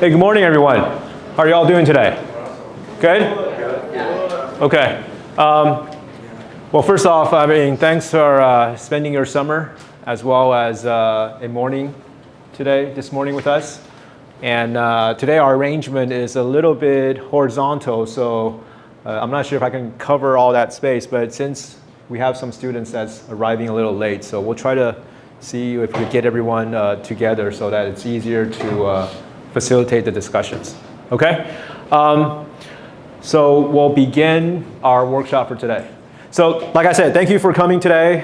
Hey, good morning, everyone. How are you all doing today? Good? Okay. Well, first off, thanks for spending your summer as well as a morning this morning with us. And today our arrangement is a little bit horizontal, so I'm not sure if I can cover all that space, but since we have some students that's arriving a little late, so we'll try to see if we get everyone together so that it's easier to facilitate the discussions. Okay? So we'll begin our workshop for today. So like I said, thank you for coming today.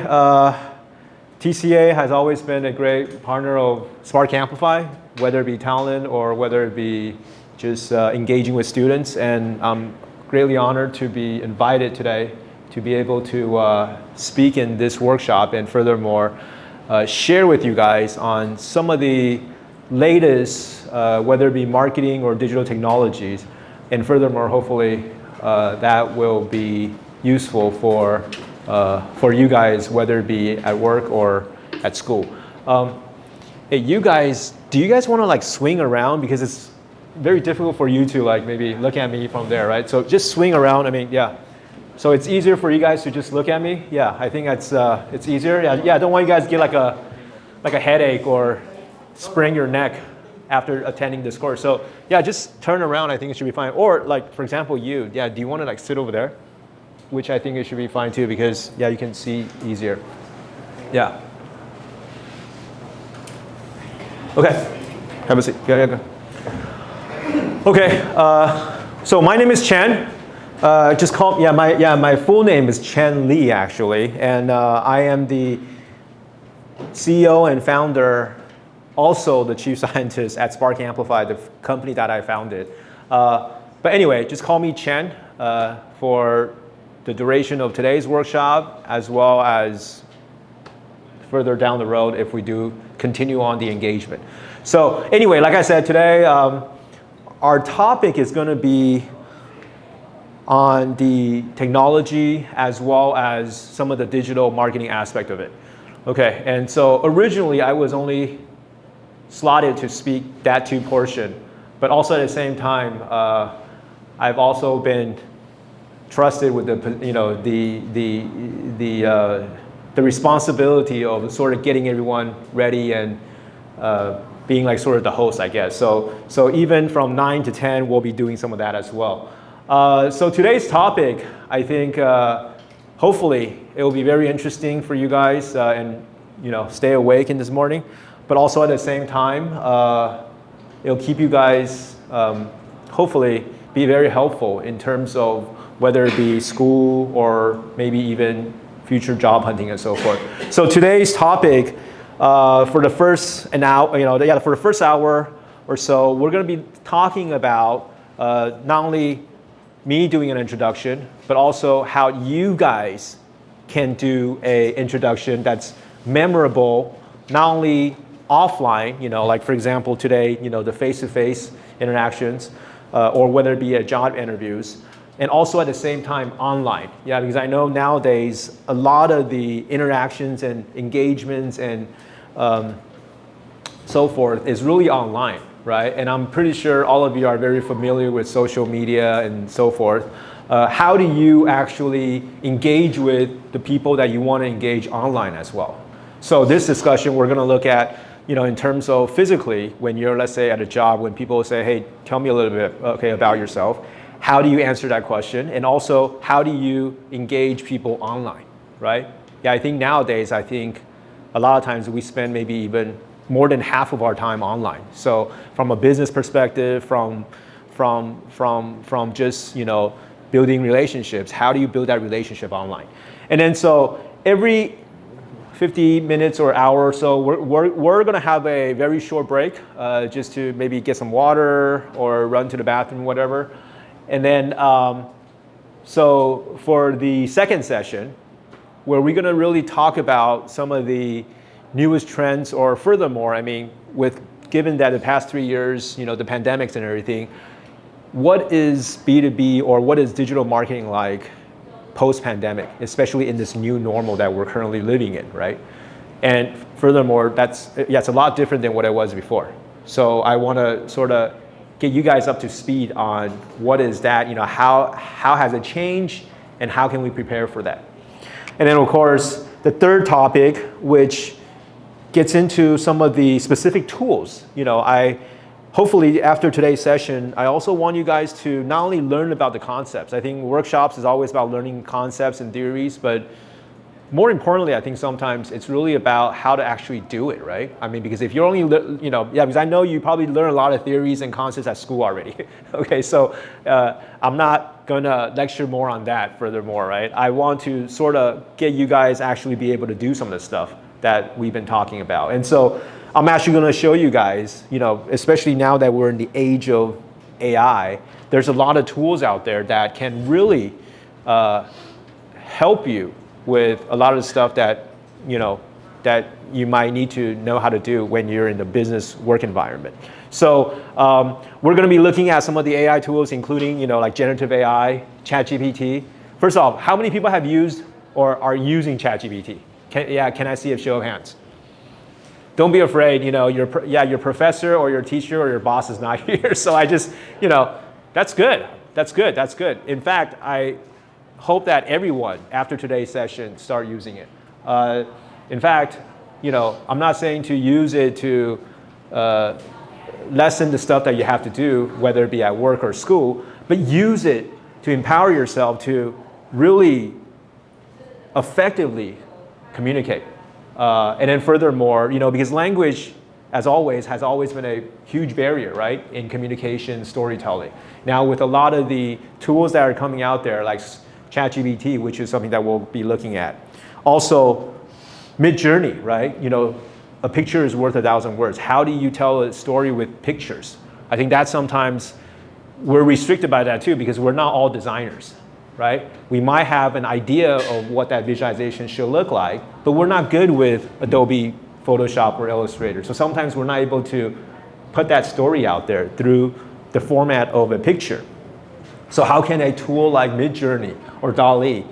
TCA has always been a great partner of Spark Amplify, whether it be talent or whether it be just engaging with students. And I'm greatly honored to be invited today to be able to speak in this workshop and furthermore share with you guys on some of the latest, whether it be marketing or digital technologies. And furthermore, hopefully that will be useful for you guys, whether it be at work or at school. Hey, do you guys want to like swing around, because it's very difficult for you to like maybe look at me from there, right? So just swing around. Yeah. So it's easier for you guys to just look at me. Yeah, I think it's easier. Yeah, I don't want you guys to get like a headache or sprain your neck after attending this course. So yeah, just turn around. I think it should be fine. Or like, for example, do you want to like sit over there? Which I think it should be fine too, because yeah, you can see easier. Yeah. Okay. Have a seat. Go. Okay. So my name is Chen. Just call my full name is Chen Li actually, and I am the CEO and founder, also the chief scientist at Spark Amplify, the company that I founded. But anyway, just call me Chen for the duration of today's workshop, as well as further down the road if we do continue on the engagement. So anyway, like I said, today our topic is going to be on the technology as well as some of the digital marketing aspect of it. Okay, and so originally I was only slotted to speak that two portion, but also at the same time, I've also been trusted with the responsibility of sort of getting everyone ready and being like sort of the host, I guess. So even from 9 to 10, we'll be doing some of that as well. So today's topic, I think, hopefully it will be very interesting for you guys and stay awake in this morning. But also at the same time, it'll keep you guys, hopefully, be very helpful in terms of whether it be school or maybe even future job hunting and so forth. So today's topic, for the first for the first hour or so, we're going to be talking about not only me doing an introduction, but also how you guys can do an introduction that's memorable, not only offline, like for example today, the face-to-face interactions, or whether it be at job interviews, and also at the same time online. Yeah, because I know nowadays a lot of the interactions and engagements and so forth is really online, right? And I'm pretty sure all of you are very familiar with social media and so forth. How do you actually engage with the people that you want to engage online as well? So this discussion we're going to look at, in terms of physically, when you're, let's say, at a job, when people say, hey, tell me a little bit, about yourself. How do you answer that question? And also, how do you engage people online, right? Yeah, I think nowadays, a lot of times we spend maybe even more than half of our time online. So from a business perspective, from just, building relationships, how do you build that relationship online? And then so every 50 minutes or hour or so, we're going to have a very short break just to maybe get some water or run to the bathroom, whatever. And then, so for the second session, where we're going to really talk about some of the newest trends, or furthermore, given that the past 3 years, the pandemics and everything, what is B2B or what is digital marketing like post-pandemic, especially in this new normal that we're currently living in, right? And furthermore, it's a lot different than what it was before. So I want to sort of get you guys up to speed on what is that, how has it changed and how can we prepare for that. And then of course, the third topic, which gets into some of the specific tools. Hopefully after today's session, I also want you guys to not only learn about the concepts. I think workshops is always about learning concepts and theories, but more importantly, I think sometimes it's really about how to actually do it, right? I mean, because if you're only, because I know you probably learn a lot of theories and concepts at school already. Okay, so I'm not gonna lecture more on that furthermore, right? I want to sort of get you guys actually be able to do some of the stuff that we've been talking about. And so I'm actually gonna show you guys, especially now that we're in the age of AI, there's a lot of tools out there that can really help you with a lot of the stuff that you might need to know how to do when you're in the business work environment. So we're going to be looking at some of the AI tools, including like generative AI, ChatGPT. First off, how many people have used or are using ChatGPT? Can I see a show of hands? Don't be afraid. Your professor or your teacher or your boss is not here. So I just, that's good. That's good. That's good. In fact, I hope that everyone after today's session start using it. In fact, I'm not saying to use it to lessen the stuff that you have to do, whether it be at work or school, but use it to empower yourself to really effectively communicate. And then furthermore, because language, as always, has always been a huge barrier, right, in communication, storytelling. Now, with a lot of the tools that are coming out there, like ChatGPT, which is something that we'll be looking at. Also, Mid-Journey, right? A picture is worth 1,000 words. How do you tell a story with pictures? I think that sometimes we're restricted by that too, because we're not all designers, right? We might have an idea of what that visualization should look like, but we're not good with Adobe Photoshop or Illustrator. So sometimes we're not able to put that story out there through the format of a picture. So how can a tool like Mid-Journey or DALL-E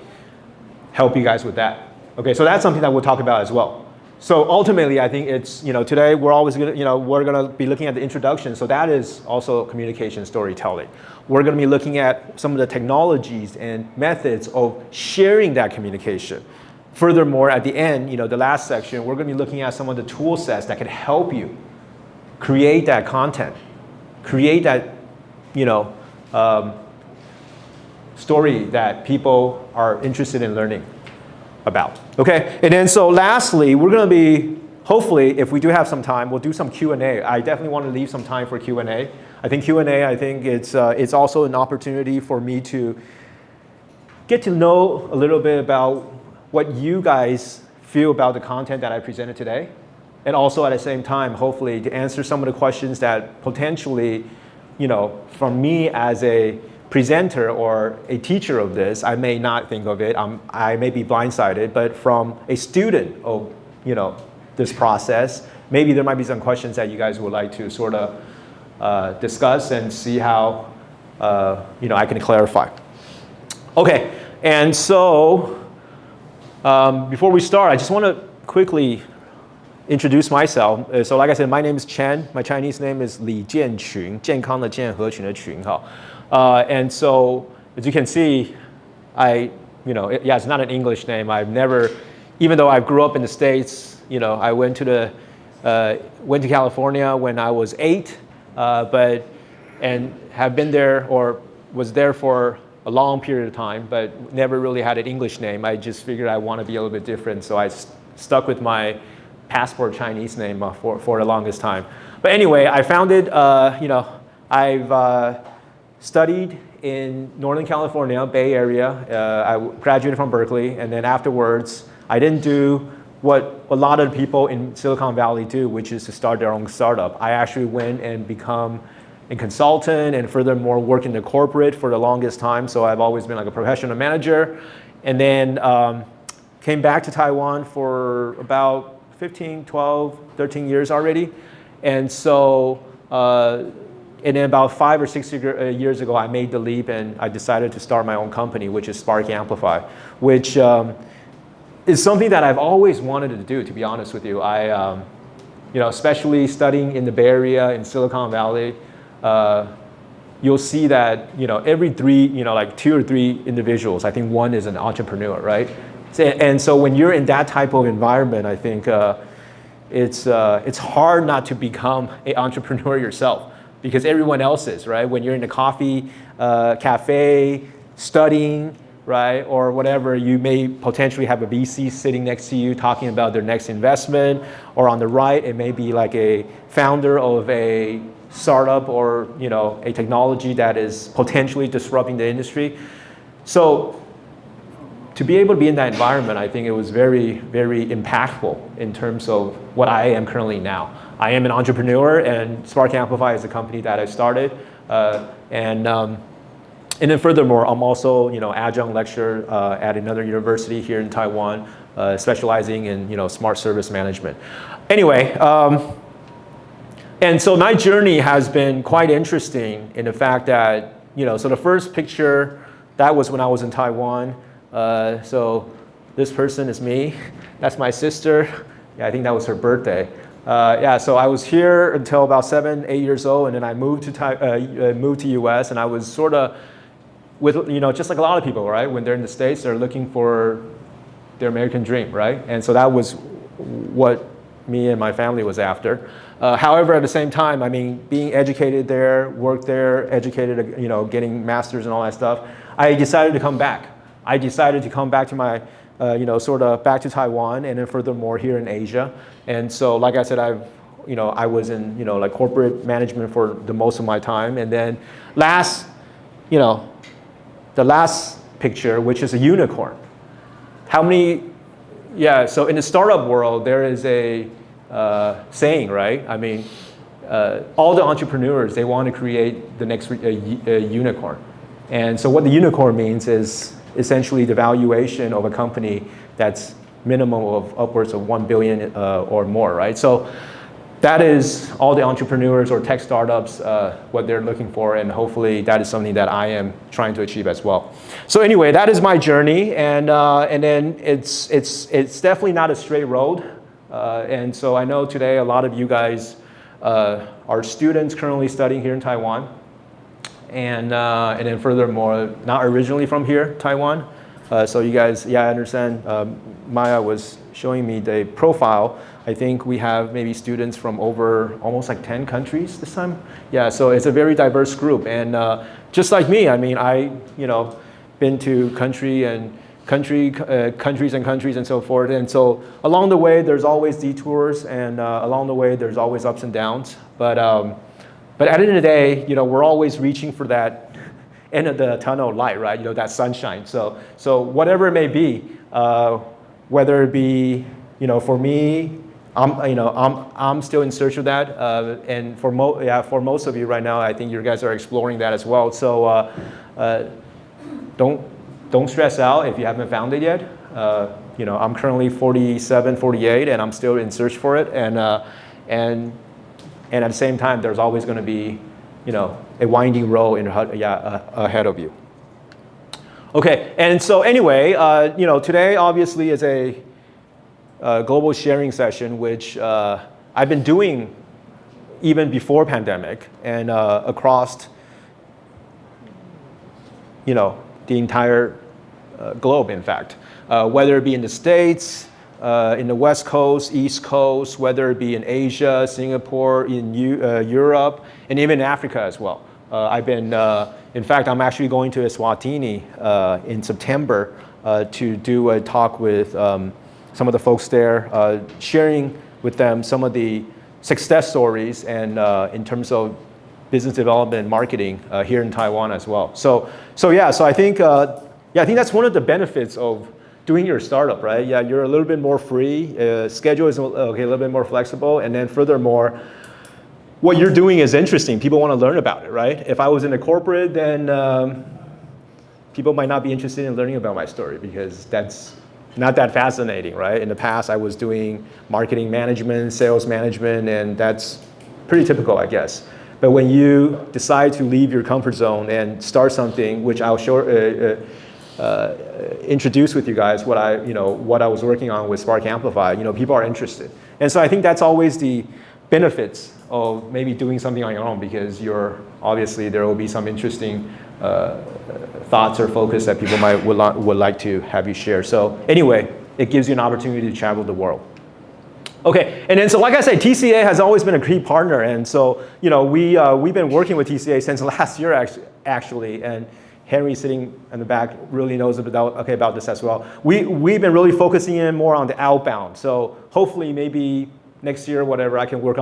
help you guys with that? Okay, so that's something that we'll talk about as well. So ultimately, I think it's, today we're always gonna, we're gonna be looking at the introduction. So that is also communication storytelling. We're gonna be looking at some of the technologies and methods of sharing that communication. Furthermore, at the end, the last section, we're gonna be looking at some of the tool sets that can help you create that content, create that, story that people are interested in learning about. Okay, and then so lastly, we're going to be, hopefully, if we do have some time, we'll do some Q&A. I definitely want to leave some time for Q&A. I think Q&A, it's also an opportunity for me to get to know a little bit about what you guys feel about the content that I presented today. And also at the same time, hopefully, to answer some of the questions that potentially, from me as a presenter or a teacher of this, I may not think of it. I may be blindsided, but from a student of this process, maybe there might be some questions that you guys would like to sort of discuss and see how I can clarify. Okay, and so before we start, I just want to quickly introduce myself. So like I said, my name is Chen. My Chinese name is Li Jianqun, 健康的健和群的群哈. And so, as you can see, it's not an English name. I've never, even though I grew up in the States, I went to California when I was 8, and have been there or was there for a long period of time, but never really had an English name. I just figured I want to be a little bit different, so I stuck with my passport Chinese name for the longest time. But anyway, I founded, I've studied in Northern California, Bay Area. I graduated from Berkeley, and then afterwards, I didn't do what a lot of people in Silicon Valley do, which is to start their own startup. I actually went and become a consultant and furthermore work in the corporate for the longest time. So I've always been like a professional manager. And then came back to Taiwan for about 15, 12, 13 years already. And so, and then about 5 or 6 years ago, I made the leap and I decided to start my own company, which is Spark Amplify, which is something that I've always wanted to do, to be honest with you. I, especially studying in the Bay Area in Silicon Valley, you'll see that, every three, like 2 or 3 individuals, I think one is an entrepreneur, right? And so when you're in that type of environment, I think it's hard not to become an entrepreneur yourself because everyone else is, right? When you're in a coffee cafe, studying, right, or whatever, you may potentially have a VC sitting next to you talking about their next investment, or on the right, it may be like a founder of a startup or a technology that is potentially disrupting the industry. So to be able to be in that environment, I think it was very, very impactful in terms of what I am currently now. I am an entrepreneur, and Spark Amplify is a company that I started, and then furthermore, I'm also, adjunct lecturer at another university here in Taiwan, specializing in, smart service management. Anyway, and so my journey has been quite interesting in the fact that, so the first picture, that was when I was in Taiwan. So this person is me. That's my sister. Yeah, I think that was her birthday. So I was here until about 7, 8 years old, and then I moved to US, and I was sort of with, just like a lot of people, right? When they're in the States, they're looking for their American dream, right? And so that was what me and my family was after. However, at the same time, I mean, being educated there, worked there, educated, getting masters and all that stuff, I decided to come back. I decided to come back to my, sort of back to Taiwan, and then furthermore here in Asia. And so, like I said, I was in, like corporate management for the most of my time. And then the last picture, which is a unicorn. How many, so in the startup world, there is a saying, right? I mean, all the entrepreneurs, they want to create the next unicorn. And so what the unicorn means is essentially the valuation of a company that's minimum of upwards of 1 billion or more, right? So that is all the entrepreneurs or tech startups, what they're looking for, and hopefully that is something that I am trying to achieve as well. So anyway, that is my journey, and then it's definitely not a straight road, and so I know today a lot of you guys are students currently studying here in Taiwan, and then furthermore, not originally from here, Taiwan. So you guys, I understand. Maya was showing me the profile. I think we have maybe students from over almost like 10 countries this time. Yeah, so it's a very diverse group. And just like me, I mean, been to countries and so forth. And so along the way, there's always detours, and along the way, there's always ups and downs. But at the end of the day, we're always reaching for that end of the tunnel light, right? That sunshine. So whatever it may be, whether it be, for me, I'm still in search of that, and for most of you right now, I think you guys are exploring that as well. So don't stress out if you haven't found it yet. I'm currently 47, 48, and I'm still in search for it. And at the same time, there's always going to be, a winding road ahead of you. Okay, and so anyway, today obviously is a global sharing session, which I've been doing even before pandemic, and across, the entire globe, in fact, whether it be in the States, in the West Coast, East Coast, whether it be in Asia, Singapore, in Europe, and even Africa as well. In fact, I'm actually going to Eswatini in September to do a talk with some of the folks there, sharing with them some of the success stories and in terms of business development and marketing here in Taiwan as well. So I think that's one of the benefits of doing your startup, right? Yeah, you're a little bit more free. Schedule is a little bit more flexible, and then furthermore, what you're doing is interesting. People want to learn about it, right? If I was in a corporate, then people might not be interested in learning about my story because that's not that fascinating, right? In the past, I was doing marketing management, sales management, and that's pretty typical, I guess. But when you decide to leave your comfort zone and start something, which I'll introduce with you guys, what I was working on with Spark Amplify, people are interested. And so I think that's always the benefits of maybe doing something on your own, because obviously there will be some interesting thoughts or focus that people would like to have you share. So anyway, it gives you an opportunity to travel the world. Okay, and then so like I said, TCA has always been a key partner, and so we've been working with TCA since last year actually, and Henry sitting in the back really knows about this as well. We've been really focusing in more on the outbound, so hopefully maybe next year, whatever, I can work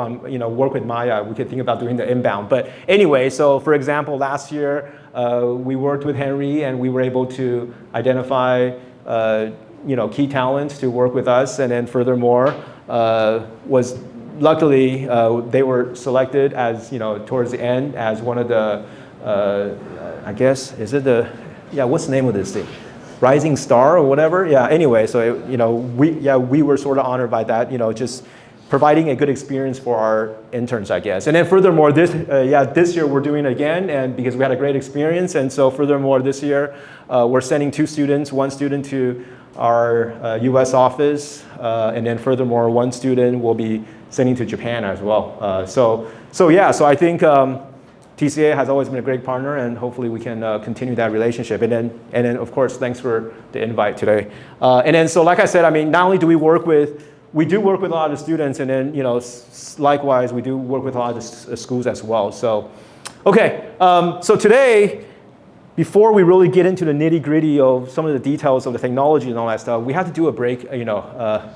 with Maya, we could think about doing the inbound. But anyway, so for example, last year, we worked with Henry and we were able to identify key talents to work with us. And then furthermore, luckily, they were selected as, towards the end as one of the, I guess, what's the name of this thing? Rising Star or whatever? Yeah, anyway, so, we were sort of honored by that, just providing a good experience for our interns, I guess. And then furthermore, this year we're doing it again, and because we had a great experience. And so furthermore, this year we're sending 2 students, one student to our US office, and then furthermore, one student will be sending to Japan as well. So I think TCA has always been a great partner, and hopefully we can continue that relationship. And then of course, thanks for the invite today. And then so like I said, I mean, not only do we do work with a lot of students, and then likewise we do work with a lot of schools as well. So, okay, so today, before we really get into the nitty gritty of some of the details of the technology and all that stuff, we have to do a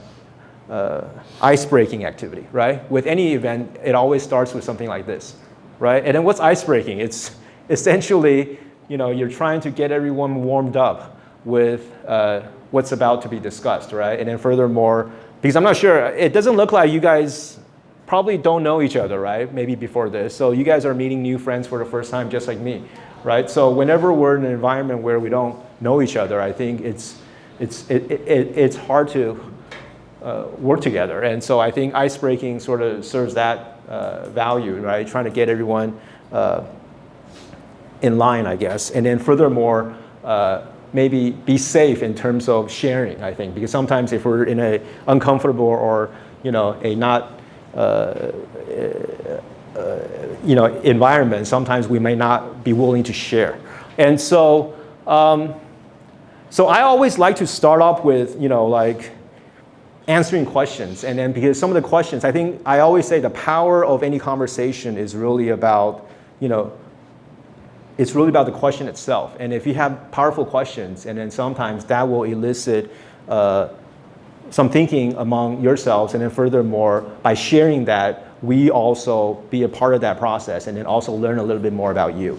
ice-breaking activity, right? With any event, it always starts with something like this, right? And then what's ice-breaking? It's essentially, you're trying to get everyone warmed up with what's about to be discussed, right? And then furthermore, because I'm not sure, it doesn't look like you guys probably don't know each other, right? Maybe before this. So you guys are meeting new friends for the first time, just like me, right? So whenever we're in an environment where we don't know each other, I think it's hard to work together. And so I think ice-breaking sort of serves that value, right? Trying to get everyone in line, I guess. And then furthermore, maybe be safe in terms of sharing, I think, because sometimes if we're in a uncomfortable or a not environment, sometimes we may not be willing to share. And so I always like to start off with like answering questions, and then because some of the questions, I think I always say the power of any conversation is really about it's really about the question itself. And if you have powerful questions, and then sometimes that will elicit some thinking among yourselves. And then furthermore, by sharing that, we also be a part of that process and then also learn a little bit more about you.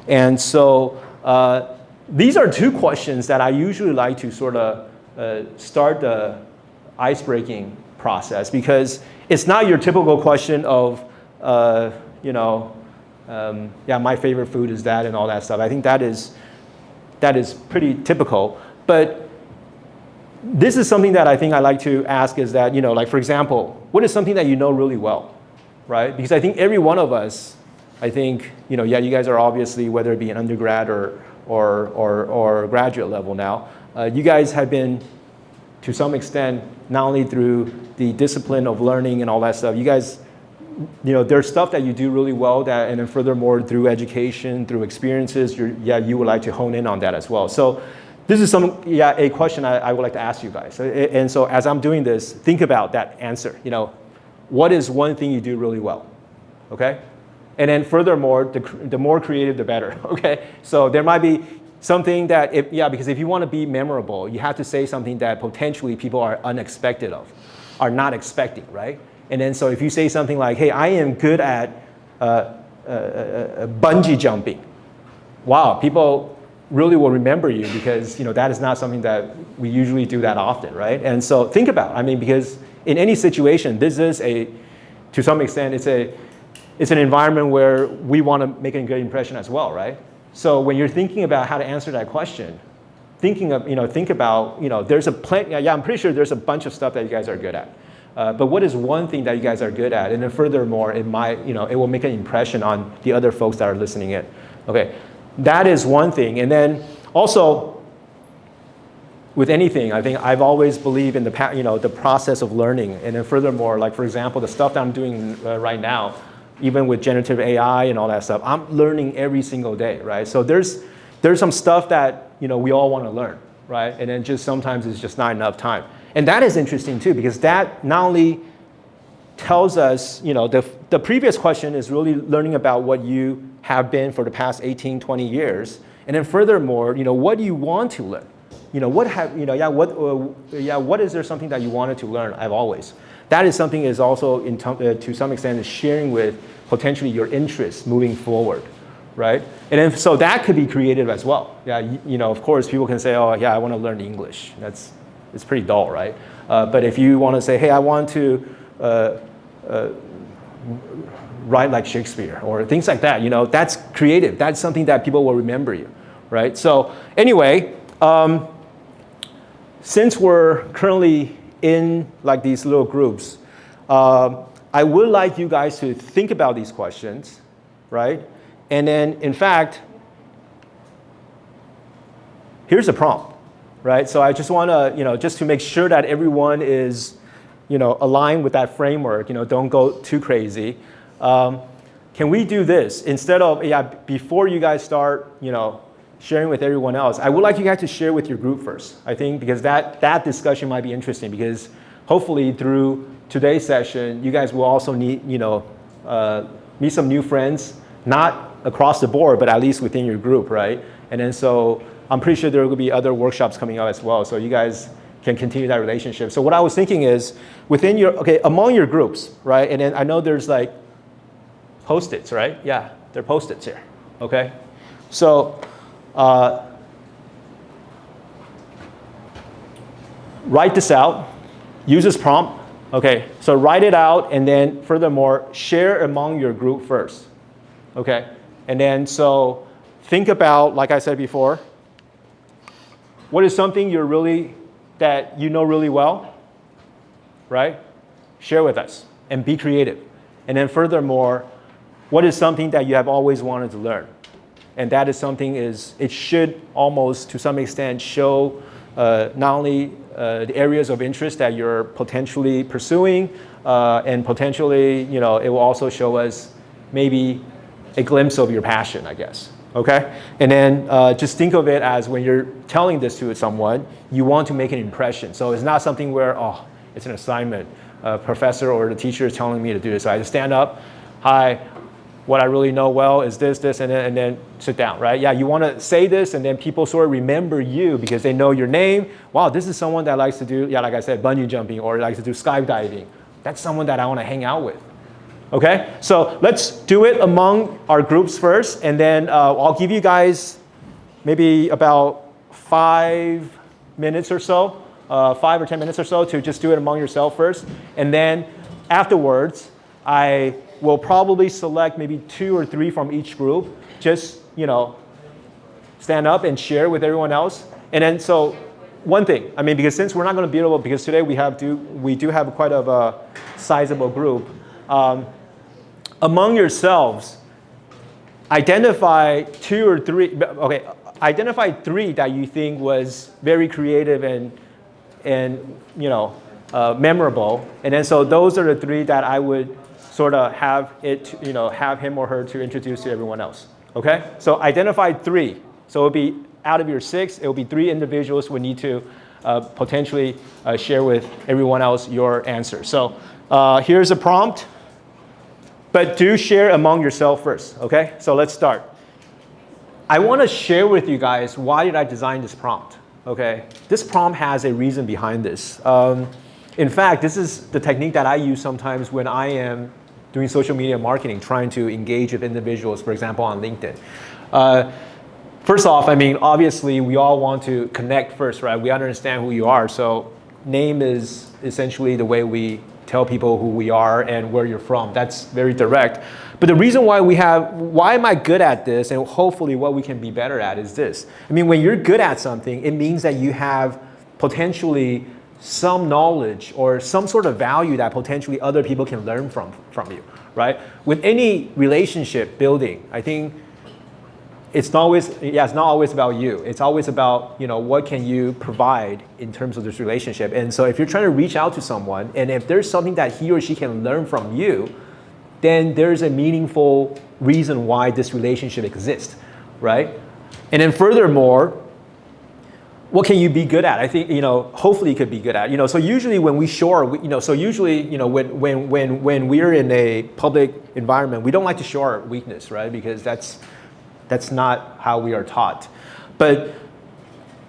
And so these are 2 questions that I usually like to sort of start the ice-breaking process, because it's not your typical question of, my favorite food is that and all that stuff. I think that is pretty typical. But this is something that I think I like to ask is that, like for example, what is something that you know really well, right? Because I think every one of us, I think, you guys are obviously, whether it be an undergrad or graduate level now, you guys have been, to some extent, not only through the discipline of learning and all that stuff, you guys, there's stuff that you do really well that, and then furthermore, through education, through experiences, you would like to hone in on that as well. So this is a question I would like to ask you guys. And so as I'm doing this, think about that answer. What is one thing you do really well, okay? And then furthermore, the more creative, the better, okay? So there might be something that, because if you want to be memorable, you have to say something that potentially people are not expecting, right? And then so if you say something like, hey, I am good at bungee jumping. Wow, people really will remember you, because that is not something that we usually do that often, right? And so think about, because in any situation, this is to some extent, it's an environment where we want to make a good impression as well, right? So when you're thinking about how to answer that question, think about, there's I'm pretty sure there's a bunch of stuff that you guys are good at. But what is one thing that you guys are good at? And then furthermore, it will make an impression on the other folks that are listening in. Okay, that is one thing. And then also, with anything, I think I've always believed in the process of learning. And then furthermore, like for example, the stuff that I'm doing right now, even with generative AI and all that stuff, I'm learning every single day, right? So there's some stuff that we all want to learn, right? And then just sometimes it's just not enough time. And that is interesting too, because that not only tells us, the previous question is really learning about what you have been for the past 18, 20 years. And then furthermore, what do you want to learn? What is there something that you wanted to learn? I've always. That is something is also to some extent is sharing with potentially your interests moving forward, right? And then so that could be creative as well. Yeah, of course people can say, oh yeah, I want to learn English. It's pretty dull, right? But if you want to say, hey, I want to write like Shakespeare or things like that, that's creative. That's something that people will remember you, right? So anyway. Since we're currently in like these little groups, I would like you guys to think about these questions, right? And then, in fact, here's a prompt, right? So I just want to, just to make sure that everyone is, aligned with that framework. Don't go too crazy. Can we do this instead of before you guys start, sharing with everyone else? I would like you guys to share with your group first, I think, because that discussion might be interesting, because hopefully through today's session, you guys will also meet some new friends, not across the board, but at least within your group, right? And then so I'm pretty sure there will be other workshops coming up as well, so you guys can continue that relationship. So what I was thinking is, among your groups, right? And then I know there's like Post-its, right? Yeah, there are Post-its here, okay? So, write this out, use this prompt. Okay, so write it out, and then furthermore, share among your group first. Okay, and then so think about, like I said before, what is something that you know really well, right? Share with us and be creative. And then furthermore, what is something that you have always wanted to learn? And that is something it should almost to some extent show not only the areas of interest that you're potentially pursuing, and potentially, it will also show us maybe a glimpse of your passion, I guess. Okay? And then just think of it as when you're telling this to someone, you want to make an impression. So it's not something where, it's an assignment. A professor or the teacher is telling me to do this. So I just stand up, hi, what I really know well is this, and then sit down, right? Yeah, you want to say this, and then people sort of remember you because they know your name. Wow, this is someone that likes to do, like I said, bungee jumping or likes to do skydiving. That's someone that I want to hang out with. Okay, so let's do it among our groups first, and then I'll give you guys maybe about 5 minutes or so, 5 or 10 minutes or so to just do it among yourself first, and then afterwards, I will probably select maybe 2 or 3 from each group, just, stand up and share with everyone else. And then, so one thing, because since we're not going to be able, because today we do have quite a sizable group, among yourselves, identify 2 or 3, identify 3 that you think was very creative and memorable. And then, so those are the 3 that I would sort of have him or her to introduce to everyone else. Okay? So identify 3. So it'll be out of your 6, it will be 3 individuals who need to potentially share with everyone else your answer. So here's a prompt, but do share among yourself first. Okay? So let's start. I want to share with you guys why did I design this prompt. Okay? This prompt has a reason behind this. In fact, this is the technique that I use sometimes when I am doing social media marketing, trying to engage with individuals, for example, on LinkedIn. First off, obviously, we all want to connect first, right? We understand who you are. So name is essentially the way we tell people who we are and where you're from. That's very direct. But the reason why am I good at this, and hopefully what we can be better at is this. When you're good at something, it means that you have potentially some knowledge or some sort of value that potentially other people can learn from you, right? With any relationship building, I think it's not always about you. It's always about, what can you provide in terms of this relationship. And so if you're trying to reach out to someone, and if there's something that he or she can learn from you, then there's a meaningful reason why this relationship exists, right? And then furthermore, what can you be good at? I think, hopefully you could be good at. So usually when we show our, when we're in a public environment, we don't like to show our weakness, right? Because that's not how we are taught. But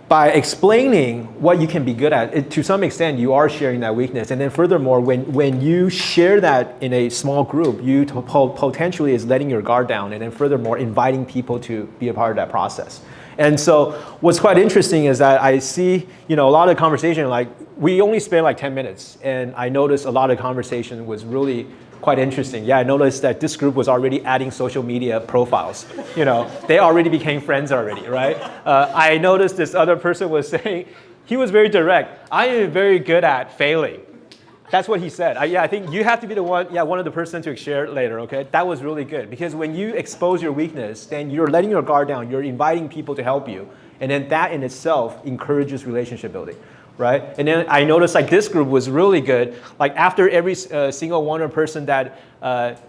by explaining what you can be good at, to some extent you are sharing that weakness. And then furthermore, when you share that in a small group, you potentially is letting your guard down, and then furthermore inviting people to be a part of that process. And so what's quite interesting is that I see, a lot of conversation, like we only spent like 10 minutes, and I noticed a lot of conversation was really quite interesting. Yeah, I noticed that this group was already adding social media profiles. They already became friends already, right? I noticed this other person was saying, he was very direct. I am very good at failing. That's what he said. I think you have to be the one of the person to share it later, okay? That was really good, because when you expose your weakness, then you're letting your guard down, you're inviting people to help you, and then that in itself encourages relationship building, right? And then I noticed like this group was really good. Like after every single one person that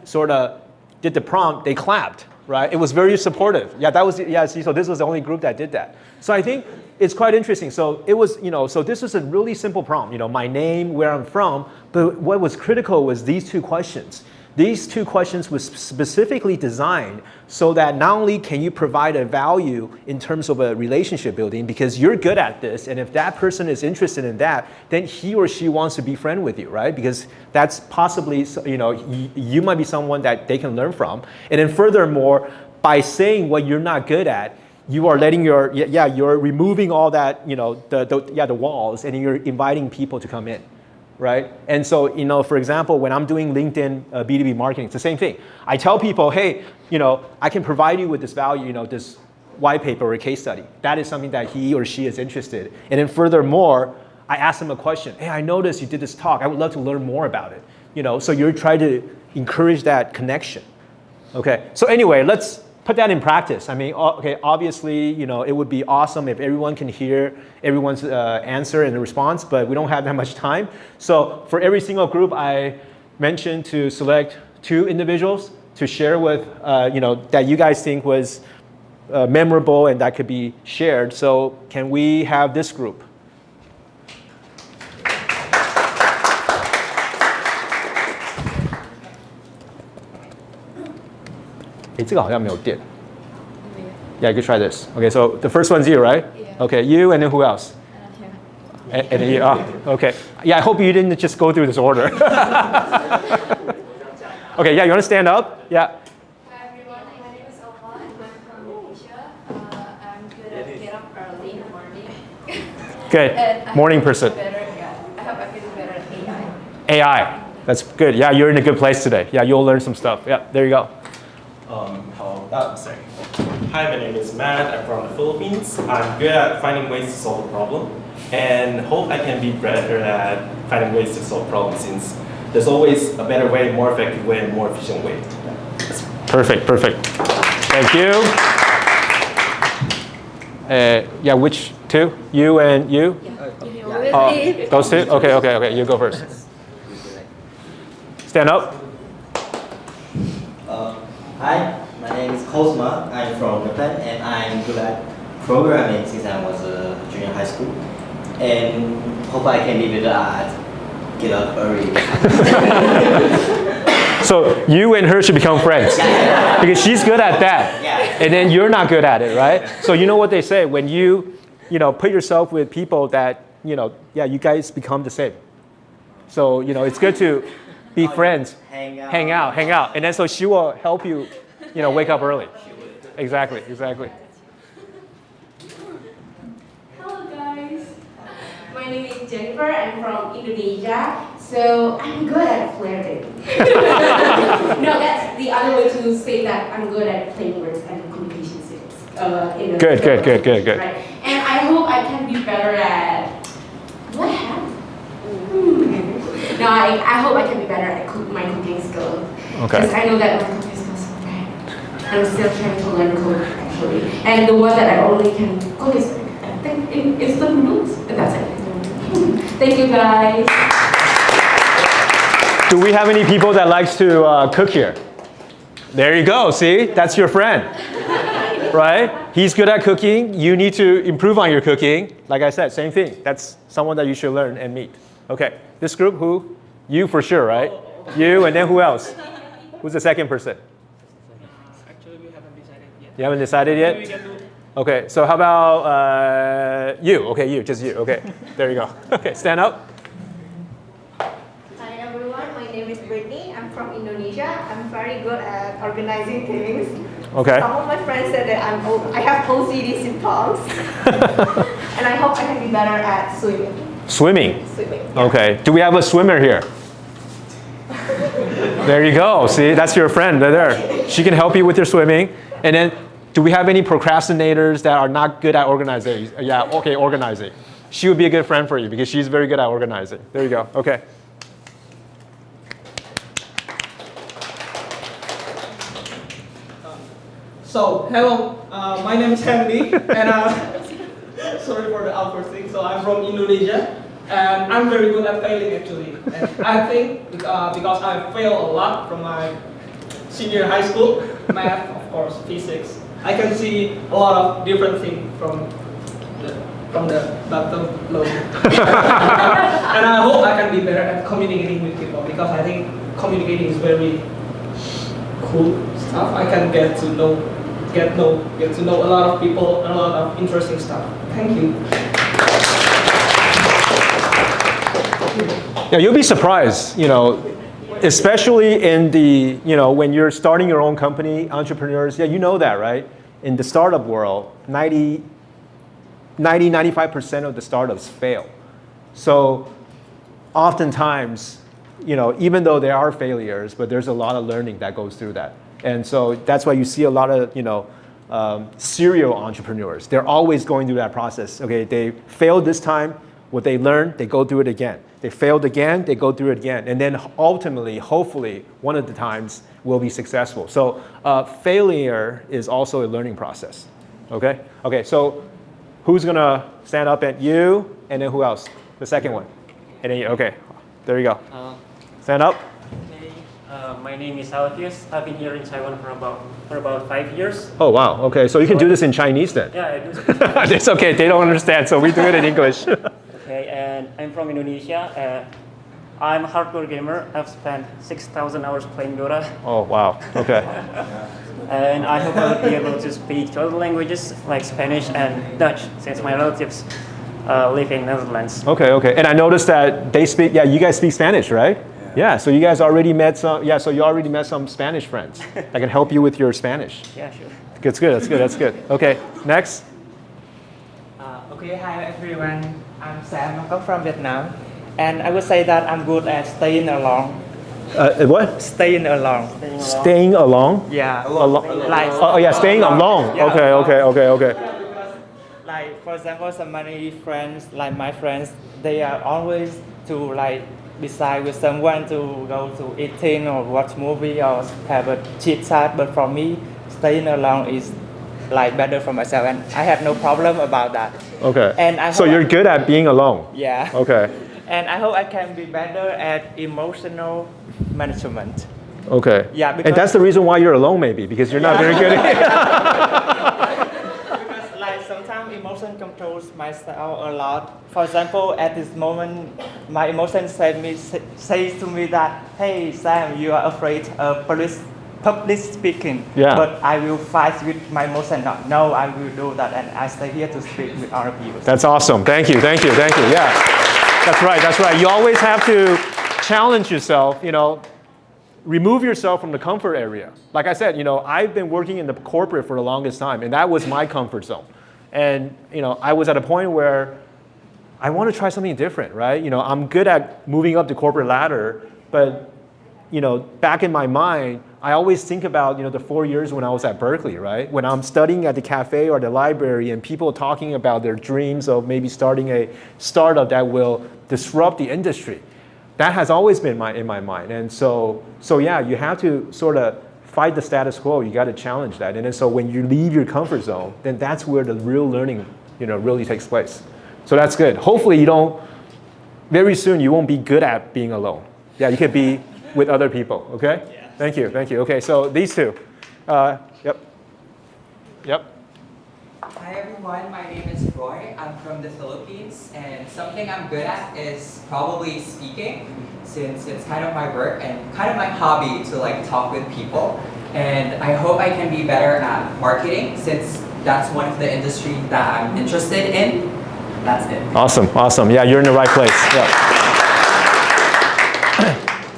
sort of did the prompt, they clapped, right? It was very supportive. So this was the only group that did that. So I think it's quite interesting. So it was, so this was a really simple prompt, my name, where I'm from, but what was critical was these two questions. These two questions was specifically designed so that not only can you provide a value in terms of a relationship building, because you're good at this, and if that person is interested in that, then he or she wants to be friend with you, right? Because that's possibly, you might be someone that they can learn from. And then furthermore, by saying what you're not good at, you are letting you're removing all that, the walls, and you're inviting people to come in. Right? And so, for example, when I'm doing LinkedIn B2B marketing, it's the same thing. I tell people, hey, I can provide you with this value, this white paper or case study. That is something that he or she is interested in. And then furthermore, I ask them a question. Hey, I noticed you did this talk. I would love to learn more about it. So you're trying to encourage that connection. Okay. So anyway, let's put that in practice. I mean, okay, obviously, it would be awesome if everyone can hear everyone's answer and response, but we don't have that much time. So for every single group, I mentioned to select 2 individuals to share with, that you guys think was memorable and that could be shared. So can we have this group? Yeah, you could try this. Okay, so the first one's you, right? Yeah. Okay, you, and then who else? And then you. Okay. Yeah, I hope you didn't just go through this order. Okay, yeah, you want to stand up? Yeah. Hi everyone, my name is Alma and I'm from Malaysia. I'm good at get up early in the morning. Good. Morning person. I hope I can do better at AI. AI. That's good. Yeah, you're in a good place today. Yeah, you'll learn some stuff. Yeah, there you go. Sorry. Hi, my name is Matt. I'm from the Philippines. I'm good at finding ways to solve a problem, and hope I can be better at finding ways to solve problems, since there's always a better way, more effective way, and more efficient way. Perfect. Thank you. Yeah, which 2? You and you? Those 2? Okay. You go first. Stand up. Hi, my name is Cosma. I'm from Japan, and I'm good at programming since I was a junior high school. And hope I can be better at get up early. So you and her should become friends, because she's good at that, and then you're not good at it, right? So you know what they say, when you put yourself with people that you guys become the same. So it's good to be friends, hang out, and then so she will help you, wake up early. Exactly. Hello guys, my name is Jennifer. I'm from Indonesia, so I'm good at flirting. No, that's the other way to say that I'm good at playing words and communication skills. Good. Right, and I hope I can be better at what happened. No, I hope I can be better at my cooking skills. Okay. Because I know that my cooking skills are bad. I'm still trying to learn cooking. actually. And the one that I only can cook is I think instant noodles, and that's it. Thank you guys. Do we have any people that likes to cook here? There you go. See, that's your friend, right? He's good at cooking. You need to improve on your cooking. Like I said, same thing. That's someone that you should learn and meet. Okay, this group, who? You for sure, right? You, and then who else? Who's the second person? Actually, we haven't decided yet. You haven't decided yet? Maybe we can do. Okay, so how about you? Okay, you, just you. Okay, there you go. Okay, stand up. Hi everyone, my name is Brittany. I'm from Indonesia. I'm very good at organizing things. Okay. Some of my friends said that I have OCD symptoms. And I hope I can be better at swimming. Swimming. Yeah. Okay, do we have a swimmer here? There you go. See, that's your friend right there. She can help you with your swimming. And then, do we have any procrastinators that are not good at organizing? Yeah, okay, organizing. She would be a good friend for you because she's very good at organizing. There you go. Okay. So, hello, my name is Henry, and sorry for the awkward thing. So, I'm from Indonesia, and I'm very good at failing actually. And I think because I failed a lot from my senior high school, math, of course, physics, I can see a lot of different things from the bottom low. And I hope I can be better at communicating with people because I think communicating is very cool stuff. I can get to know a lot of people and a lot of interesting stuff. Thank you. Yeah, you'll be surprised, especially in the, when you're starting your own company, entrepreneurs, yeah, you know that, right? In the startup world, 95% of the startups fail. So oftentimes, even though there are failures, but there's a lot of learning that goes through that. And so that's why you see a lot of, serial entrepreneurs. They're always going through that process. Okay, they failed this time, what they learned, they go through it again. They failed again, they go through it again. And then ultimately, hopefully, one of the times will be successful. So failure is also a learning process. Okay? Okay, so who's gonna stand up at you, and then who else? The second one. And then you, okay, there you go. Stand up. Hey, my name is Alfius. I've been here in Taiwan for about 5 years. Oh, wow. Okay, so you can do this in Chinese then. Yeah, I do speak Chinese. It's okay, they don't understand, so we do it in English. Okay, and I'm from Indonesia. I'm a hardcore gamer. I've spent 6,000 hours playing Dota. Oh, wow. Okay. And I hope I'll be able to speak two other languages like Spanish and Dutch, since my relatives live in Netherlands. Okay, okay. And I noticed that they speak, yeah, you guys speak Spanish, right? Yeah, so you guys already met some Spanish friends that can help you with your Spanish. Yeah, sure. That's good, that's good, that's good. Okay, next. Okay, hi everyone. I'm Sam. I come from Vietnam, and I would say that I'm good at staying alone. What? Staying alone. Staying along? Yeah. Like, oh yeah, staying along. Yeah. Okay, okay, okay, okay. Like for example, some many friends, like my friends, they are always to like decide with someone to go to eating or watch movie or have a chit chat. But for me, staying alone is like better for myself, and I have no problem about that. Okay. And so you're good at being alone? Yeah. Okay. And I hope I can be better at emotional management. Okay. Yeah, because and that's the reason why you're alone, maybe, because you're not very good at it. Because like sometimes emotion controls myself a lot. For example, at this moment, my emotion says to me that, hey Sam, you are afraid of public speaking. Yeah. But I will fight with my emotion. No, I will do that, and I stay here to speak with other people. That's awesome. Thank you, thank you, thank you. Yeah. That's right, that's right. You always have to challenge yourself, remove yourself from the comfort area. Like I said, I've been working in the corporate for the longest time, and that was my comfort zone. And, I was at a point where I want to try something different, right? I'm good at moving up the corporate ladder, but, back in my mind, I always think about, the 4 years when I was at Berkeley, right? When I'm studying at the cafe or the library and people talking about their dreams of maybe starting a startup that will disrupt the industry. That has always been in my mind. And so yeah, you have to sort of fight the status quo. You got to challenge that. And then so when you leave your comfort zone, then that's where the real learning, really takes place. So that's good. Hopefully very soon you won't be good at being alone. Yeah, you can be with other people, okay? Yeah. Thank you. Okay, so these two. Yep. Hi everyone, my name is Roy. I'm from the Philippines, and something I'm good at is probably speaking, since it's kind of my work and kind of my hobby to talk with people. And I hope I can be better at marketing, since that's one of the industries that I'm interested in. That's it. Awesome. Yeah, you're in the right place. Yeah.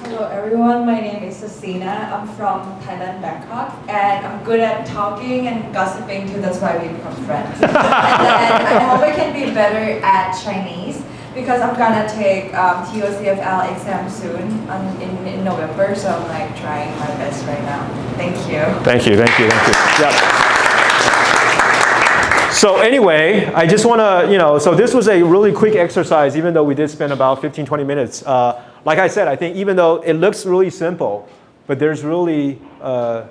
Hello everyone, my name is Sasina. I'm from Thailand, Bangkok, and I'm good at talking and gossiping too. That's why we become friends. And then I hope I can be better at Chinese because I'm gonna take TOCFL exam soon in November. So I'm trying my best right now. Thank you. Thank you. Yeah. So anyway, I just want to, so this was a really quick exercise, even though we did spend about 15, 20 minutes. Like I said, I think even though it looks really simple, but there's really a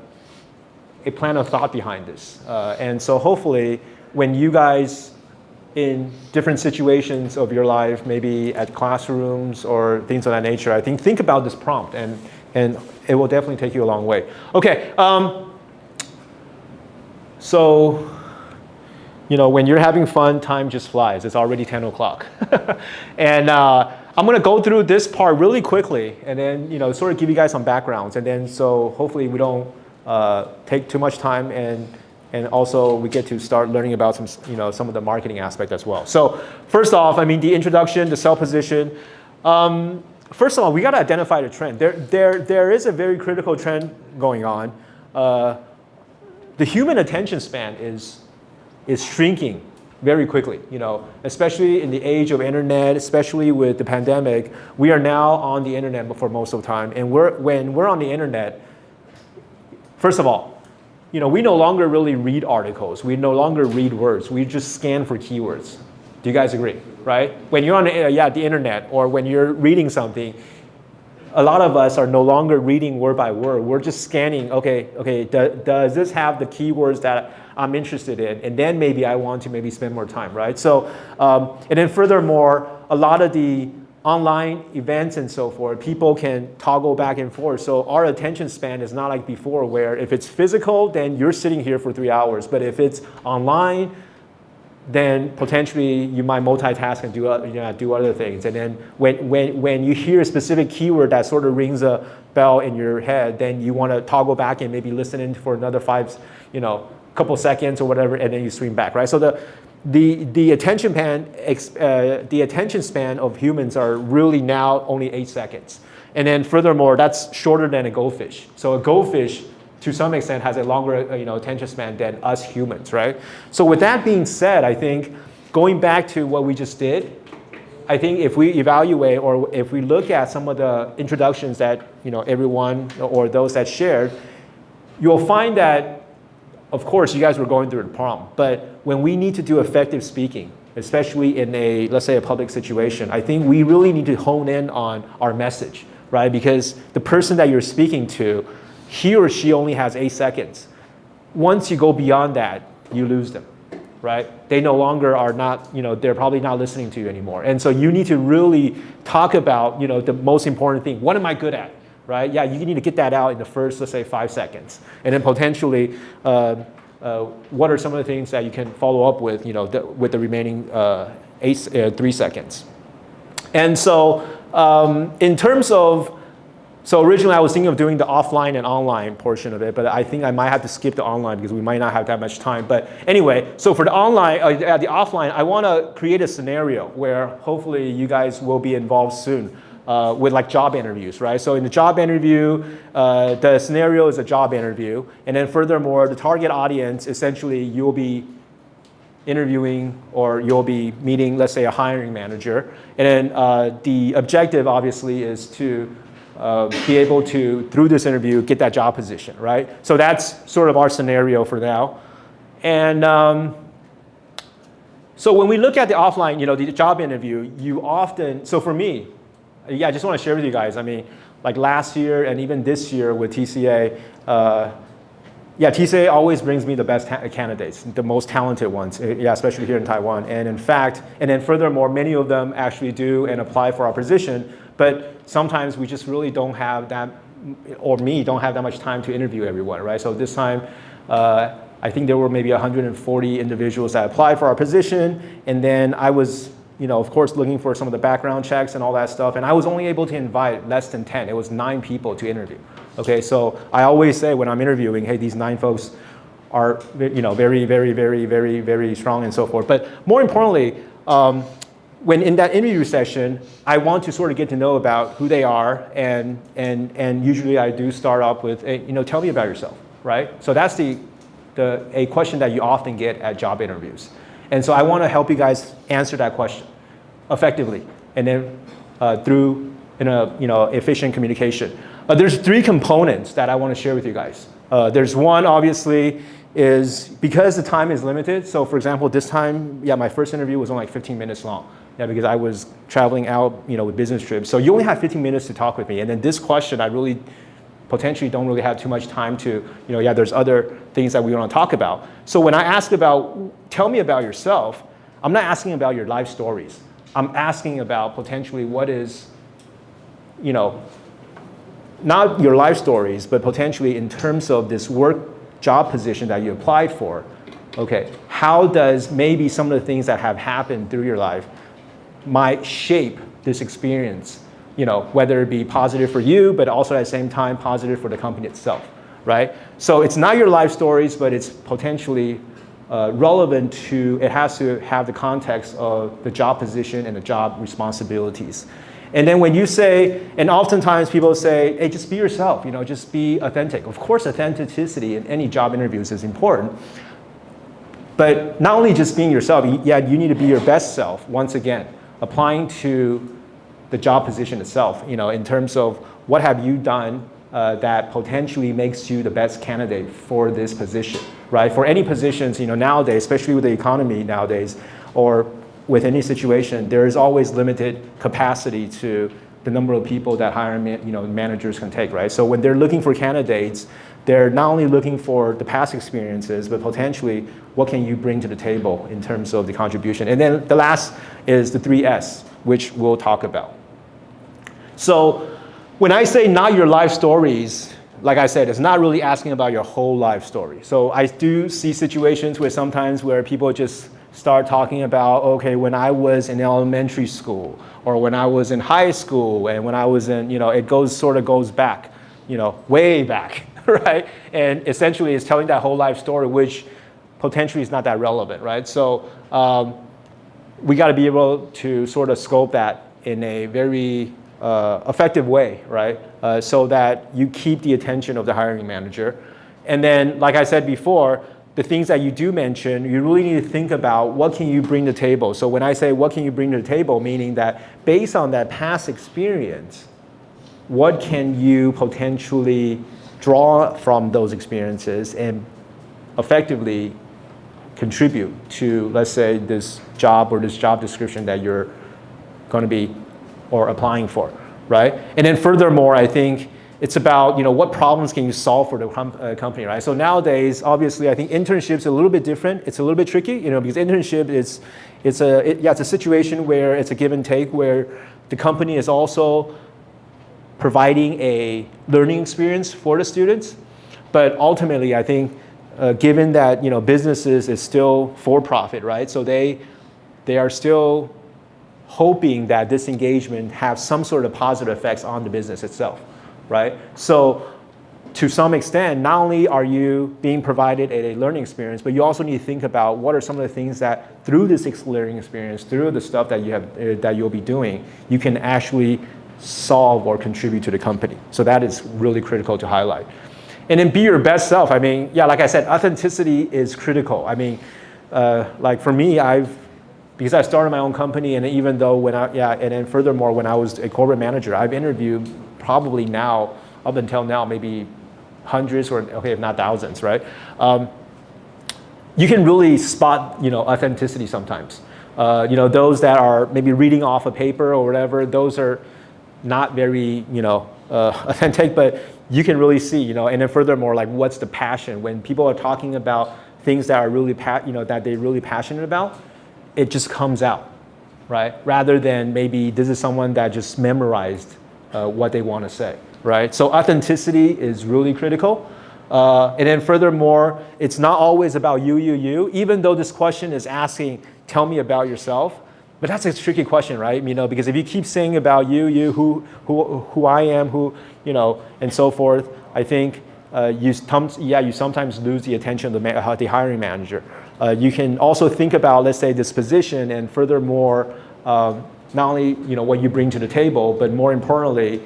plan of thought behind this. And so hopefully when you guys in different situations of your life, maybe at classrooms or things of that nature, I think about this prompt and it will definitely take you a long way. Okay, so, when you're having fun, time just flies. It's already 10 o'clock. And I'm going to go through this part really quickly and then, sort of give you guys some backgrounds. And then so hopefully we don't take too much time and also we get to start learning about some of the marketing aspect as well. So first off, the introduction, the sell position. First of all, we got to identify the trend. There is a very critical trend going on. The human attention span is shrinking very quickly, especially in the age of internet, especially with the pandemic. We are now on the internet for most of the time. And when we're on the internet, first of all, we no longer really read articles. We no longer read words. We just scan for keywords. Do you guys agree, right? When you're on the internet or when you're reading something, a lot of us are no longer reading word by word. We're just scanning, okay, does this have the keywords that I'm interested in? And then maybe I want to spend more time, right? So, and then furthermore, a lot of the online events and so forth, people can toggle back and forth. So our attention span is not like before where if it's physical, then you're sitting here for 3 hours. But if it's online, then potentially you might multitask and do other things. And then when you hear a specific keyword that sort of rings a bell in your head, then you want to toggle back and maybe listen in for another couple seconds or whatever, and then you swing back, right? So the attention span of humans are really now only 8 seconds. And then furthermore, that's shorter than a goldfish. So a goldfish, to some extent, has a longer attention span than us humans, right? So with that being said, I think going back to what we just did, I think if we evaluate or if we look at some of the introductions that everyone or those that shared, you'll find that, of course, you guys were going through the prompt, but when we need to do effective speaking, especially in let's say a public situation, I think we really need to hone in on our message, right? Because the person that you're speaking to, he or she only has 8 seconds. Once you go beyond that, you lose them, right? They no longer are not, they're probably not listening to you anymore. And so you need to really talk about, the most important thing. What am I good at, right? Yeah, you need to get that out in the first, let's say, 5 seconds. And then potentially, what are some of the things that you can follow up with, with the remaining 3 seconds. And so in terms of, so originally I was thinking of doing the offline and online portion of it, but I think I might have to skip the online because we might not have that much time. But anyway, so for the the offline, I want to create a scenario where hopefully you guys will be involved soon with job interviews, right? So in the job interview, the scenario is a job interview. And then furthermore, the target audience, essentially you'll be interviewing or you'll be meeting, let's say, a hiring manager. And then the objective obviously is to be able to, through this interview, get that job position, right? So that's sort of our scenario for now. And so when we look at the offline, the job interview, so for me, I just want to share with you guys, like last year and even this year with TCA, yeah, TCA always brings me the best candidates, the most talented ones, yeah, especially here in Taiwan. And in fact, and then furthermore, many of them actually do and apply for our position, but sometimes we just really don't have that, or me, don't have that much time to interview everyone, right? So this time, I think there were maybe 140 individuals that applied for our position, and then I was, of course, looking for some of the background checks and all that stuff, and I was only able to invite less than 10. It was 9 people to interview. Okay, so I always say when I'm interviewing, hey, these 9 folks are, very, very, very, very, very strong and so forth. But more importantly, when in that interview session, I want to sort of get to know about who they are, and usually I do start off with, hey, tell me about yourself, right? So that's a question that you often get at job interviews. And so I want to help you guys answer that question effectively, and then through efficient communication. There's 3 components that I want to share with you guys. There's one, obviously, is because the time is limited. So for example, this time, yeah, my first interview was only like 15 minutes long. Yeah, because I was traveling out, with business trips. So you only have 15 minutes to talk with me. And then this question, I really potentially don't really have too much time to, there's other things that we want to talk about. So when I ask about, tell me about yourself, I'm not asking about your life stories. I'm asking about potentially what is, not your life stories, but potentially in terms of this job position that you applied for. Okay, how does maybe some of the things that have happened through your life might shape this experience, whether it be positive for you, but also at the same time positive for the company itself, right? So it's not your life stories, but it's potentially relevant to, it has to have the context of the job position and the job responsibilities. And then when you say, and oftentimes people say, hey, just be yourself, just be authentic. Of course, authenticity in any job interviews is important. But not only just being yourself, yeah, you need to be your best self, once again, applying to the job position itself, in terms of what have you done that potentially makes you the best candidate for this position, right? For any positions, nowadays, especially with the economy nowadays, or with any situation, there is always limited capacity to the number of people that managers can take, right? So when they're looking for candidates, they're not only looking for the past experiences, but potentially what can you bring to the table in terms of the contribution. And then the last is the 3S, which we'll talk about. So when I say not your life stories, like I said, it's not really asking about your whole life story. So I do see situations where sometimes where people just start talking about, okay, when I was in elementary school, or when I was in high school, and when I was in, it sort of goes back, way back, right? And essentially it's telling that whole life story, which potentially is not that relevant, right? So we got to be able to sort of scope that in a very effective way, right? So that you keep the attention of the hiring manager. And then, like I said before, the things that you do mention, you really need to think about what can you bring to the table. So when I say what can you bring to the table, meaning that based on that past experience, what can you potentially draw from those experiences and effectively contribute to, let's say, this job or this job description that you're going to be or applying for, right? And then furthermore, I think it's about, what problems can you solve for the company, right? So nowadays, obviously, I think internship's a little bit different. It's a little bit tricky, because internship it's a situation where it's a give and take, where the company is also providing a learning experience for the students. But ultimately, I think, given that, businesses is still for profit, right? So they are still hoping that this engagement has some sort of positive effects on the business itself, right? So to some extent, not only are you being provided a learning experience, but you also need to think about what are some of the things that through this learning experience, through the stuff that you'll be doing, you can actually solve or contribute to the company. So that is really critical to highlight. And then be your best self. I mean, yeah, like I said, authenticity is critical. I mean, like for me, because I started my own company, and even though and then furthermore, when I was a corporate manager, I've interviewed probably now, up until now, maybe hundreds or, okay, if not thousands, right? You can really spot, authenticity sometimes. Those that are maybe reading off a paper or whatever, those are not very, authentic, but you can really see, you know, and then furthermore, like what's the passion when people are talking about things that are really, that they're really passionate about, it just comes out, right? Rather than maybe this is someone that just memorized what they want to say, right? So authenticity is really critical. And then furthermore, it's not always about you, even though this question is asking, tell me about yourself. But that's a tricky question, right? You know, because if you keep saying about you, who I am, who, you know, and so forth, I think you sometimes lose the attention of the hiring manager. You can also think about, let's say, this position, and furthermore, not only, you know, what you bring to the table, but more importantly,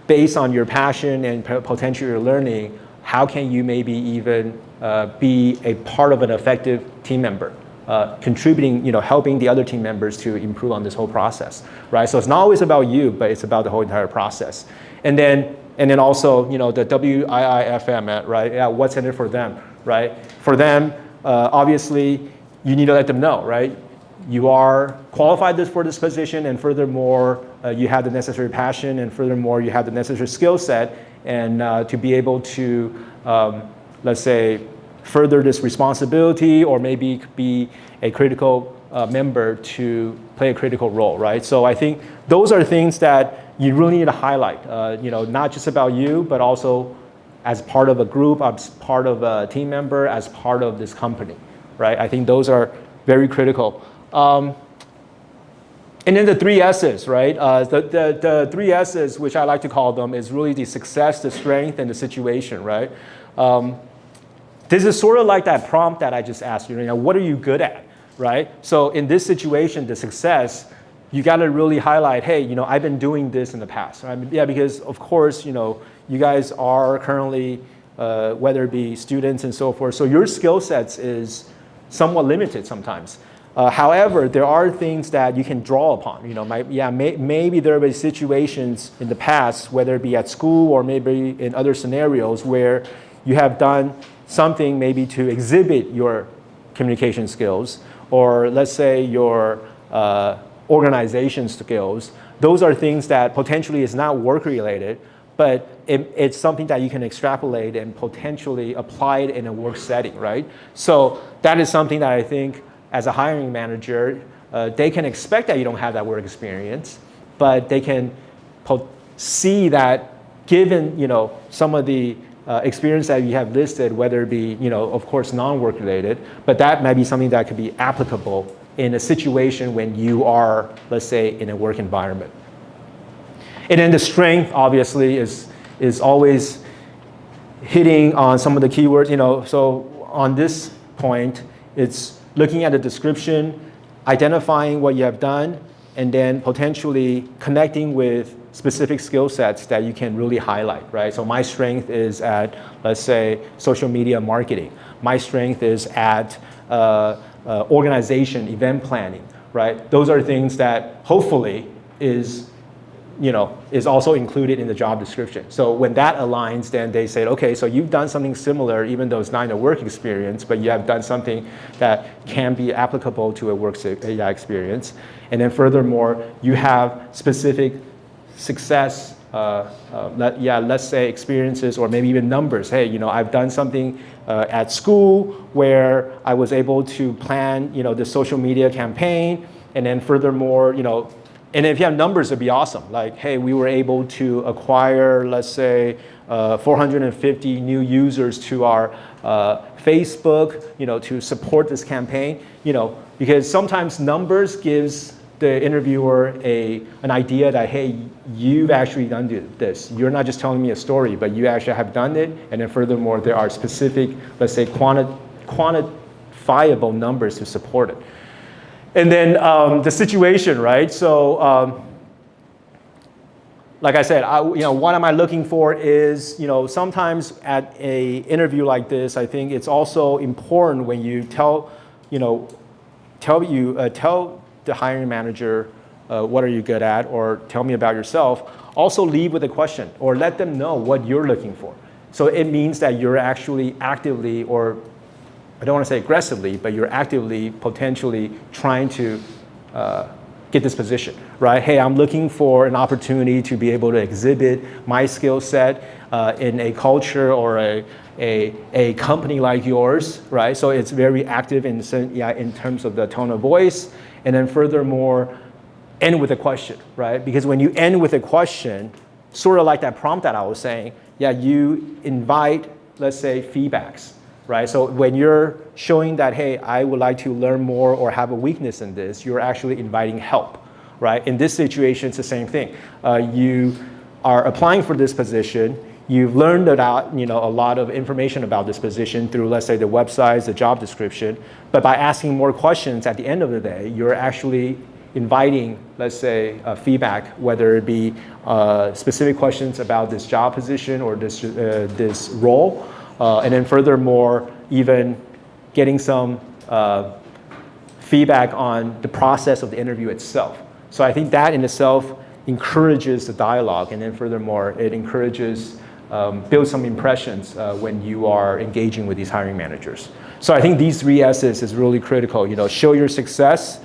based on your passion and potential you're learning, how can you maybe even be a part of an effective team member? Contributing, you know, helping the other team members to improve on this whole process, right? So it's not always about you, but it's about the whole entire process. And then also, you know, the WIIFM, right? Yeah, what's in it for them, right? For them, obviously, you need to let them know, right? You are qualified for this position, and furthermore, you have the necessary passion, and furthermore, you have the necessary skill set, and to be able to, let's say, further this responsibility, or maybe be a critical member to play a critical role, right? So I think those are things that you really need to highlight, you know, not just about you, but also as part of a group, as part of a team member, as part of this company, right? I think those are very critical. And then the 3 S's, right? The 3 S's, which I like to call them, is really the success, the strength, and the situation, right? This is sort of like that prompt that I just asked you, you know, what are you good at, right? So in this situation, the success, you got to really highlight, hey, you know, I've been doing this in the past, right? Yeah, because of course, you know, you guys are currently, whether it be students and so forth, so your skill sets is somewhat limited sometimes. However, there are things that you can draw upon. You know, maybe there have been situations in the past, whether it be at school or maybe in other scenarios, where you have done something maybe to exhibit your communication skills, or let's say your organization skills. Those are things that potentially is not work related, but it's something that you can extrapolate and potentially apply it in a work setting, right? So that is something that I think as a hiring manager, they can expect that you don't have that work experience, but they can see that given, you know, some of the experience that you have listed, whether it be, you know, of course, non-work related, but that might be something that could be applicable in a situation when you are, let's say, in a work environment. And then the strength, obviously, is always hitting on some of the keywords, you know. So on this point, it's looking at the description, identifying what you have done, and then potentially connecting with specific skill sets that you can really highlight, right? So my strength is at, let's say, social media marketing. My strength is at organization, event planning, right? Those are things that hopefully is also included in the job description. So when that aligns, then they say, okay, so you've done something similar, even though it's not in a work experience, but you have done something that can be applicable to a work experience. And then furthermore, you have specific success, let's say experiences, or maybe even numbers. Hey, you know, I've done something at school where I was able to plan, you know, the social media campaign, and then furthermore, you know, and if you have numbers, it'd be awesome. Like, hey, we were able to acquire, let's say, 450 new users to our Facebook, you know, to support this campaign, you know, because sometimes numbers gives the interviewer an idea that, hey, you've actually done this. You're not just telling me a story, but you actually have done it. And then furthermore, there are specific, let's say, quantifiable numbers to support it. And then the situation, right? So, like I said, what am I looking for is, you know, sometimes at a interview like this, I think it's also important when you tell the hiring manager what are you good at, or tell me about yourself. Also leave with a question, or let them know what you're looking for. So it means that you're actually actively, or I don't want to say aggressively, but you're actively potentially trying to get this position, right? Hey, I'm looking for an opportunity to be able to exhibit my skill set in a culture or a company like yours, right? So it's very active in terms of the tone of voice. And then furthermore, end with a question, right? Because when you end with a question, sort of like that prompt that I was saying, you invite, let's say, feedbacks, right? So when you're showing that, hey, I would like to learn more or have a weakness in this, you're actually inviting help, right? In this situation, it's the same thing. You are applying for this position. You've learned about, a lot of information about this position through, let's say, the websites, the job description. But by asking more questions at the end of the day, you're actually inviting, let's say, feedback, whether it be specific questions about this job position or this role. And then furthermore, even getting some feedback on the process of the interview itself. So I think that in itself encourages the dialogue. And then furthermore, it encourages, builds some impressions when you are engaging with these hiring managers. So I think these 3 S's is really critical. Show your success,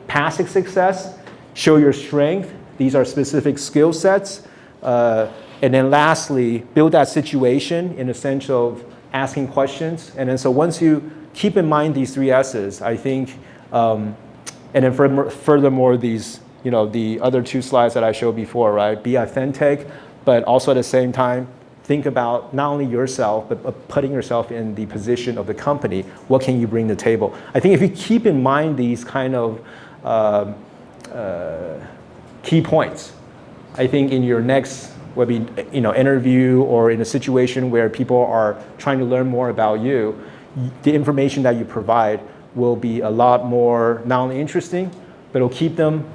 past success, show your strength. These are specific skill sets. And then lastly, build that situation in the sense of asking questions. And then so once you keep in mind these 3 S's, I think, and then furthermore, these, the other 2 slides that I showed before, right? Be authentic, but also at the same time, think about not only yourself, but putting yourself in the position of the company. What can you bring to the table? I think if you keep in mind these kind of key points, I think in your next whether it be interview or in a situation where people are trying to learn more about you, the information that you provide will be a lot more not only interesting, but it'll keep them,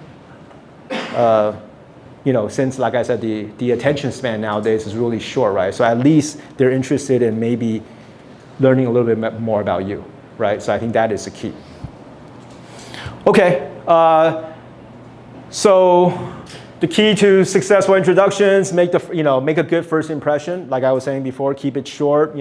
since like I said, the attention span nowadays is really short, right? So at least they're interested in maybe learning a little bit more about you, right? So I think that is the key. Okay, so the key to successful introductions, make a good first impression. Like I was saying before, keep it short.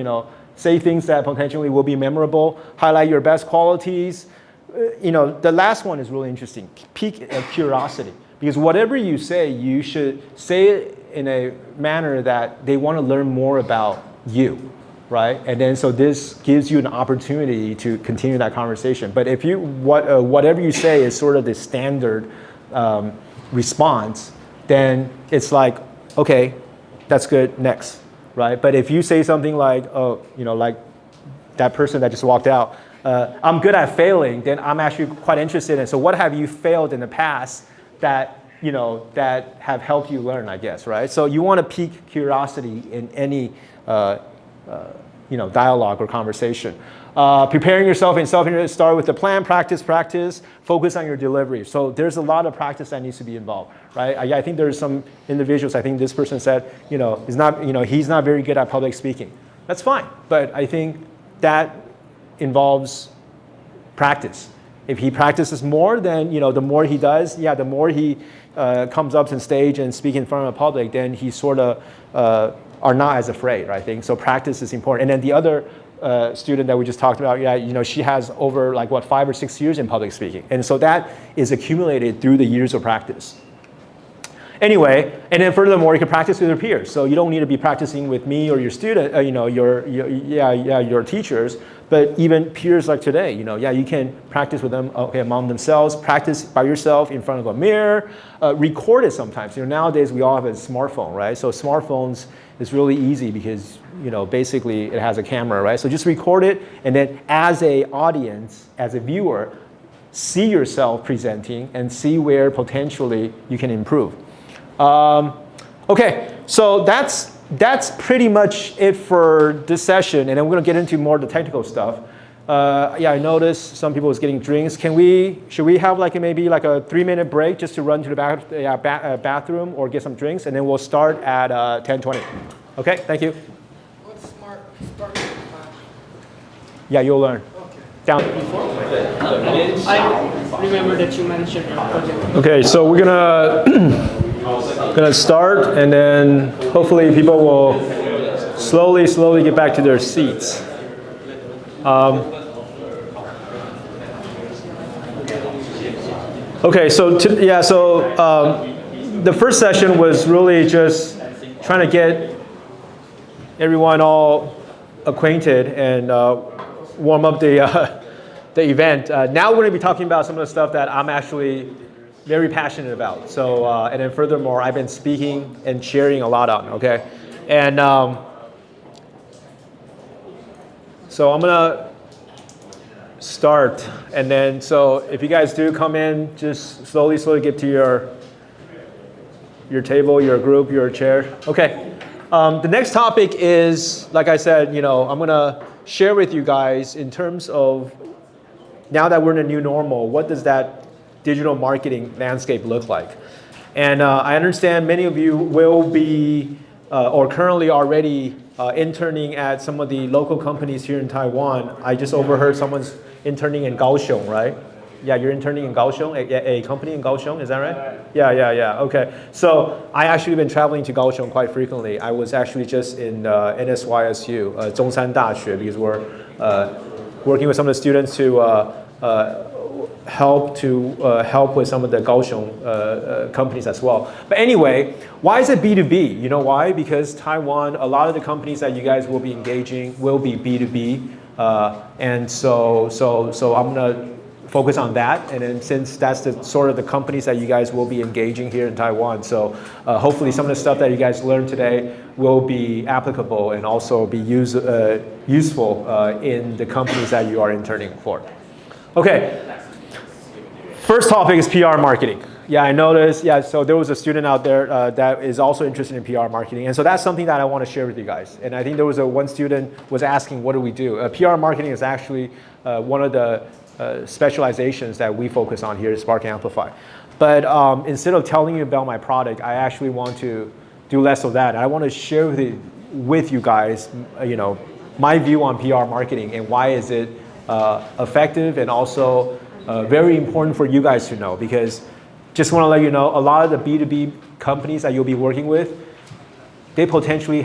Say things that potentially will be memorable. Highlight your best qualities. The last one is really interesting. Pique curiosity, because whatever you say, you should say it in a manner that they want to learn more about you, right? And then so this gives you an opportunity to continue that conversation. But if whatever you say is sort of the standard response, then it's like, okay, that's good, next, right? But if you say something like, like that person that just walked out, I'm good at failing, then I'm actually quite interested in, so what have you failed in the past that, that have helped you learn, I guess, right? So you want to pique curiosity in any, dialogue or conversation. Preparing yourself in self-interview, start with the plan, practice, focus on your delivery. So there's a lot of practice that needs to be involved, right? I think there's some individuals, I think this person said, he's not very good at public speaking. That's fine, but I think that involves practice. If he practices more, then the more he does, the more he comes up on stage and speak in front of the public, then he sort of are not as afraid, I think. So practice is important. And then the other student that we just talked about, she has over 5 or 6 years in public speaking. And so that is accumulated through the years of practice. Anyway, and then furthermore, you can practice with your peers. So you don't need to be practicing with me or your student, your teachers, but even peers like today, you can practice with them, among themselves, practice by yourself in front of a mirror, record it sometimes. Nowadays we all have a smartphone, right? So smartphones is really easy because, basically it has a camera, right? So just record it, and then as a audience, as a viewer, see yourself presenting and see where potentially you can improve. Okay, so that's pretty much it for this session, and then we're going to get into more of the technical stuff. I noticed some people was getting drinks. Should we have maybe a 3-minute break just to run to the bathroom or get some drinks, and then we'll start at 10:20. Okay, thank you. What's start time? Yeah, you'll learn. Okay. Down. I remember that you mentioned your project. Okay, so we're gonna start, and then hopefully people will slowly get back to their seats. Okay, so the first session was really just trying to get everyone all acquainted and warm up the event. Now we're going to be talking about some of the stuff that I'm actually very passionate about. So, and then furthermore, I've been speaking and sharing a lot on, okay? And so I'm gonna start, and then so if you guys do come in, just slowly get to your table, your group, your chair. Okay. The next topic is, like I said, I'm gonna share with you guys in terms of now that we're in a new normal, what does that digital marketing landscape look like? And I understand many of you will be or currently already interning at some of the local companies here in Taiwan. I just overheard someone's interning in Kaohsiung, right? Yeah, you're interning in Kaohsiung, a company in Kaohsiung, is that right? Yeah. Okay. So I actually been traveling to Kaohsiung quite frequently. I was actually just in NSYSU, Zhongshan Daxue, because we're working with some of the students to help with some of the Kaohsiung companies as well. But anyway, why is it B2B? You know why? Because Taiwan, a lot of the companies that you guys will be engaging will be B2B. And so I'm gonna focus on that. And then since that's the sort of the companies that you guys will be engaging here in Taiwan, so hopefully some of the stuff that you guys learned today will be applicable and also be useful in the companies that you are interning for. Okay. First topic is PR marketing. Yeah, I noticed. Yeah, so there was a student out there that is also interested in PR marketing. And so that's something that I want to share with you guys. And I think there was one student was asking, what do we do? PR marketing is actually one of the specializations that we focus on here at Spark Amplify. But instead of telling you about my product, I actually want to do less of that. I want to share with you guys, my view on PR marketing and why is it effective and also very important for you guys to know, because just want to let you know, a lot of the B2B companies that you'll be working with, they potentially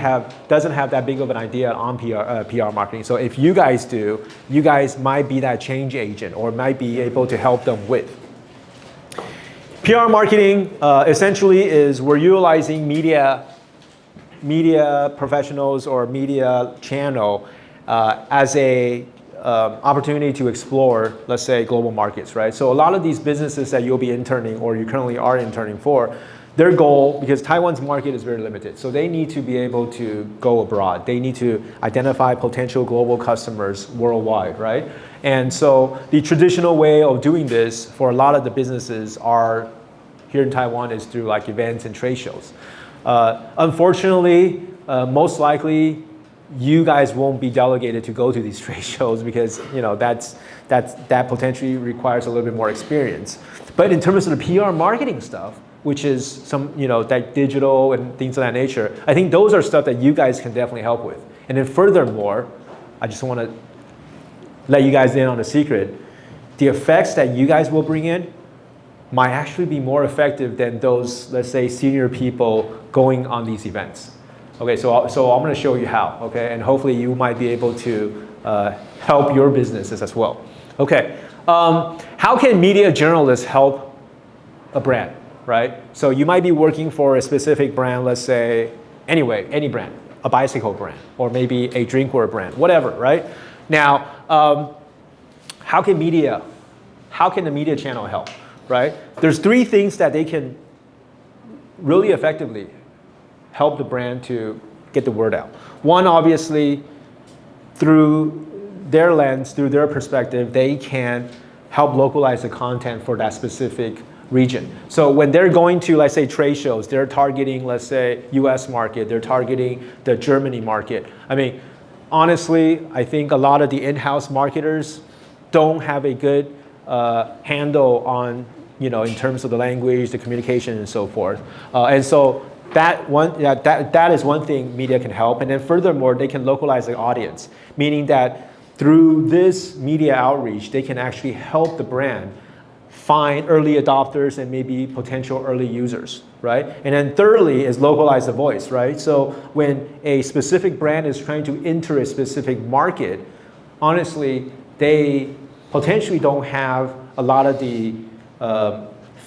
doesn't have that big of an idea on PR marketing. So if you guys do, you guys might be that change agent or might be able to help them with. PR marketing essentially is we're utilizing media professionals or media channel as a opportunity to explore, let's say, global markets, right? So a lot of these businesses that you'll be interning or you currently are interning for, their goal, because Taiwan's market is very limited, so they need to be able to go abroad. They need to identify potential global customers worldwide, right? And so the traditional way of doing this for a lot of the businesses are here in Taiwan is through like events and trade shows. Unfortunately, most likely, you guys won't be delegated to go to these trade shows because that potentially requires a little bit more experience. But in terms of the PR marketing stuff, which is some that digital and things of that nature, I think those are stuff that you guys can definitely help with. And then furthermore, I just want to let you guys in on a secret. The effects that you guys will bring in might actually be more effective than those, let's say, senior people going on these events. Okay, so I'm going to show you how, okay? And hopefully you might be able to help your businesses as well. Okay, how can media journalists help a brand, right? So you might be working for a specific brand, let's say, anyway, any brand, a bicycle brand, or maybe a drinkware brand, whatever, right? Now, how can the media channel help, right? There's three things that they can really effectively help the brand to get the word out. One, obviously, through their lens, through their perspective, they can help localize the content for that specific region. So when they're going to, let's say, trade shows, they're targeting, let's say, US market, they're targeting the Germany market. I mean, honestly, I think a lot of the in-house marketers don't have a good handle on, in terms of the language, the communication, and so forth. And so that is one thing media can help. And then furthermore, they can localize the audience, meaning that through this media outreach, they can actually help the brand find early adopters and maybe potential early users, right? And then thirdly is localize the voice, right? So when a specific brand is trying to enter a specific market, honestly, they potentially don't have a lot of the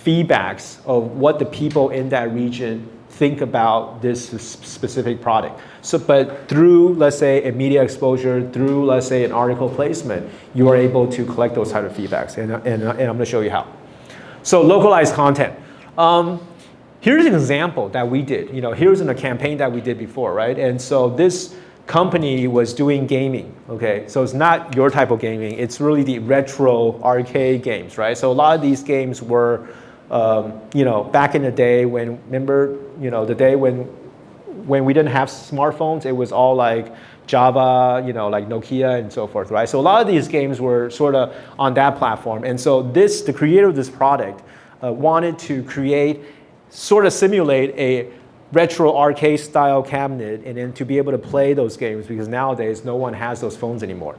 feedbacks of what the people in that region think about this specific product. So, but through, let's say, a media exposure, through, let's say, an article placement, you are able to collect those type of feedbacks, and I'm going to show you how. So, localized content. Here's an example that we did. Here's in a campaign that we did before, right? And so this company was doing gaming, okay? So it's not your type of gaming. It's really the retro arcade games, right? So a lot of these games were, back in the day when, remember, the day when we didn't have smartphones, it was all like Java, like Nokia and so forth, right? So a lot of these games were sort of on that platform. And so the creator of this product wanted to sort of simulate a retro arcade style cabinet and then to be able to play those games, because nowadays no one has those phones anymore.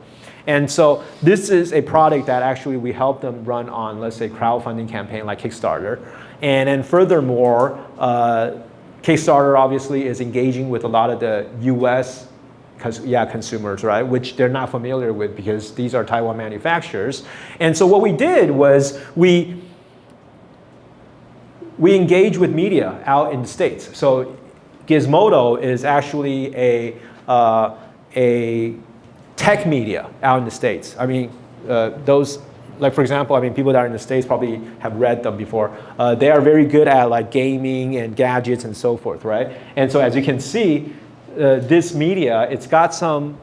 And so this is a product that actually we help them run on, let's say, crowdfunding campaign like Kickstarter. And then furthermore, Kickstarter obviously is engaging with a lot of the US consumers, right? Which they're not familiar with because these are Taiwan manufacturers. And so what we did was we engage with media out in the States. So Gizmodo is actually a tech media out in the States. I mean, those, like for example, people that are in the States probably have read them before. They are very good at like gaming and gadgets and so forth, right? And so as you can see, this media, it's got some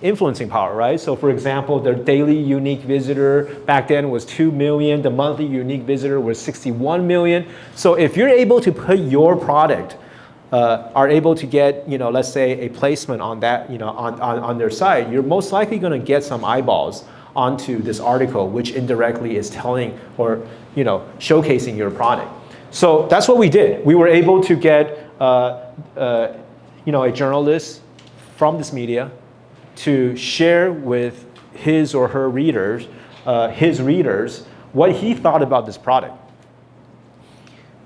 influencing power, right? So for example, their daily unique visitor back then was 2 million. The monthly unique visitor was 61 million. So if you're able to put your product, are able to get, let's say a placement on that, on their site, you're most likely going to get some eyeballs onto this article, which indirectly is telling or, showcasing your product. So that's what we did. We were able to get, a journalist from this media to share with his or her readers, what he thought about this product.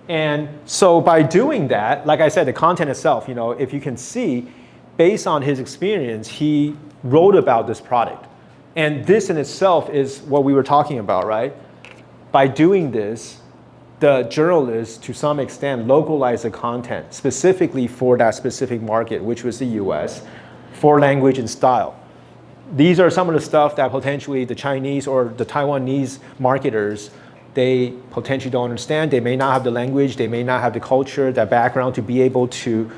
And so by doing that, like I said, the content itself, if you can see, based on his experience, he wrote about this product. And this in itself is what we were talking about, right? By doing this, the journalists, to some extent, localized the content specifically for that specific market, which was the US, for language and style. These are some of the stuff that potentially the Chinese or the Taiwanese marketers, they potentially don't understand. They may not have the language, they may not have the culture, that background to be able to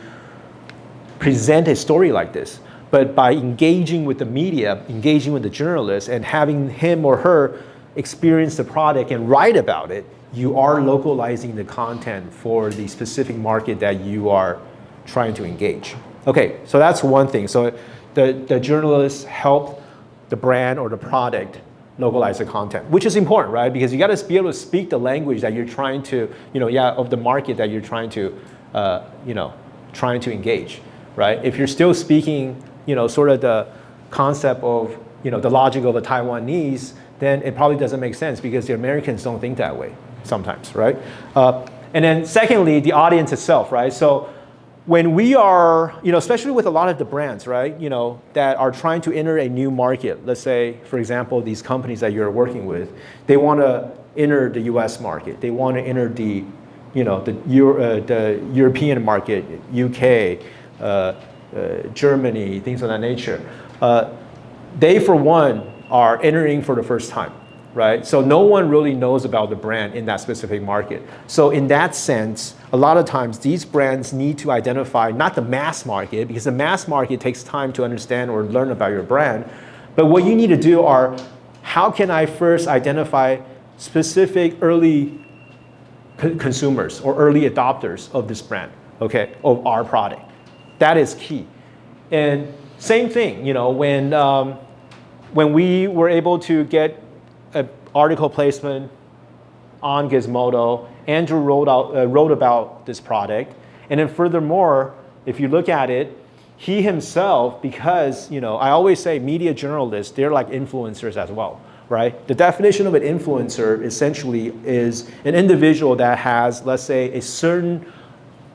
present a story like this. But by engaging with the media, engaging with the journalists, and having him or her experience the product and write about it, you are localizing the content for the specific market that you are trying to engage. Okay, so that's one thing. So the journalists help the brand or the product localize the content, which is important, right? Because you got to be able to speak the language that you're trying to, of the market that you're trying to, engage, right? If you're still speaking, sort of the concept of, the logic of the Taiwanese, then it probably doesn't make sense because the Americans don't think that way sometimes, right? And then secondly, the audience itself, right? So when we are, especially with a lot of the brands, right, that are trying to enter a new market, let's say, for example, these companies that you're working with, they want to enter the US market. They want to enter the European market, UK, Germany, things of that nature. They, for one, are entering for the first time, right? So no one really knows about the brand in that specific market. So in that sense, a lot of times these brands need to identify not the mass market, because the mass market takes time to understand or learn about your brand, but what you need to do are, how can I first identify specific early consumers or early adopters of this brand, okay, of our product? That is key. And same thing, when we were able to get an article placement on Gizmodo, Andrew wrote about this product. And then furthermore, if you look at it, he himself, because, I always say media journalists, they're like influencers as well, right? The definition of an influencer essentially is an individual that has, let's say,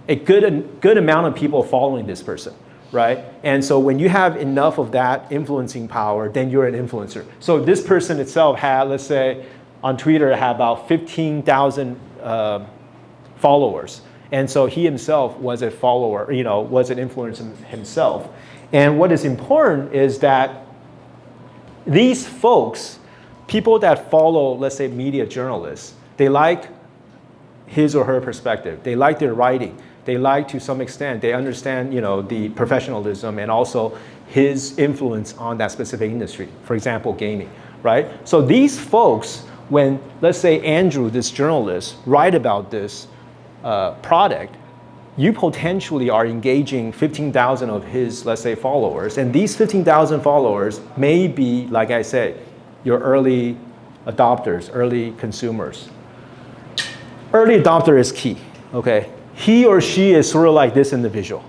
a good amount of people following this person, right? And so when you have enough of that influencing power, then you're an influencer. So this person itself had, let's say, on Twitter, had about 15,000 followers. And so he himself was a follower, was an influencer himself. And what is important is that these folks, people that follow, let's say, media journalists, they like his or her perspective. They like their writing. They like, to some extent, they understand, the professionalism and also his influence on that specific industry. For example, gaming, right? So these folks, when, let's say, Andrew, this journalist, write about this product, you potentially are engaging 15,000 of his, let's say, followers. And these 15,000 followers may be, like I said, your early adopters, early consumers. Early adopter is key, okay? He or she is sort of like this individual.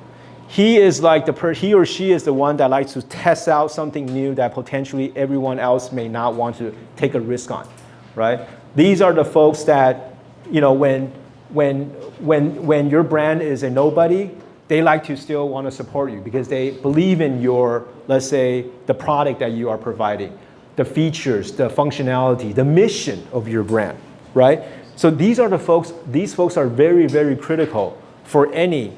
He is like he or she is the one that likes to test out something new that potentially everyone else may not want to take a risk on, right? These are the folks that, when your brand is a nobody, they like to still want to support you because they believe in your, let's say, the product that you are providing, the features, the functionality, the mission of your brand, right? So these are the folks, these folks are very, very critical for any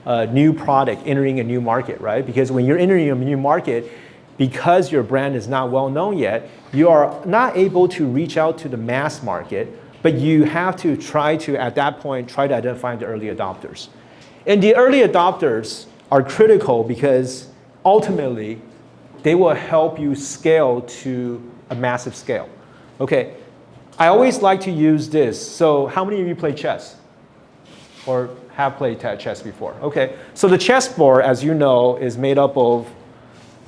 new product entering a new market, right? Because when you're entering a new market, because your brand is not well known yet, you are not able to reach out to the mass market, but you have to try to, at that point, try to identify the early adopters. And the early adopters are critical because ultimately, they will help you scale to a massive scale. Okay, I always like to use this. So how many of you play chess? Or have played chess before? Okay, so the chessboard, as you know, is made up of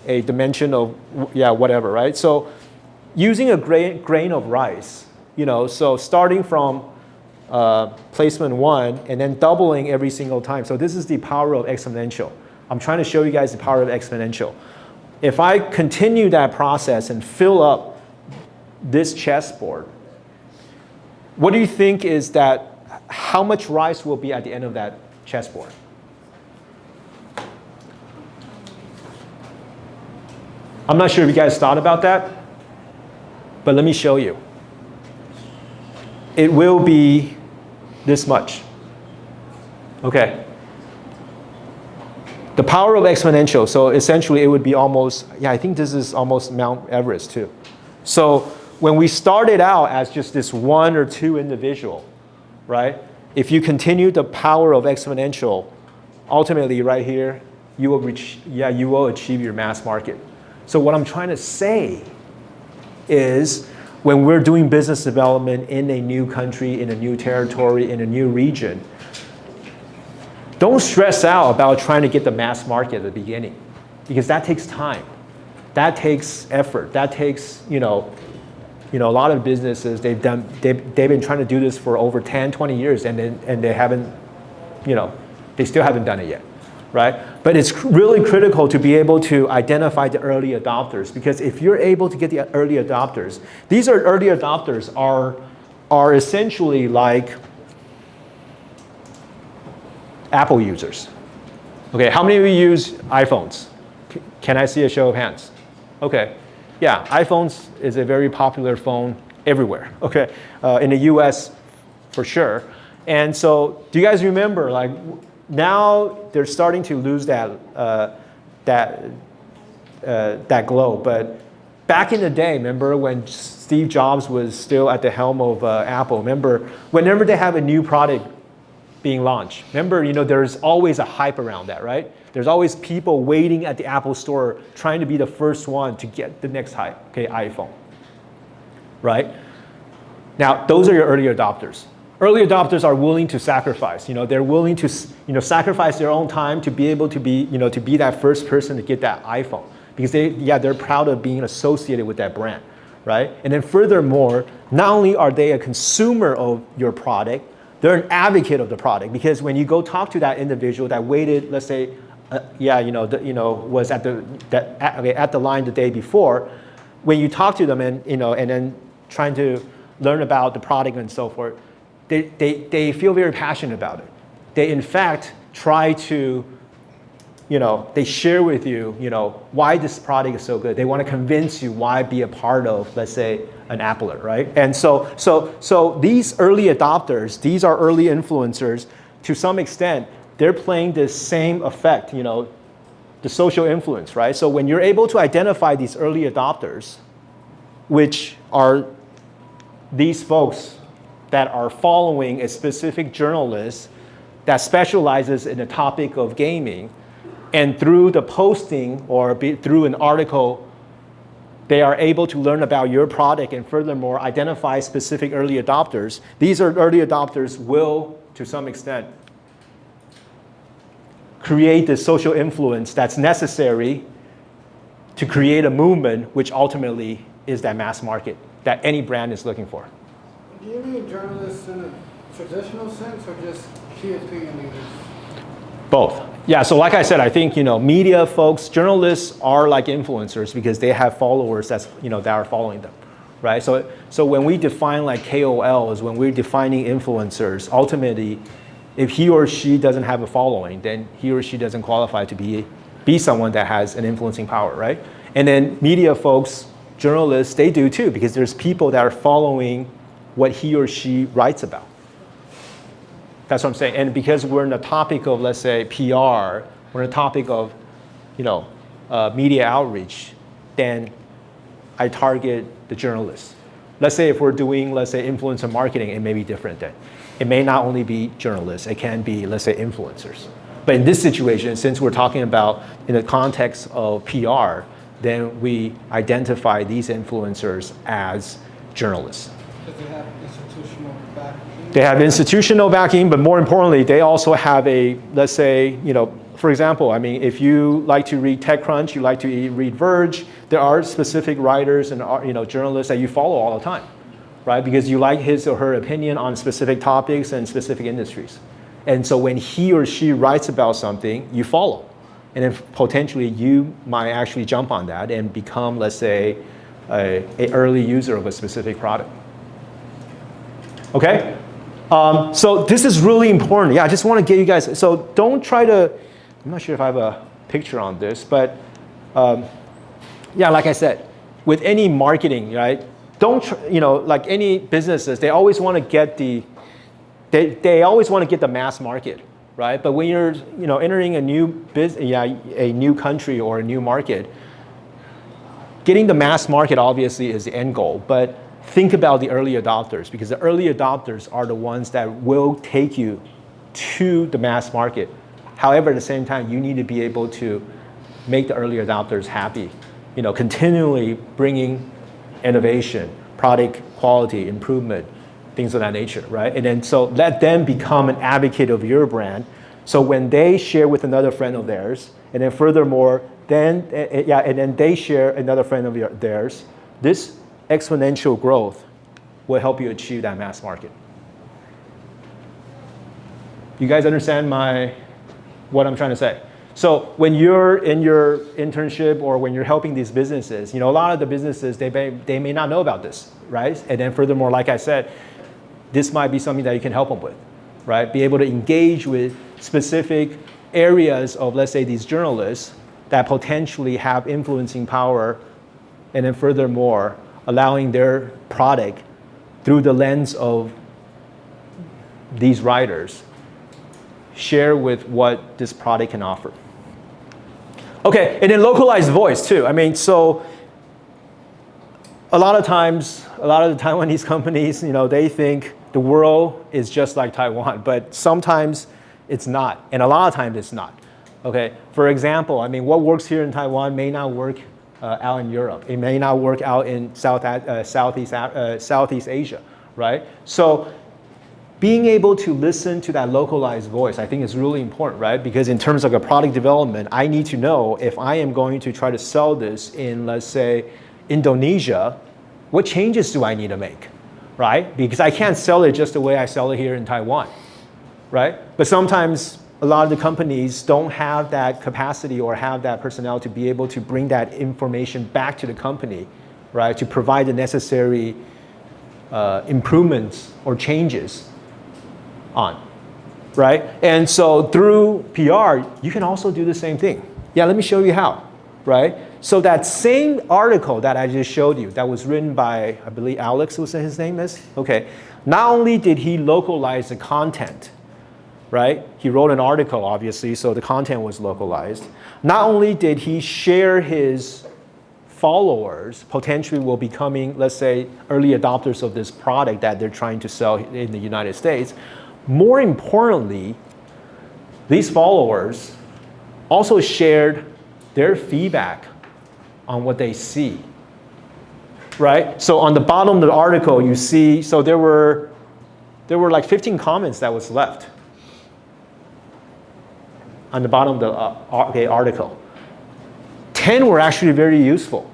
a dimension of, whatever, right? So using a grain of rice, so starting from placement 1 and then doubling every single time. So this is the power of exponential. I'm trying to show you guys the power of exponential. If I continue that process and fill up this chessboard, what do you think is that, how much rice will be at the end of that chessboard? I'm not sure if you guys thought about that, but let me show you. It will be this much. Okay. The power of exponential, so essentially it would be almost, I think this is almost Mount Everest too. So when we started out as just this 1 or 2 individual, right? If you continue the power of exponential, ultimately right here, you will achieve your mass market. So what I'm trying to say is when we're doing business development in a new country, in a new territory, in a new region, don't stress out about trying to get the mass market at the beginning, because that takes time. That takes effort. That takes, a lot of businesses, they've been trying to do this for over 10, 20 years and they haven't, they still haven't done it yet, right? But it's really critical to be able to identify the early adopters, because if you're able to get the early adopters, these early adopters are essentially like Apple users. Okay, how many of you use iPhones? Can I see a show of hands? Okay, yeah, iPhones is a very popular phone everywhere, okay? In the US, for sure. And so, do you guys remember, like, now they're starting to lose that glow, but back in the day, remember when Steve Jobs was still at the helm of Apple, remember, whenever they have a new product being launched, remember, there's always a hype around that, right? There's always people waiting at the Apple store trying to be the first one to get the next hype, okay, iPhone, right? Now, those are your early adopters. Early adopters are willing to sacrifice. They're willing to, sacrifice their own time to be able to be, to be that first person to get that iPhone, because they're proud of being associated with that brand, right? And then furthermore, not only are they a consumer of your product, they're an advocate of the product, because when you go talk to that individual that waited, let's say, was at the line the day before, when you talk to them and then trying to learn about the product and so forth, they feel very passionate about it. They in fact try to they share with you, why this product is so good. They want to convince you why be a part of, let's say, an Appler, right? And so these early adopters, these are early influencers. To some extent, they're playing this same effect, the social influence, right? So when you're able to identify these early adopters, which are these folks that are following a specific journalist that specializes in the topic of gaming, and through the posting or through an article, they are able to learn about your product and furthermore identify specific early adopters. These early adopters will, to some extent, create the social influence that's necessary to create a movement which ultimately is that mass market that any brand is looking for. Do you mean journalists in a traditional sense or just key opinion leaders? Both. Yeah, so like I said, I think media folks, journalists are like influencers because they have followers that are following them, right? So when we define like KOLs, when we're defining influencers, ultimately, if he or she doesn't have a following, then he or she doesn't qualify to be someone that has an influencing power, right? And then media folks, journalists, they do too because there's people that are following what he or she writes about. That's what I'm saying. And because we're in the topic of, let's say, PR, we're in the topic of, media outreach, then I target the journalists. Let's say if we're doing, let's say, influencer marketing, it may be different then. It may not only be journalists, it can be, let's say, influencers. But in this situation, since we're talking about in the context of PR, then we identify these influencers as journalists. Because they have institutional backing. They have institutional backing, but more importantly, they also have a, let's say, for example, I mean, if you like to read TechCrunch, you like to read Verge, there are specific writers and journalists that you follow all the time, right? Because you like his or her opinion on specific topics and specific industries. And so when he or she writes about something, you follow. And then potentially you might actually jump on that and become, let's say, an early user of a specific product. Okay? So this is really important. Yeah, I just want to get you guys, so don't try to, I'm not sure if I have a picture on this, but yeah, like I said, with any marketing, right, don't, like any businesses, they always want to get they always want to get the mass market, right? But when you're, entering a new a new country or a new market, getting the mass market obviously is the end goal, but think about the early adopters because the early adopters are the ones that will take you to the mass market. However, at the same time, you need to be able to make the early adopters happy, continually bringing innovation, product quality, improvement, things of that nature, right? And then so let them become an advocate of your brand. So when they share with another friend of theirs, and then furthermore, and then they share another friend of theirs, this exponential growth will help you achieve that mass market. You guys understand what I'm trying to say? So when you're in your internship or when you're helping these businesses, a lot of the businesses, they may not know about this, right? And then furthermore, like I said, this might be something that you can help them with, right? Be able to engage with specific areas of, let's say, these journalists that potentially have influencing power, and then furthermore, allowing their product through the lens of these writers share with what this product can offer. Okay, and then localized voice too. I mean, so a lot of the Taiwanese companies, they think the world is just like Taiwan, but sometimes it's not, and a lot of times it's not. Okay, for example, I mean, what works here in Taiwan may not work out in Europe. It may not work out in Southeast Asia, right? So being able to listen to that localized voice, I think is really important, right? Because in terms of a product development, I need to know if I am going to try to sell this in, let's say, Indonesia, what changes do I need to make, right? Because I can't sell it just the way I sell it here in Taiwan, right? But sometimes a lot of the companies don't have that capacity or have that personnel to be able to bring that information back to the company, right? To provide the necessary improvements or changes on. right? And so through PR, you can also do the same thing. Yeah, let me show you how, right? So that same article that I just showed you, that was written by, I believe Alex was his name is? Okay. Not only did he localize the content, right? He wrote an article, obviously, so the content was localized. Not only did he share his followers potentially will becoming, let's say, early adopters of this product that they're trying to sell in the United States. More importantly, these followers also shared their feedback on what they see, right? So on the bottom of the article, you see, so there were like 15 comments that was left on the bottom of the article. 10 were actually very useful.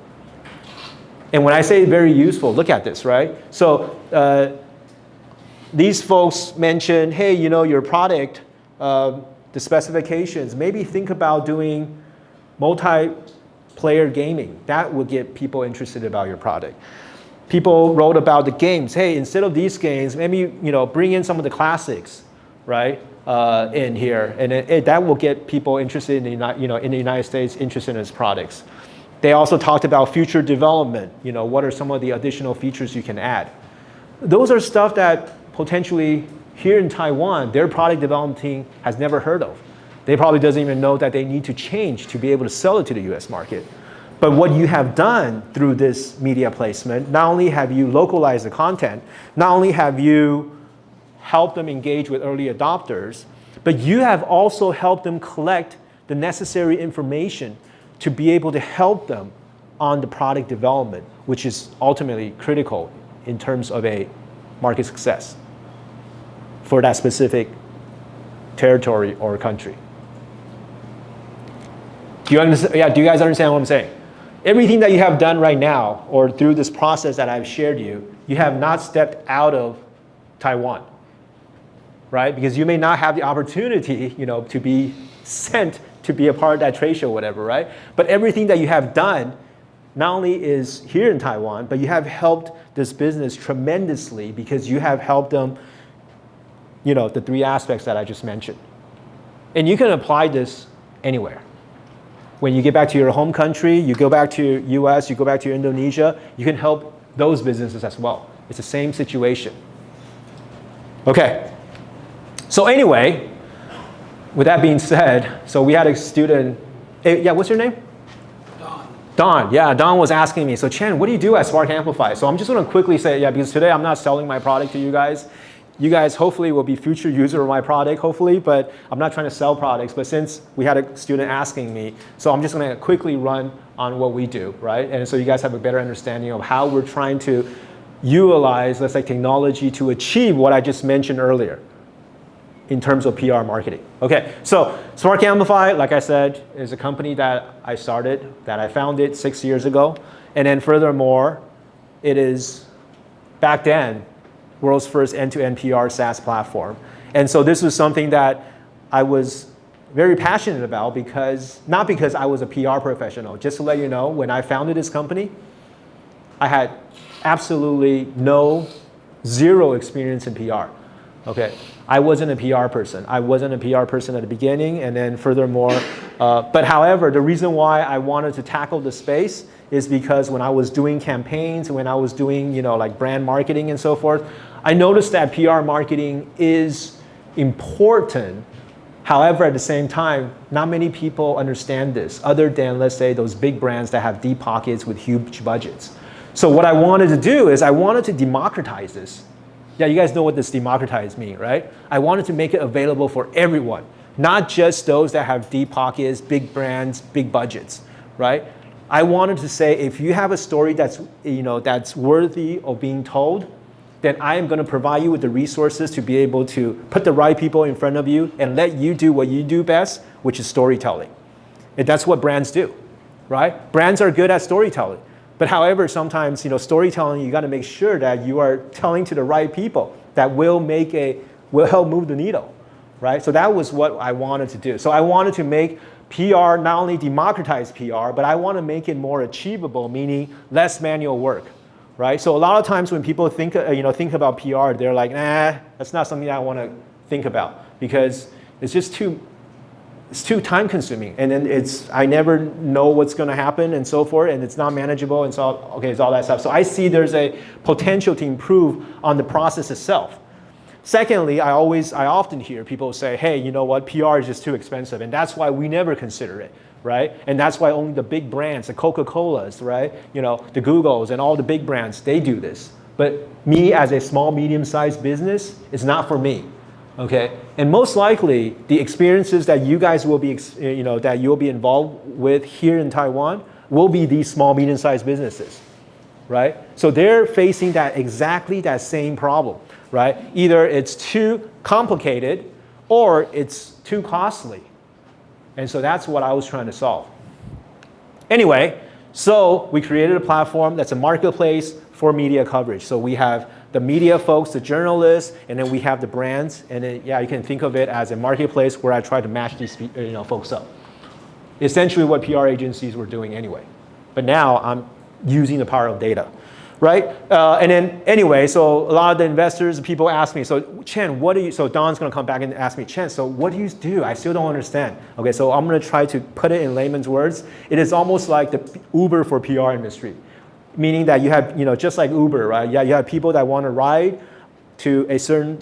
And when I say very useful, look at this, right? So these folks mentioned, hey, you know, your product, the specifications, maybe think about doing multiplayer gaming. That would get people interested about your product. People wrote about the games. Hey, instead of these games, maybe, you know, bring in some of the classics, right? In here, and that will get people interested in the, in the United States, interested in its products. They also talked about future development. You know, what are some of the additional features you can add? Those are stuff that potentially here in Taiwan, their product development team has never heard of. They probably doesn't even know that they need to change to be able to sell it to the US market. But what you have done through this media placement, not only have you localized the content, not only have you help them engage with early adopters, but you have also helped them collect the necessary information to be able to help them on the product development, which is ultimately critical in terms of a market success for that specific territory or country. Do you understand? Yeah, do you guys understand what I'm saying? Everything that you have done right now, or through this process that I've shared you have not stepped out of Taiwan. Right? Because you may not have the opportunity, you know, to be sent to be a part of that trade show, whatever, right? But everything that you have done not only is here in Taiwan, but you have helped this business tremendously because you have helped them, you know, the three aspects that I just mentioned. And you can apply this anywhere. When you get back to your home country, you go back to US, you go back to Indonesia, you can help those businesses as well. It's the same situation. Okay. So anyway, with that being said, so we had a student, yeah, what's your name? Don, yeah, Don was asking me, so Chen, what do you do at Spark Amplify? So I'm just gonna quickly say, yeah, because today I'm not selling my product to you guys. You guys hopefully will be future user of my product, hopefully, but I'm not trying to sell products. But since we had a student asking me, so I'm just gonna quickly run on what we do, right? And so you guys have a better understanding of how we're trying to utilize, let's say, technology to achieve what I just mentioned earlier in terms of PR marketing. Okay, so Spark Amplify, like I said, is a company that I started, that I founded 6 years ago. And then furthermore, it is, back then, world's first end-to-end PR SaaS platform. And so this was something that I was very passionate about because, not because I was a PR professional. Just to let you know, when I founded this company, I had absolutely zero experience in PR. Okay, I wasn't a PR person. I wasn't a PR person at the beginning, and then furthermore, but however, the reason why I wanted to tackle the space is because when I was doing campaigns, when I was doing, like brand marketing and so forth, I noticed that PR marketing is important. However, at the same time, not many people understand this, other than, let's say, those big brands that have deep pockets with huge budgets. So what I wanted to do is I wanted to democratize this. Yeah, you guys know what this democratize means, right? I wanted to make it available for everyone, not just those that have deep pockets, big brands, big budgets, right? I wanted to say, if you have a story that's, that's worthy of being told, then I am going to provide you with the resources to be able to put the right people in front of you and let you do what you do best, which is storytelling. And that's what brands do, right? Brands are good at storytelling. But however, sometimes, storytelling, you got to make sure that you are telling to the right people that will help move the needle, right? So that was what I wanted to do. So I wanted to make PR, not only democratize PR, but I want to make it more achievable, meaning less manual work, right? So a lot of times when people think about PR, they're like, nah, that's not something I want to think about. because it's just too time consuming, and then I never know what's going to happen and so forth, and it's not manageable, and so it's all that stuff. So I see there's a potential to improve on the process itself. Secondly, I often hear people say, hey, you know what, PR is just too expensive, and that's why we never consider it, right? And that's why only the big brands, the Coca-Colas, right? The Googles and all the big brands, they do this. But me as a small, medium-sized business, it's not for me. Okay, and most likely the experiences that you guys will be, that you'll be involved with here in Taiwan will be these small, medium-sized businesses, right? So they're facing exactly that same problem, right? Either it's too complicated or it's too costly, and so that's what I was trying to solve. Anyway, so we created a platform that's a marketplace for media coverage. So we have the media folks, the journalists, and then we have the brands. And then, you can think of it as a marketplace where I try to match these folks up. Essentially what PR agencies were doing anyway. But now I'm using the power of data, right? And then anyway, so a lot of the investors, people ask me, so Chen, so Don's gonna come back and ask me, Chen, so what do you do? I still don't understand. Okay, so I'm gonna try to put it in layman's words. It is almost like the Uber for PR industry. Meaning that you have, just like Uber, right? Yeah, you have people that want to ride to a certain,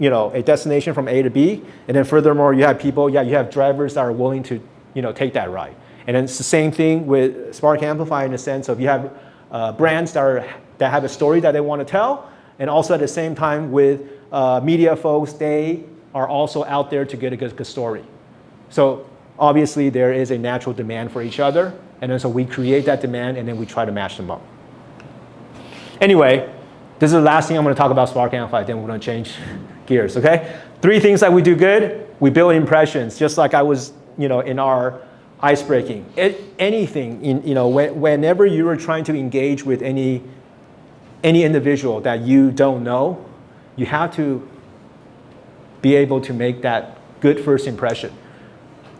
a destination from A to B, and then furthermore, you have people, you have drivers that are willing to, take that ride. And then it's the same thing with Spark Amplify in the sense of you have brands that have a story that they want to tell, and also at the same time with media folks, they are also out there to get a good story. So obviously there is a natural demand for each other. And then so we create that demand and then we try to match them up. Anyway, this is the last thing I'm going to talk about Spark Amplify, then we're going to change gears, okay? 3 things that we do good. We build impressions, just like I was, in our ice breaking. Anything, whenever you are trying to engage with any individual that you don't know, you have to be able to make that good first impression,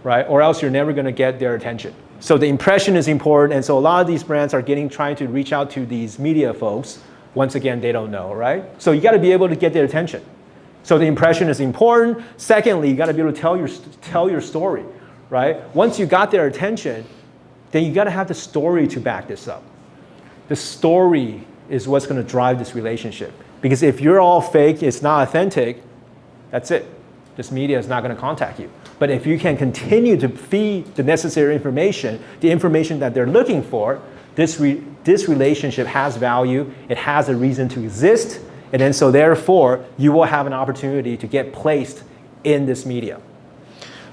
right? Or else you're never going to get their attention. So the impression is important, and so a lot of these brands are trying to reach out to these media folks. Once again, they don't know, right? So you got to be able to get their attention. So the impression is important. Secondly, you got to be able to tell your story, right? Once you got their attention, then you got to have the story to back this up. The story is what's going to drive this relationship. Because if you're all fake, it's not authentic, that's it. This media is not going to contact you. But if you can continue to feed the necessary information, the information that they're looking for, this relationship has value, it has a reason to exist, and then so therefore, you will have an opportunity to get placed in this media.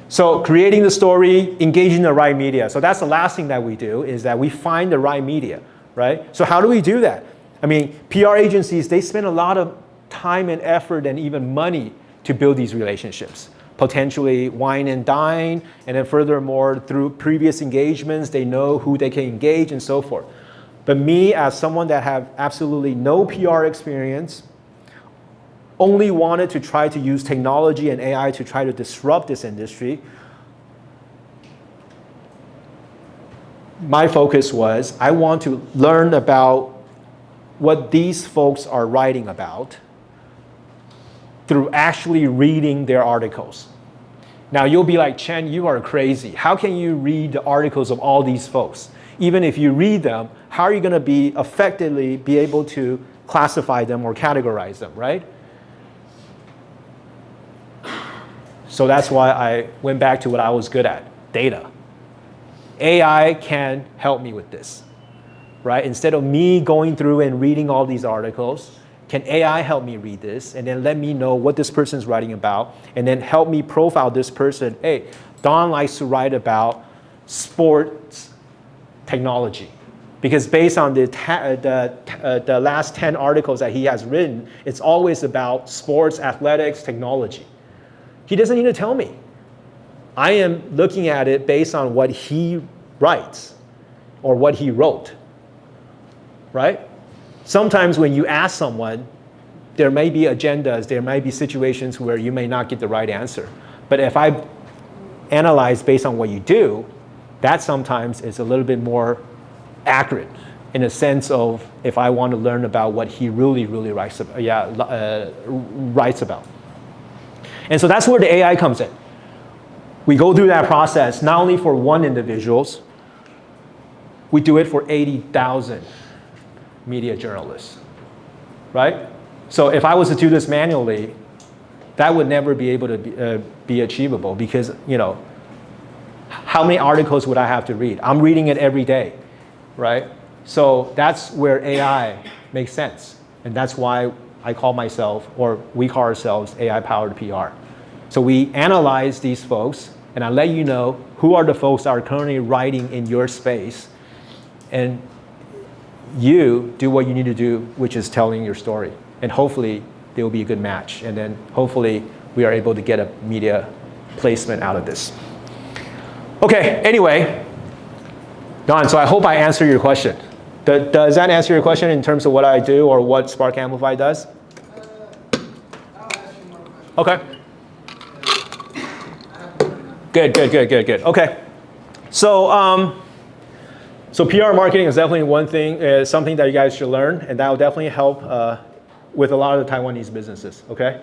So creating the story, engaging the right media. So that's the last thing that we do, is that we find the right media, right? So how do we do that? I mean, PR agencies, they spend a lot of time and effort and even money to build these relationships. Potentially wine and dine, and then furthermore, through previous engagements, they know who they can engage and so forth. But me, as someone that have absolutely no PR experience, only wanted to try to use technology and AI to try to disrupt this industry, my focus was, I want to learn about what these folks are writing about through actually reading their articles. Now you'll be like, Chen, you are crazy. How can you read the articles of all these folks? Even if you read them, how are you going to effectively be able to classify them or categorize them, right? So that's why I went back to what I was good at, data. AI can help me with this, right? Instead of me going through and reading all these articles, can AI help me read this and then let me know what this person is writing about and then help me profile this person? Hey, Don likes to write about sports technology because based on the last 10 articles that he has written, it's always about sports, athletics, technology. He doesn't need to tell me. I am looking at it based on what he writes or what he wrote, right? Sometimes when you ask someone, there may be agendas, there may be situations where you may not get the right answer. But if I analyze based on what you do, that sometimes is a little bit more accurate in a sense of if I want to learn about what he really writes about. And so that's where the AI comes in. We go through that process not only for one individuals, we do it for 80,000 media journalists, right? So if I was to do this manually, that would never be able to be achievable because, you know, how many articles would I have to read? I'm reading it every day, right? So that's where AI makes sense. And that's why I call myself, or we call ourselves, AI-powered PR. So we analyze these folks, and I let you know who are the folks that are currently writing in your space, and you do what you need to do, which is telling your story. And hopefully, there will be a good match. And then hopefully, we are able to get a media placement out of this. Okay, anyway, Don, so I hope I answered your question. Does that answer your question in terms of what I do or what Spark Amplify does? I'll ask you more questions. Okay. Good. Okay. So, so PR marketing is definitely one thing, something that you guys should learn, and that will definitely help with a lot of the Taiwanese businesses. Okay,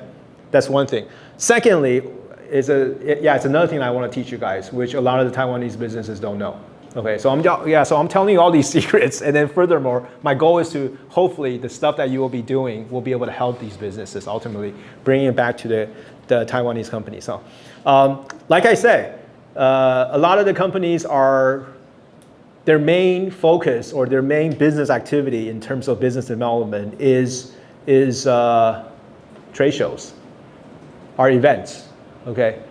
that's one thing. Secondly, it's another thing I want to teach you guys, which a lot of the Taiwanese businesses don't know. Okay, so I'm telling you all these secrets, and then furthermore, my goal is to hopefully the stuff that you will be doing will be able to help these businesses ultimately, bringing it back to the Taiwanese companies. So, like I said, a lot of the companies their main focus or their main business activity in terms of business development is trade shows, are events. Okay.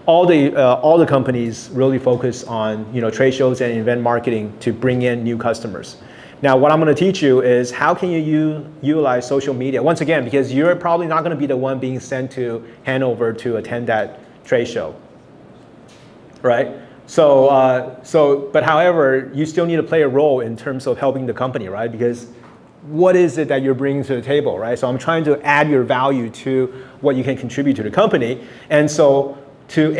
All the companies really focus on trade shows and event marketing to bring in new customers. Now, what I'm going to teach you is how can you utilize social media once again, because you're probably not going to be the one being sent to Hanover to attend that trade show, right? But however, you still need to play a role in terms of helping the company, right? Because what is it that you're bringing to the table, right? So I'm trying to add your value to what you can contribute to the company, and so. To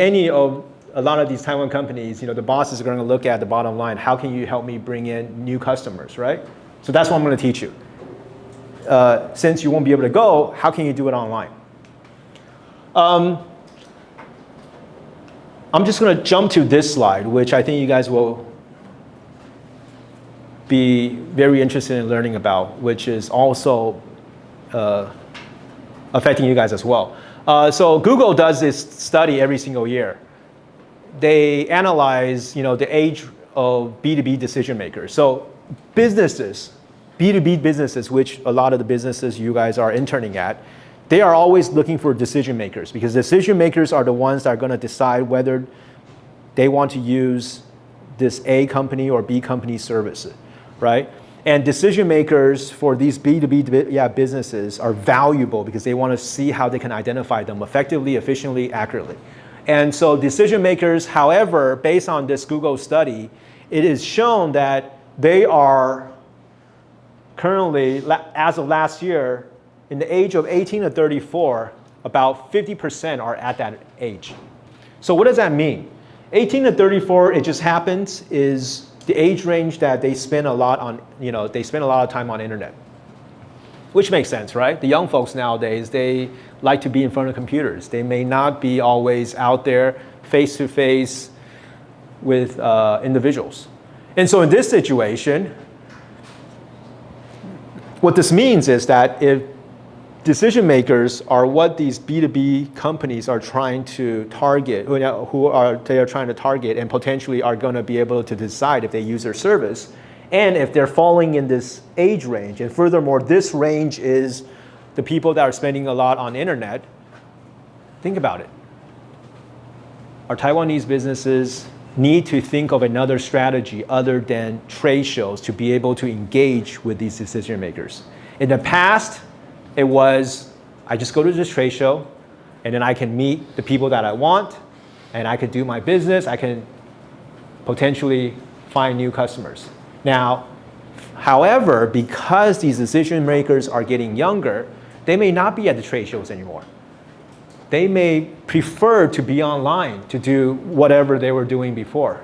a lot of these Taiwan companies, the bosses are going to look at the bottom line. How can you help me bring in new customers, right? So that's what I'm going to teach you. Since you won't be able to go, how can you do it online? I'm just going to jump to this slide, which I think you guys will be very interested in learning about, which is also affecting you guys as well. So Google does this study every single year. They analyze, the age of B2B decision makers. So businesses, B2B businesses, which a lot of the businesses you guys are interning at, they are always looking for decision makers because decision makers are the ones that are going to decide whether they want to use this A company or B company services, right? And decision makers for these B2B businesses are valuable because they want to see how they can identify them effectively, efficiently, accurately. And so decision makers, however, based on this Google study, it is shown that they are currently, as of last year, in the age of 18 to 34, about 50% are at that age. So what does that mean? 18 to 34, it just happens, is the age range that they spend a lot on, they spend a lot of time on internet. Which makes sense, right? The young folks nowadays, they like to be in front of computers. They may not be always out there face-to-face with individuals. And so in this situation, what this means is that if decision makers are what these B2B companies are trying to target, they are trying to target and potentially are going to be able to decide if they use their service, and if they're falling in this age range, and furthermore, this range is the people that are spending a lot on internet, think about it. Our Taiwanese businesses need to think of another strategy other than trade shows to be able to engage with these decision makers. In the past, it was, I just go to this trade show, and then I can meet the people that I want, and I could do my business, I can potentially find new customers. Now, however, because these decision makers are getting younger, they may not be at the trade shows anymore. They may prefer to be online to do whatever they were doing before,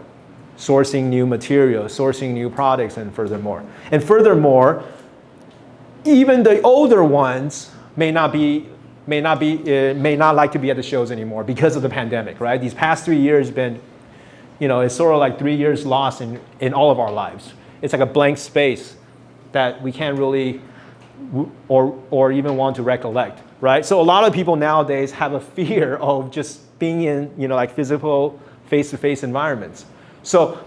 sourcing new materials, sourcing new products, and furthermore. And furthermore, even the older ones may not may not like to be at the shows anymore because of the pandemic, right? These past 3 years been, it's sort of like 3 years lost in all of our lives. It's like a blank space that we can't really or even want to recollect, right? So a lot of people nowadays have a fear of just being in, like physical face-to-face environments. So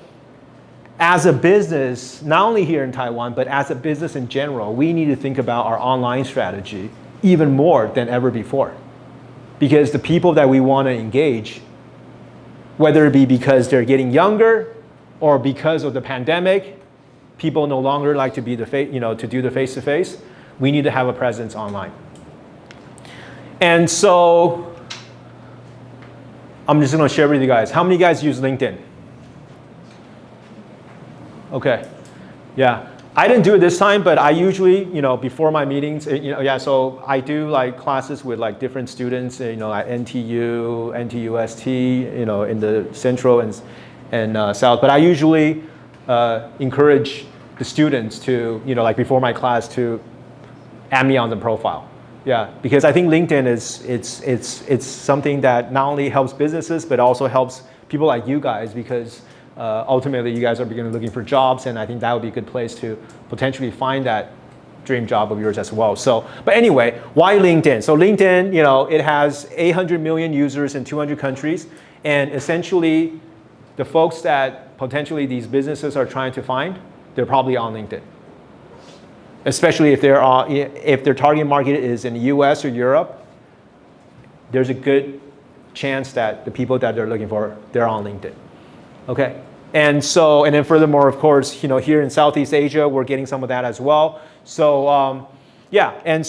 as a business, not only here in Taiwan, but as a business in general, we need to think about our online strategy even more than ever before. Because the people that we want to engage, whether it be because they're getting younger or because of the pandemic, people no longer like to be to do the face-to-face, we need to have a presence online. And so I'm just going to share with you guys. How many guys use LinkedIn? Okay, yeah. I didn't do it this time, but I usually, before my meetings, so I do like classes with like different students, like NTU, NTUST, in the central and south. But I usually encourage the students to, like before my class, to add me on the profile. Yeah, because I think LinkedIn it's something that not only helps businesses, but also helps people like you guys, because ultimately you guys are looking for jobs, and I think that would be a good place to potentially find that dream job of yours as well. So, but anyway, why LinkedIn? So LinkedIn, it has 800 million users in 200 countries, and essentially the folks that potentially these businesses are trying to find, they're probably on LinkedIn. Especially if their target market is in the US or Europe, there's a good chance that the people that they're looking for, they're on LinkedIn. Okay, and then furthermore, of course, here in Southeast Asia, we're getting some of that as well. So yeah, and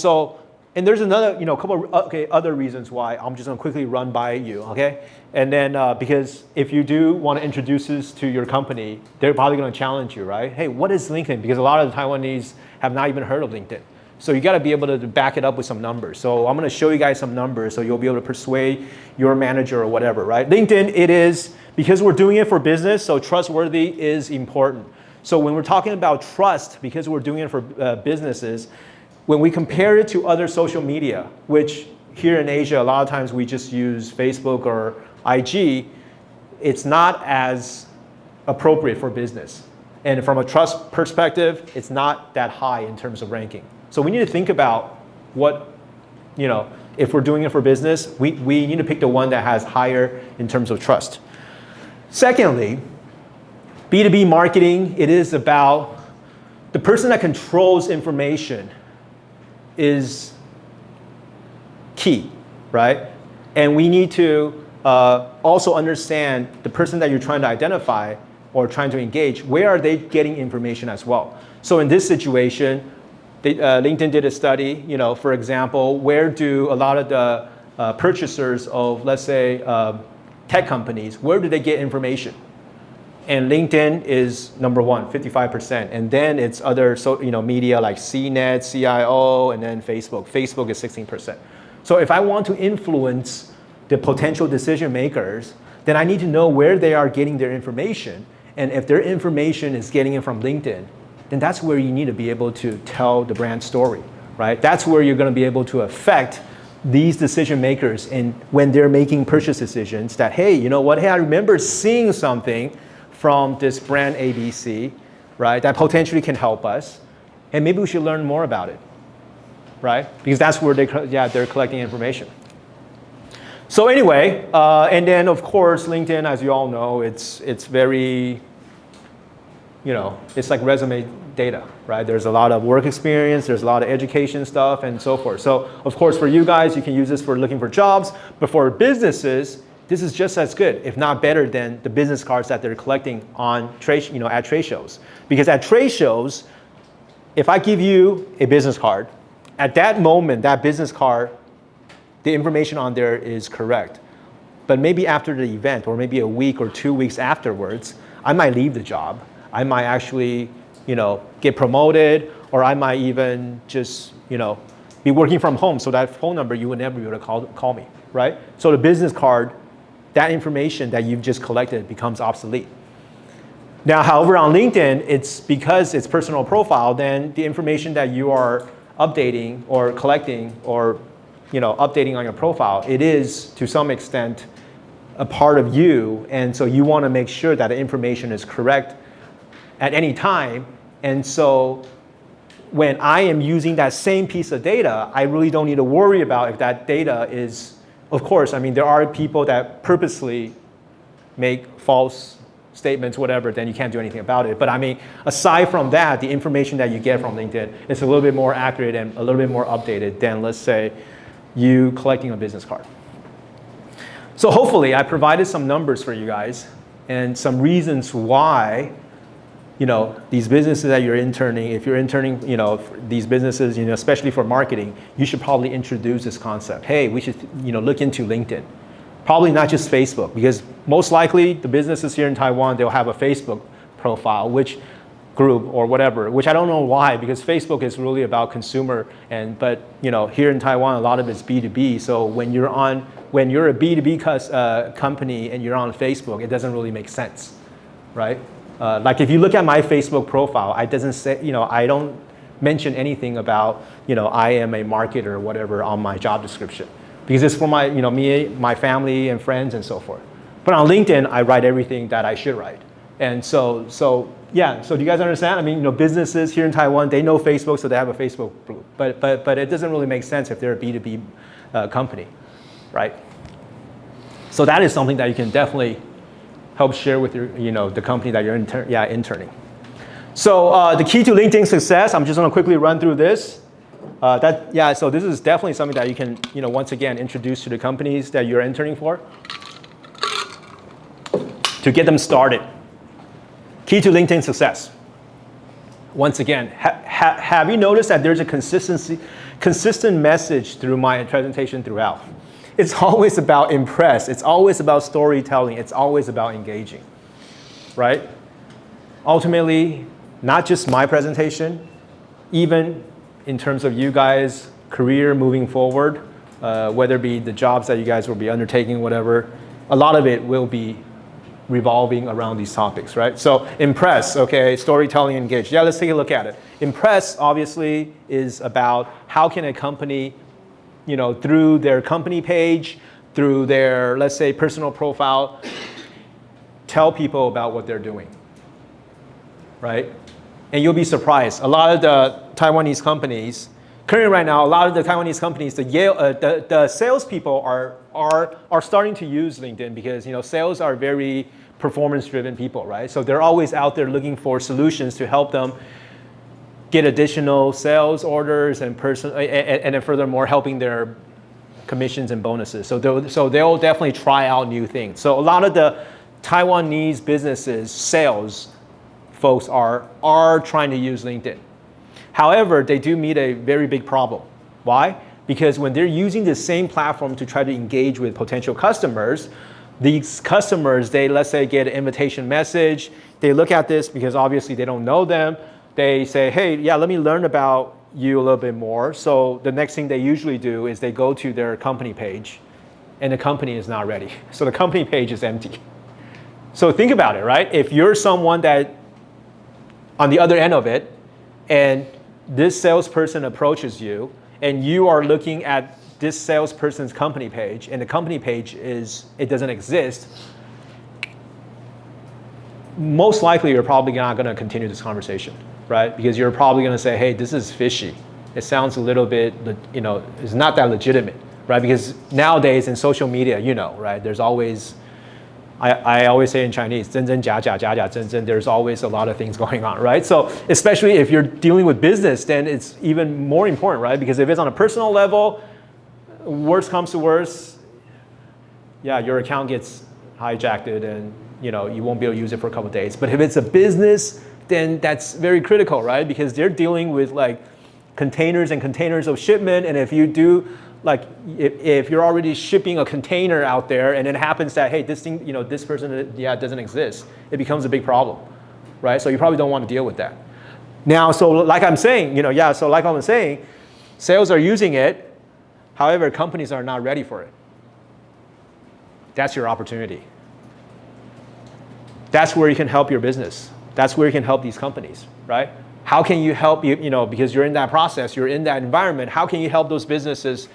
there's another, couple of other reasons why I'm just gonna quickly run by you, okay? And then because if you do want to introduce this to your company, they're probably gonna challenge you, right? Hey, what is LinkedIn? Because a lot of the Taiwanese have not even heard of LinkedIn. So you got to be able to back it up with some numbers. So I'm going to show you guys some numbers so you'll be able to persuade your manager or whatever, right? LinkedIn, it is, because we're doing it for business, so trustworthy is important. So when we're talking about trust, because we're doing it for businesses, when we compare it to other social media, which here in Asia, a lot of times we just use Facebook or IG, it's not as appropriate for business. And from a trust perspective, it's not that high in terms of ranking. So we need to think about what, if we're doing it for business, we need to pick the one that has higher in terms of trust. Secondly, B2B marketing, it is about the person that controls information is key, right? And we need to also understand the person that you're trying to identify or trying to engage, where are they getting information as well? So in this situation, LinkedIn did a study, for example, where do a lot of the purchasers of, let's say, tech companies, where do they get information? And LinkedIn is number one, 55%. And then it's other media like CNET, CIO, and then Facebook. Facebook is 16%. So if I want to influence the potential decision makers, then I need to know where they are getting their information. And if their information is getting it from LinkedIn, then that's where you need to be able to tell the brand story, right? That's where you're going to be able to affect these decision makers when they're making purchase decisions that, hey, you know what? Hey, I remember seeing something from this brand ABC, right? That potentially can help us. And maybe we should learn more about it, right? Because that's where they're collecting information. So anyway, and then of course, LinkedIn, as you all know, it's very, it's like resume data, right? There's a lot of work experience, there's a lot of education stuff and so forth. So of course, for you guys, you can use this for looking for jobs, but for businesses, this is just as good, if not better than the business cards that they're collecting on at trade shows. Because at trade shows, if I give you a business card, at that moment, that business card, the information on there is correct. But maybe after the event, or maybe a week or 2 weeks afterwards, I might leave the job. I might actually, get promoted, or I might even just, be working from home. So that phone number, you would never be able to call me, right? So the business card, that information that you've just collected becomes obsolete. Now, however, on LinkedIn, it's because it's personal profile, then the information that you are updating or collecting or updating on your profile, it is to some extent a part of you, and so you want to make sure that the information is correct at any time. And so when I am using that same piece of data, I really don't need to worry about if that data is, of course, I mean, there are people that purposely make false statements, whatever, then you can't do anything about it. But I mean, aside from that, the information that you get from LinkedIn is a little bit more accurate and a little bit more updated than, let's say, you collecting a business card. So hopefully I provided some numbers for you guys and some reasons why, these businesses that you're interning, if you're interning, these businesses, especially for marketing, you should probably introduce this concept. Hey, we should, look into LinkedIn. Probably not just Facebook, because most likely the businesses here in Taiwan, they'll have a Facebook profile, which group or whatever, which I don't know why, because Facebook is really about consumer, but here in Taiwan, a lot of it's B2B. So when you're a B2B company and you're on Facebook, it doesn't really make sense, right? Like if you look at my Facebook profile, I don't mention anything about, I am a marketer or whatever on my job description, because it's for my, me, my family and friends and so forth. But on LinkedIn, I write everything that I should write. And so do you guys understand? I mean, businesses here in Taiwan, they know Facebook, so they have a Facebook group. But it doesn't really make sense if they're a B2B company, right? So that is something that you can definitely help share with your, the company that you're interning. So the key to LinkedIn success, I'm just going to quickly run through this. So this is definitely something that you can, once again, introduce to the companies that you're interning for to get them started. Key to LinkedIn success. Once again, have you noticed that there's a consistent message through my presentation throughout? It's always about impress. It's always about storytelling. It's always about engaging, right? Ultimately, not just my presentation, even in terms of you guys' career moving forward, whether it be the jobs that you guys will be undertaking, whatever, a lot of it will be revolving around these topics, right? So impress, okay, storytelling, engage. Yeah, let's take a look at it. Impress, obviously, is about how can a company, through their company page, through their, let's say, personal profile, tell people about what they're doing, right? And you'll be surprised. A lot of the Taiwanese companies, currently right now, a lot of the Taiwanese companies, the salespeople are starting to use LinkedIn because sales are very performance-driven people, right? So they're always out there looking for solutions to help them get additional sales orders and then furthermore helping their commissions and bonuses. So they'll definitely try out new things. So a lot of the Taiwanese businesses, sales folks are trying to use LinkedIn. However, they do meet a very big problem. Why? Because when they're using the same platform to try to engage with potential customers, these customers, they, let's say, get an invitation message. They look at this because obviously they don't know them. They say, hey, yeah, let me learn about you a little bit more. So the next thing they usually do is they go to their company page and the company is not ready. So the company page is empty. So think about it, right? If you're someone that on the other end of it and this salesperson approaches you and you are looking at this salesperson's company page and the company page it doesn't exist, most likely you're probably not going to continue this conversation, right? Because you're probably going to say, hey, this is fishy. It sounds a little bit, it's not that legitimate, right? Because nowadays in social media, right, there's always, I always say in Chinese, 真真假假假假真真, there's always a lot of things going on, right? So especially if you're dealing with business, then it's even more important, right? Because if it's on a personal level, worst comes to worst, yeah, your account gets hijacked and you won't be able to use it for a couple of days. But if it's a business, then that's very critical, right? Because they're dealing with like containers and containers of shipment, and if you do like if you're already shipping a container out there and it happens that, hey, this thing, this person, doesn't exist, it becomes a big problem, right? So you probably don't want to deal with that. Now, so like I'm saying, sales are using it. However, companies are not ready for it. That's your opportunity. That's where you can help your business. That's where you can help these companies, right? How can you help, because you're in that process, you're in that environment, how can you help those businesses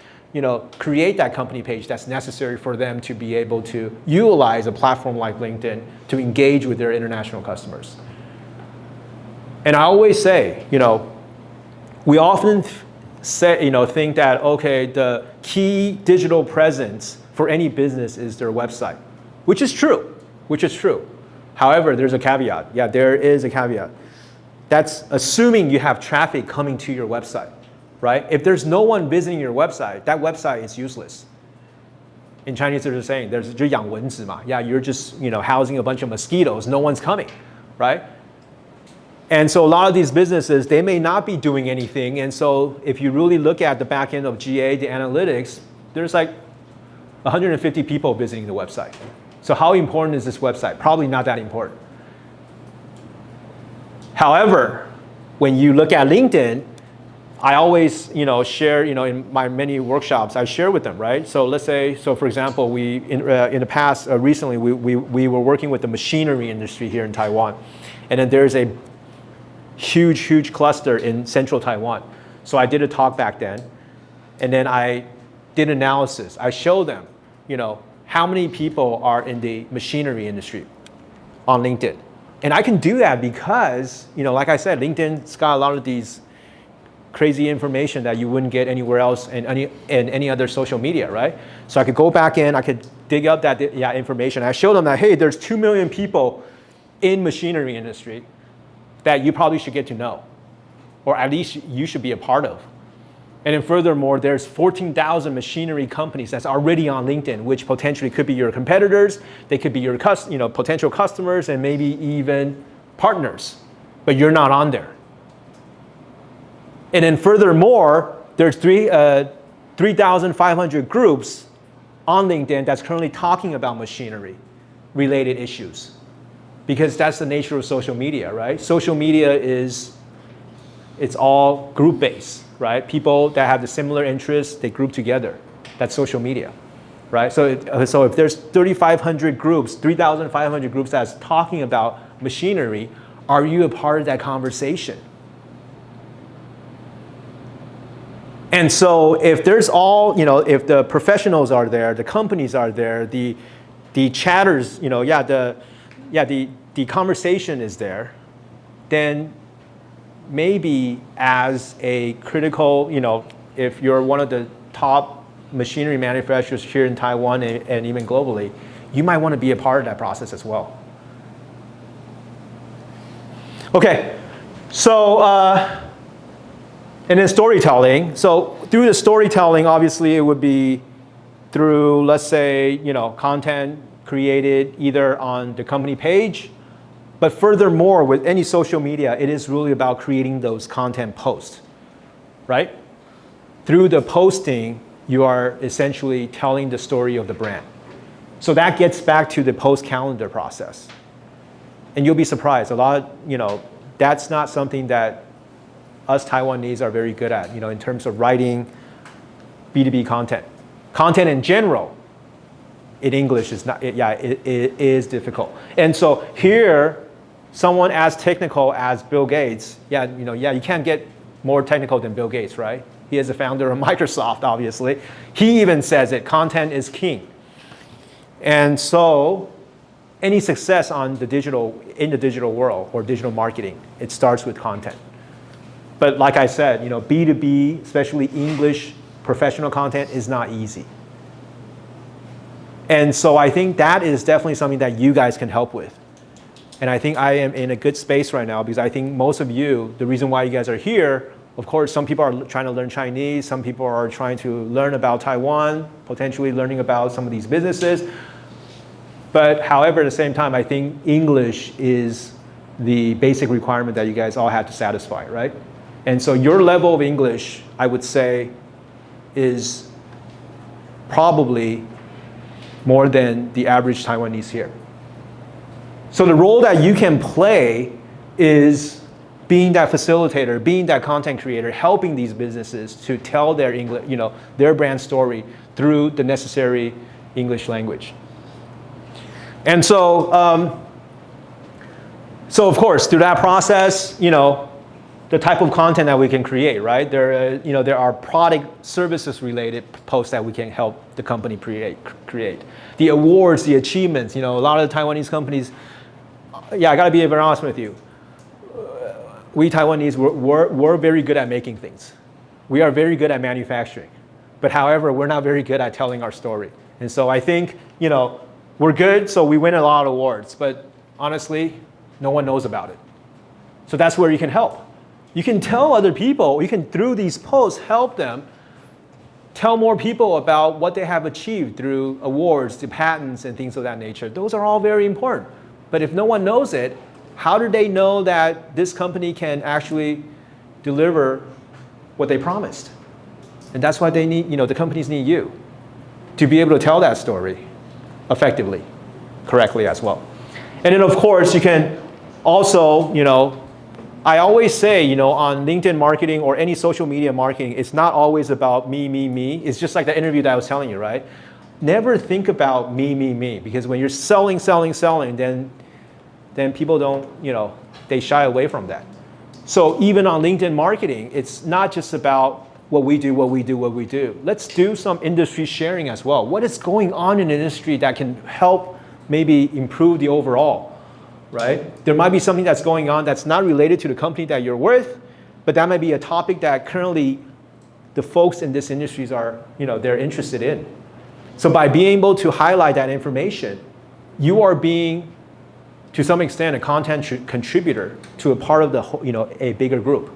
create that company page that's necessary for them to be able to utilize a platform like LinkedIn to engage with their international customers. And I always say, we often think that, okay, the key digital presence for any business is their website, which is true. However, there's a caveat. Yeah, there is a caveat. That's assuming you have traffic coming to your website, right? If there's no one visiting your website, that website is useless. In Chinese, there's a saying, there's 就养蚊子嘛. Yeah, you're just housing a bunch of mosquitoes. No one's coming, right? And so a lot of these businesses, they may not be doing anything. And so if you really look at the back end of GA, the analytics, there's like 150 people visiting the website. So how important is this website? Probably not that important. However, when you look at LinkedIn, I always share, in my many workshops, I share with them, right? So let's say, for example, we in the past, recently, we were working with the machinery industry here in Taiwan. And then there's a huge cluster in central Taiwan. So I did a talk back then, and then I did analysis. I showed them, how many people are in the machinery industry on LinkedIn. And I can do that because, like I said, LinkedIn's got a lot of these crazy information that you wouldn't get anywhere else in any other social media, right? So I could go back in, I could dig up that information. I showed them that, hey, there's 2 million people in machinery industry that you probably should get to know, or at least you should be a part of. And then furthermore, there's 14,000 machinery companies that's already on LinkedIn, which potentially could be your competitors, they could be your potential customers, and maybe even partners, but you're not on there. And then furthermore, there's 3,500 groups on LinkedIn that's currently talking about machinery-related issues, because that's the nature of social media, right? Social media it's all group-based, right? People that have the similar interests, they group together. That's social media, right? So if there's 3,500 groups, 3,500 groups that's talking about machinery, are you a part of that conversation? And so if there's if the professionals are there, the companies are there, the chatters, the conversation is there, then maybe as a critical, if you're one of the top machinery manufacturers here in Taiwan and even globally, you might want to be a part of that process as well. Okay, so, and then storytelling. So through the storytelling, obviously it would be through, let's say, content created either on the company page, but furthermore, with any social media, it is really about creating those content posts, right? Through the posting, you are essentially telling the story of the brand. So that gets back to the post calendar process. And you'll be surprised, that's not something that us Taiwanese are very good at, in terms of writing B2B content. Content in general, in English is not, it is difficult. And so here, someone as technical as Bill Gates, you can't get more technical than Bill Gates, right? He is the founder of Microsoft, obviously. He even says it, content is king. And so any success in the digital world or digital marketing, it starts with content. But like I said, B2B, especially English professional content, is not easy. And so I think that is definitely something that you guys can help with. And I think I am in a good space right now because I think most of you, the reason why you guys are here, of course, some people are trying to learn Chinese, some people are trying to learn about Taiwan, potentially learning about some of these businesses. But however, at the same time, I think English is the basic requirement that you guys all have to satisfy, right? And so your level of English, I would say, is probably more than the average Taiwanese here. So the role that you can play is being that facilitator, being that content creator, helping these businesses to tell their English, their brand story through the necessary English language. And so, so of course, through that process, the type of content that we can create, right? There are product services related posts that we can help the company create. The awards, the achievements, a lot of the Taiwanese companies, I gotta be very honest with you. We Taiwanese, we're very good at making things. We are very good at manufacturing. But however, we're not very good at telling our story. And so I think, we're good, so we win a lot of awards. But honestly, no one knows about it. So that's where you can help. You can tell other people, you can, through these posts, help them tell more people about what they have achieved through awards, the patents, and things of that nature. Those are all very important. But if no one knows it, how do they know that this company can actually deliver what they promised? And that's why they need, the companies need you to be able to tell that story effectively, correctly as well. And then of course, you can also, I always say, on LinkedIn marketing or any social media marketing, it's not always about me, me, me. It's just like the interview that I was telling you, right? Never think about me, me, me. Because when you're selling, then people don't, they shy away from that. So even on LinkedIn marketing, it's not just about what we do. Let's do some industry sharing as well. What is going on in the industry that can help maybe improve the overall, right? There might be something that's going on that's not related to the company that you're with, but that might be a topic that currently the folks in this industries are, they're interested in. So by being able to highlight that information, you are being, to some extent, a content contributor to a part of the, a bigger group,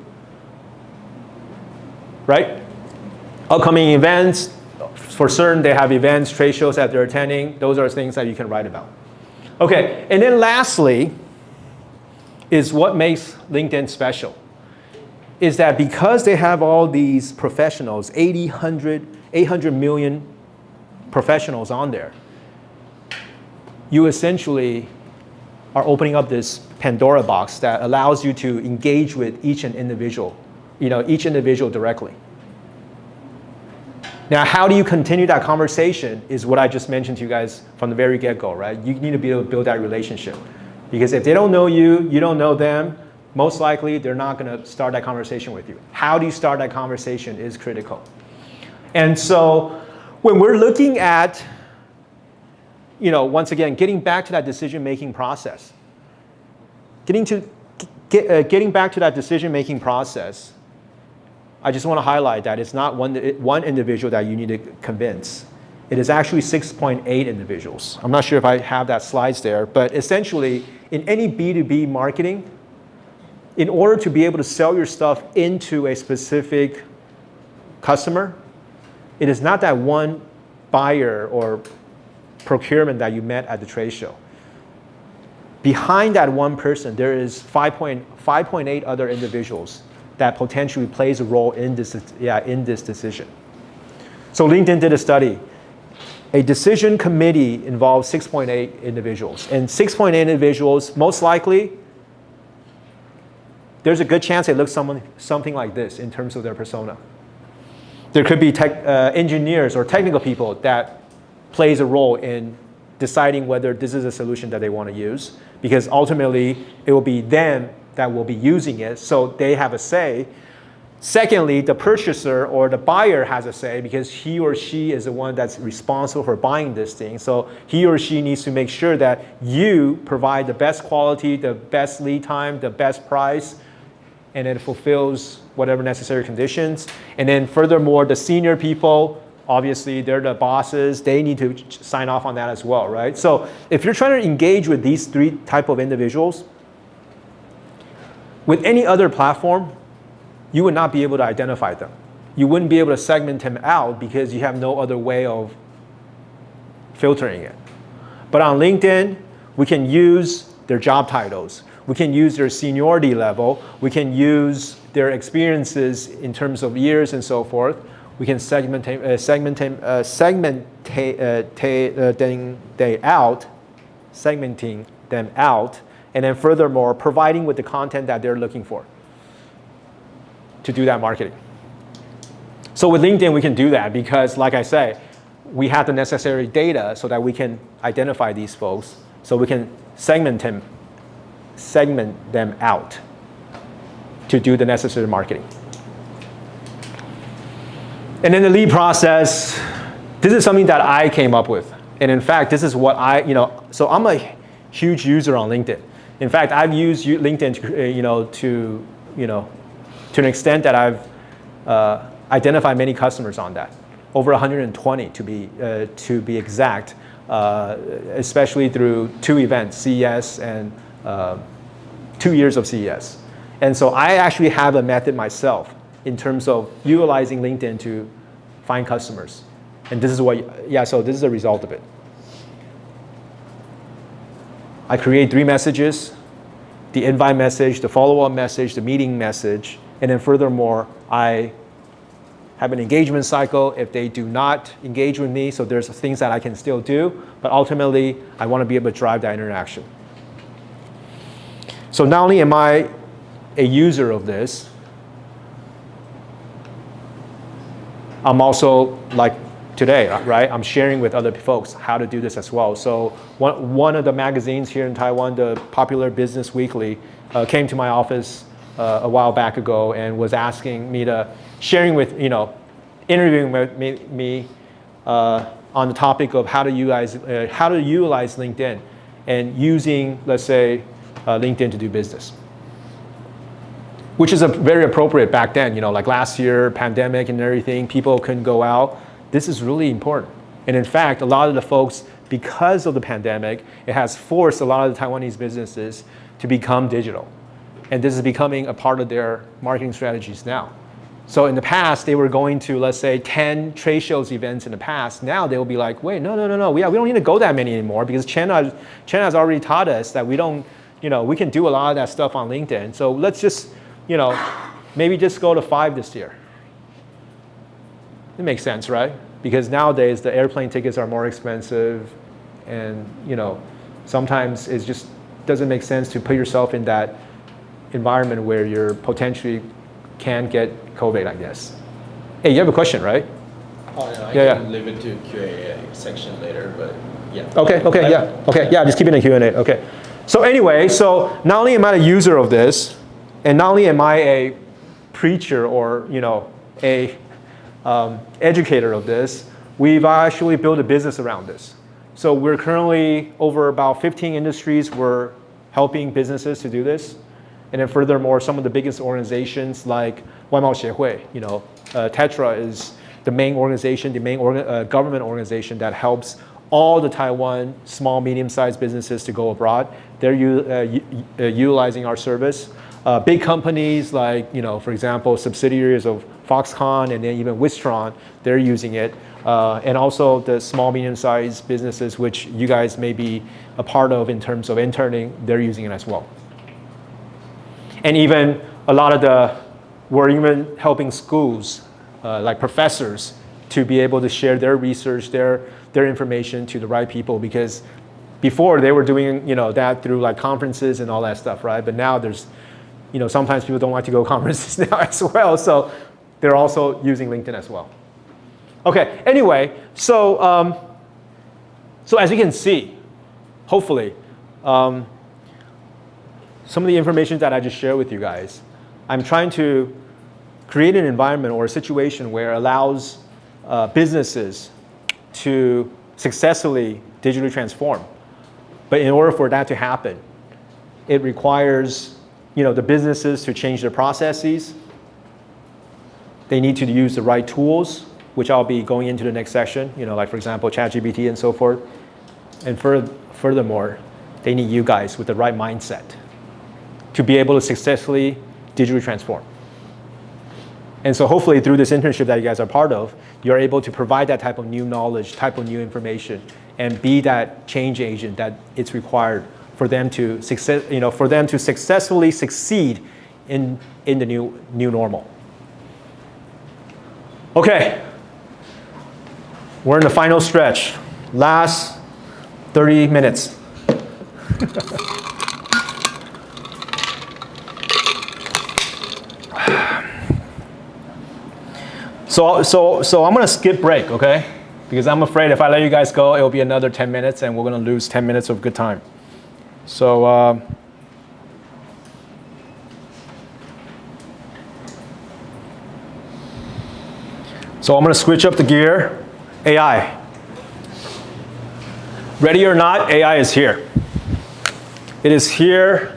right? Upcoming events, for certain, they have events, trade shows that they're attending. Those are things that you can write about. Okay, and then lastly is what makes LinkedIn special. Is that because they have all these professionals, 800 million professionals on there, you essentially are opening up this Pandora box that allows you to engage with each individual directly. Now, how do you continue that conversation is what I just mentioned to you guys from the very get-go, right? You need to be able to build that relationship. Because if they don't know you, you don't know them, most likely they're not going to start that conversation with you. How do you start that conversation is critical. And so when we're looking at, once again, getting back to that decision-making process, getting back to that decision-making process, I just want to highlight that it's not one individual that you need to convince. It is actually 6.8 individuals. I'm not sure if I have that slides there, but essentially, in any B2B marketing, in order to be able to sell your stuff into a specific customer, it is not that one buyer or procurement that you met at the trade show. Behind that one person, there is 5.8 other individuals that potentially plays a role in this decision. So LinkedIn did a study. A decision committee involves 6.8 individuals. And 6.8 individuals, most likely, there's a good chance they look something like this in terms of their persona. There could be engineers or technical people that plays a role in deciding whether this is a solution that they want to use, because ultimately it will be them that will be using it, so they have a say. Secondly, the purchaser or the buyer has a say because he or she is the one that's responsible for buying this thing. So he or she needs to make sure that you provide the best quality, the best lead time, the best price, and it fulfills whatever necessary conditions. And then furthermore, the senior people, obviously they're the bosses, they need to sign off on that as well, right? So if you're trying to engage with these three type of individuals, with any other platform, you would not be able to identify them. You wouldn't be able to segment them out because you have no other way of filtering it. But on LinkedIn, we can use their job titles. We can use their seniority level. We can use their experiences in terms of years and so forth. We can segment them out. And then furthermore, providing with the content that they're looking for to do that marketing. So with LinkedIn, we can do that because, like I say, we have the necessary data so that we can identify these folks, so we can segment them out to do the necessary marketing. And then the lead process, this is something that I came up with. And in fact, this is what so I'm a huge user on LinkedIn. In fact, I've used LinkedIn to an extent that I've identified many customers on that, over 120 to be exact, especially through 2 events, CES and 2 years of CES. And so I actually have a method myself in terms of utilizing LinkedIn to find customers. And this is so this is the result of it. I create 3 messages, the invite message, the follow-up message, the meeting message, and then furthermore, I have an engagement cycle if they do not engage with me, so there's things that I can still do, but ultimately, I want to be able to drive that interaction. So not only am I a user of this, I'm also, like today, right? I'm sharing with other folks how to do this as well. So one of the magazines here in Taiwan, the Popular Business Weekly, came to my office a while back ago and was asking me to, interviewing with me on the topic of how to utilize LinkedIn and using, let's say, LinkedIn to do business. Which is very appropriate back then, like last year, pandemic and everything, people couldn't go out. This is really important. And in fact, a lot of the folks, because of the pandemic, it has forced a lot of the Taiwanese businesses to become digital. And this is becoming a part of their marketing strategies now. So in the past, they were going to, let's say, 10 trade shows events in the past. Now they will be like, wait, no. We don't need to go that many anymore because China has already taught us that we can do a lot of that stuff on LinkedIn. So let's just, maybe just go to 5 this year. It makes sense, right? Because nowadays the airplane tickets are more expensive and, sometimes it just doesn't make sense to put yourself in that environment where you're potentially can get COVID, I guess. Hey, you have a question, right? Oh, yeah, I can leave it to Q&A section later, but yeah. Okay, just keep it in Q&A, okay. So anyway, not only am I a user of this, and not only am I a preacher or, a educator of this, we've actually built a business around this. So we're currently over about 15 industries, we're helping businesses to do this. And then furthermore, some of the biggest organizations like Waimao Xiehui, Tetra is the main organization, government organization that helps all the Taiwan small, medium-sized businesses to go abroad. They're utilizing our service. Big companies like, for example, subsidiaries of Foxconn and then even Wistron, they're using it. And also the small, medium-sized businesses, which you guys may be a part of in terms of interning, they're using it as well. And even we're even helping schools, like professors, to be able to share their research, their information to the right people, because before they were doing that through like conferences and all that stuff, right? But now there's, sometimes people don't like to go to conferences now as well, so they're also using LinkedIn as well. Okay, anyway, so as you can see, hopefully, some of the information that I just shared with you guys, I'm trying to create an environment or a situation where it allows businesses to successfully digitally transform. But in order for that to happen, it requires the businesses to change their processes. They need to use the right tools, which I'll be going into the next session, like for example, ChatGPT and so forth. And furthermore, they need you guys with the right mindset to be able to successfully digitally transform. And so hopefully through this internship that you guys are part of, you're able to provide that type of new knowledge, type of new information, and be that change agent that it's required for them to successfully succeed in the new normal. Okay, we're in the final stretch. Last 30 minutes. So I'm gonna skip break, okay? Because I'm afraid if I let you guys go, it'll be another 10 minutes and we're gonna lose 10 minutes of good time. So So I'm going to switch up the gear. AI. Ready or not, AI is here. It is here.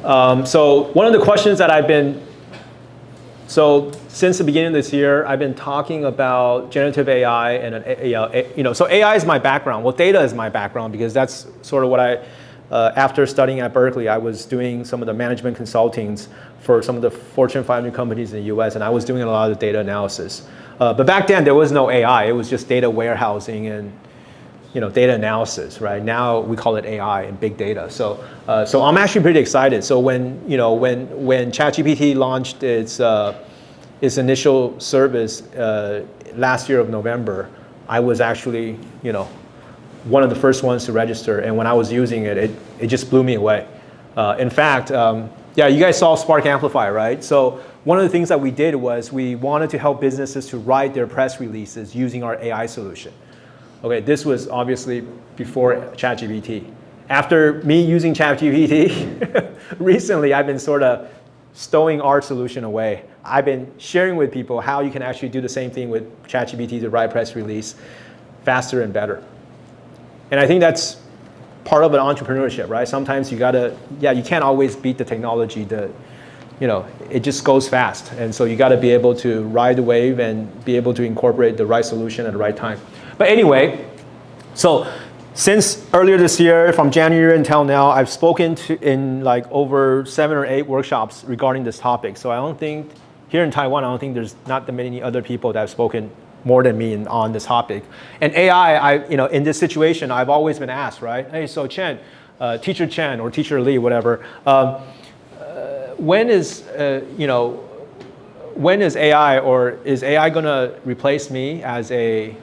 So one of the questions that since the beginning of this year, I've been talking about generative AI and so AI is my background. Well, data is my background because that's sort of what after studying at Berkeley, I was doing some of the management consultings for some of the Fortune 500 companies in the US, and I was doing a lot of data analysis. But back then, there was no AI. It was just data warehousing and data analysis, right? Now we call it AI and big data. So I'm actually pretty excited. So when ChatGPT launched its initial service last year of November, I was actually one of the first ones to register. And when I was using it, it just blew me away. In fact, yeah, you guys saw Spark Amplify, right? So one of the things that we did was we wanted to help businesses to write their press releases using our AI solution. Okay, this was obviously before ChatGPT. After me using ChatGPT, recently I've been sort of stowing our solution away. I've been sharing with people how you can actually do the same thing with ChatGPT to write press release faster and better. And I think that's part of an entrepreneurship, right? Sometimes you can't always beat the technology. It just goes fast. And so you gotta be able to ride the wave and be able to incorporate the right solution at the right time. But anyway, so since earlier this year, from January until now, I've spoken in like over 7 or 8 workshops regarding this topic. So I don't think, here in Taiwan, I don't think there's not that many other people that have spoken more than me on this topic. And AI, in this situation, I've always been asked, right? Hey, so Chen, Teacher Chen or Teacher Lee, whatever, when is AI, or is AI gonna replace me as a,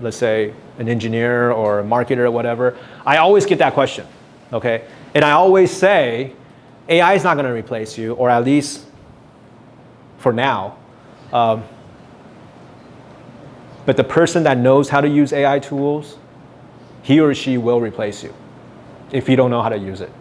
let's say an engineer or a marketer or whatever? I always get that question, okay? And I always say, AI is not gonna replace you, or at least for now. But the person that knows how to use AI tools, he or she will replace you if you don't know how to use it.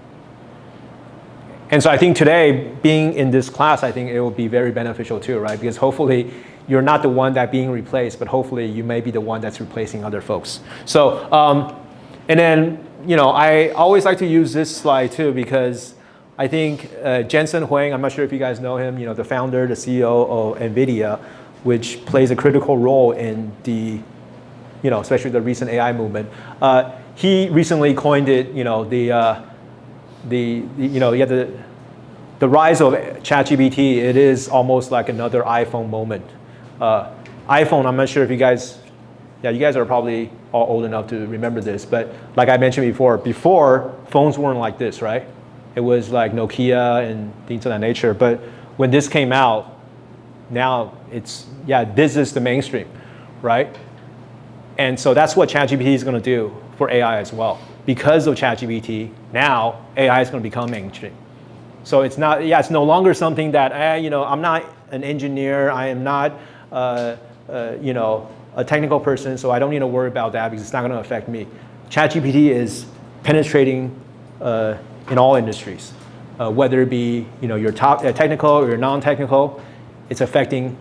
And so I think today, being in this class, I think it will be very beneficial too, right? Because hopefully you're not the one that's being replaced, but hopefully you may be the one that's replacing other folks. So, and then, I always like to use this slide too, because I think Jensen Huang, I'm not sure if you guys know him, the founder, the CEO of NVIDIA, which plays a critical role in the, especially the recent AI movement. He recently coined it, the rise of ChatGPT. It is almost like another iPhone moment. iPhone, I'm not sure if you guys are probably all old enough to remember this, but like I mentioned before phones weren't like this, right? It was like Nokia and things of that nature. But when this came out, now this is the mainstream, right? And so that's what ChatGPT is going to do for AI as well. Because of ChatGPT, now AI is going to become mainstream. So it's no longer something that, I'm not an engineer, I am not, a technical person, so I don't need to worry about that because it's not going to affect me. ChatGPT is penetrating in all industries, whether it be, you're technical or you're non-technical, it's affecting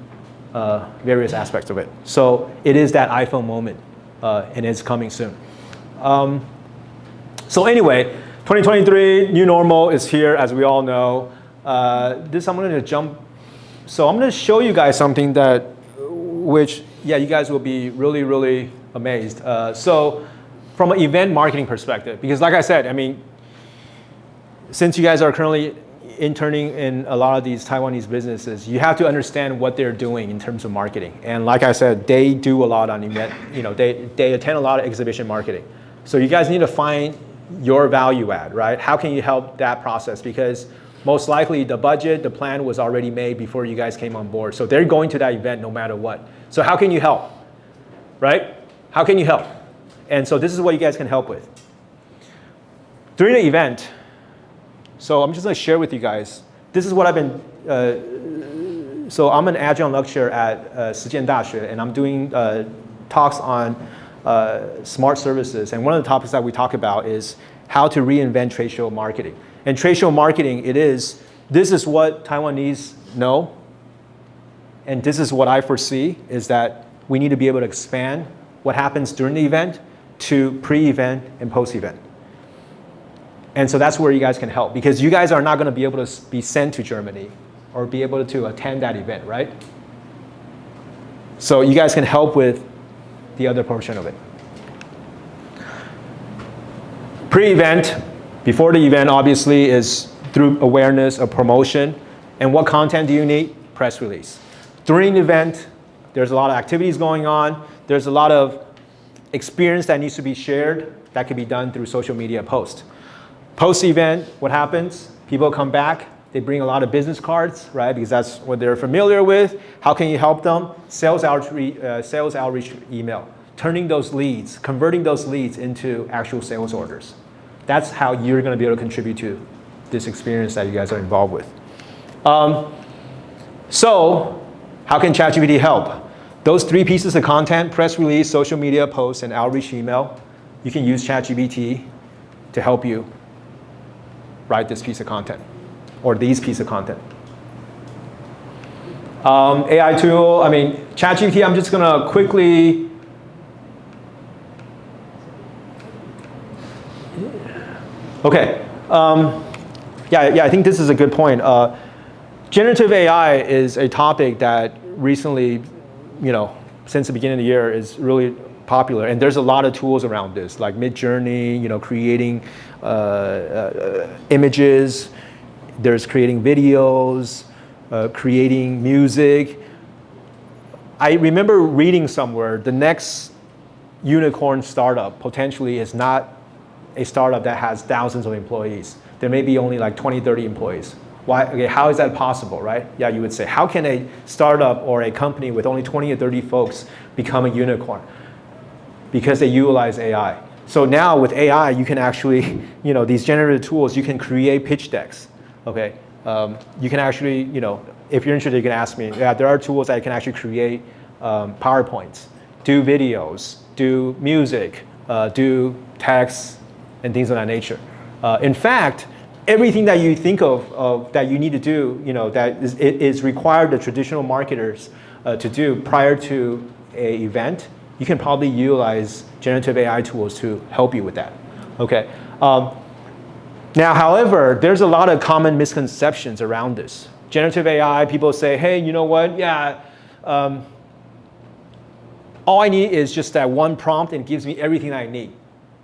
various aspects of it. So it is that iPhone moment, and it's coming soon. So anyway, 2023, new normal is here, as we all know. I'm going to jump. So I'm going to show you guys something which you guys will be really, really amazed. So from an event marketing perspective, because like I said, since you guys are currently interning in a lot of these Taiwanese businesses, you have to understand what they're doing in terms of marketing. And like I said, they do a lot on event, they attend a lot of exhibition marketing. So you guys need to find your value add, right? How can you help that process? Because most likely the budget, the plan was already made before you guys came on board. So they're going to that event no matter what. So how can you help, right? How can you help? And so this is what you guys can help with. During the event, so I'm just going to share with you guys, this is what I've been, so I'm an adjunct lecturer at Shijian Daxue, and I'm doing talks on smart services. And one of the topics that we talk about is how to reinvent trade show marketing. And trade show marketing, this is what Taiwanese know, and this is what I foresee, is that we need to be able to expand what happens during the event to pre-event and post-event. And so that's where you guys can help, because you guys are not going to be able to be sent to Germany or be able to attend that event, right? So you guys can help with the other portion of it. Pre-event, before the event, obviously, is through awareness or promotion. And what content do you need? Press release. During the event, there's a lot of activities going on. There's a lot of experience that needs to be shared that can be done through social media posts. Post-event, what happens? People come back. They bring a lot of business cards, right? Because that's what they're familiar with. How can you help them? Sales outreach email. Turning those leads, converting those leads into actual sales orders. That's how you're going to be able to contribute to this experience that you guys are involved with. So how can ChatGPT help? Those 3 pieces of content, press release, social media posts, and outreach email, you can use ChatGPT to help you write this piece of content or these pieces of content. AI tool, ChatGPT, I'm just going to quickly okay. I think this is a good point. Generative AI is a topic that recently, since the beginning of the year is really popular. And there's a lot of tools around this, like Mid-Journey, creating images. There's creating videos, creating music. I remember reading somewhere the next unicorn startup potentially is not a startup that has thousands of employees. There may be only like 20, 30 employees. Why? Okay, how is that possible, right? Yeah, you would say, how can a startup or a company with only 20 or 30 folks become a unicorn? Because they utilize AI. So now with AI, you can actually, these generative tools, you can create pitch decks, okay? You can actually, if you're interested, you can ask me. Yeah, there are tools that can actually create PowerPoints, do videos, do music, do text, and things of that nature. In fact, everything that you think of that you need to do, that is required the traditional marketers to do prior to an event, you can probably utilize generative AI tools to help you with that. Okay. Now, however, there's a lot of common misconceptions around this. Generative AI, people say, hey, you know what? Yeah, all I need is just that one prompt and it gives me everything I need.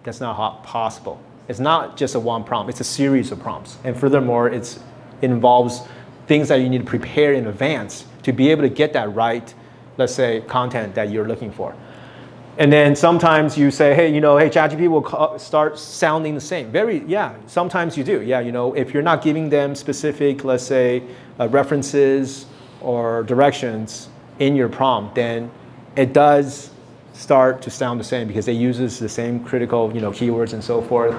That's not possible. It's not just a one prompt, it's a series of prompts. And furthermore, it involves things that you need to prepare in advance to be able to get that right, let's say, content that you're looking for. And then sometimes you say, hey, ChatGPT will start sounding the same. Sometimes you do. Yeah, if you're not giving them specific, let's say, references or directions in your prompt, then it does start to sound the same because it uses the same critical, keywords and so forth.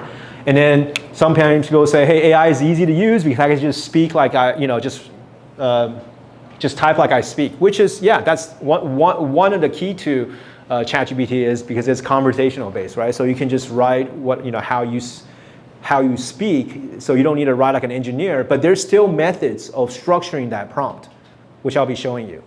And then sometimes people say, hey, AI is easy to use because I can just speak like I, just type like I speak, which is, that's one of the key to ChatGPT is because it's conversational based, right? So you can just write how you speak, so you don't need to write like an engineer, but there's still methods of structuring that prompt, which I'll be showing you.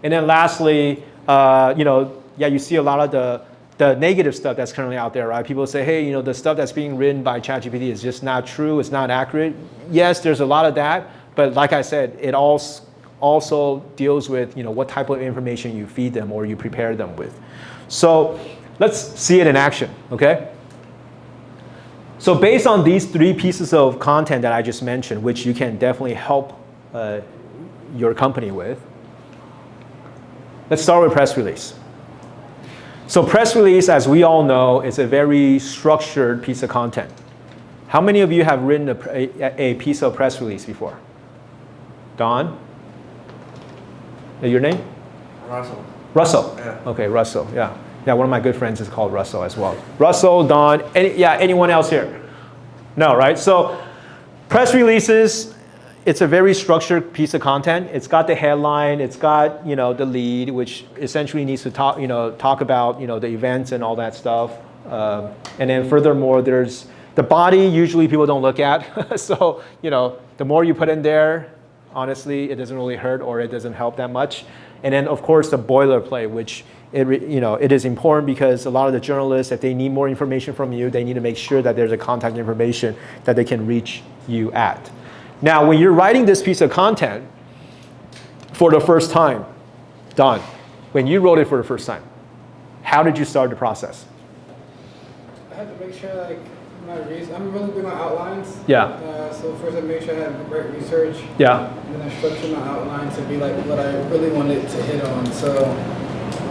And then lastly, you see a lot of the negative stuff that's currently out there, right? People say, hey, the stuff that's being written by ChatGPT is just not true, it's not accurate. Yes, there's a lot of that, but like I said, it also deals with what type of information you feed them or you prepare them with. So let's see it in action, okay? So based on these 3 pieces of content that I just mentioned, which you can definitely help your company with, let's start with press release. So press release, as we all know, is a very structured piece of content. How many of you have written a piece of press release before? Don? Your name? Russell. Russell. Yeah. Okay, Russell. Yeah. Yeah, one of my good friends is called Russell as well. Russell, Don, anyone else here? No, right? So press releases, it's a very structured piece of content. It's got the headline, it's got the lead, which essentially needs to talk about the events and all that stuff. And then furthermore, there's the body. Usually people don't look at. So the more you put in there, honestly, it doesn't really hurt or it doesn't help that much. And then of course the boilerplate, which it is important because a lot of the journalists, if they need more information from you, they need to make sure that there's a contact information that they can reach you at. Now, when you're writing this piece of content for the first time, Don, when you wrote it for the first time, how did you start the process? I had to make sure, like, I'm really big on outlines. Yeah. So first I made sure I had great research. Yeah. And then I structured my outline to be like what I really wanted to hit on. So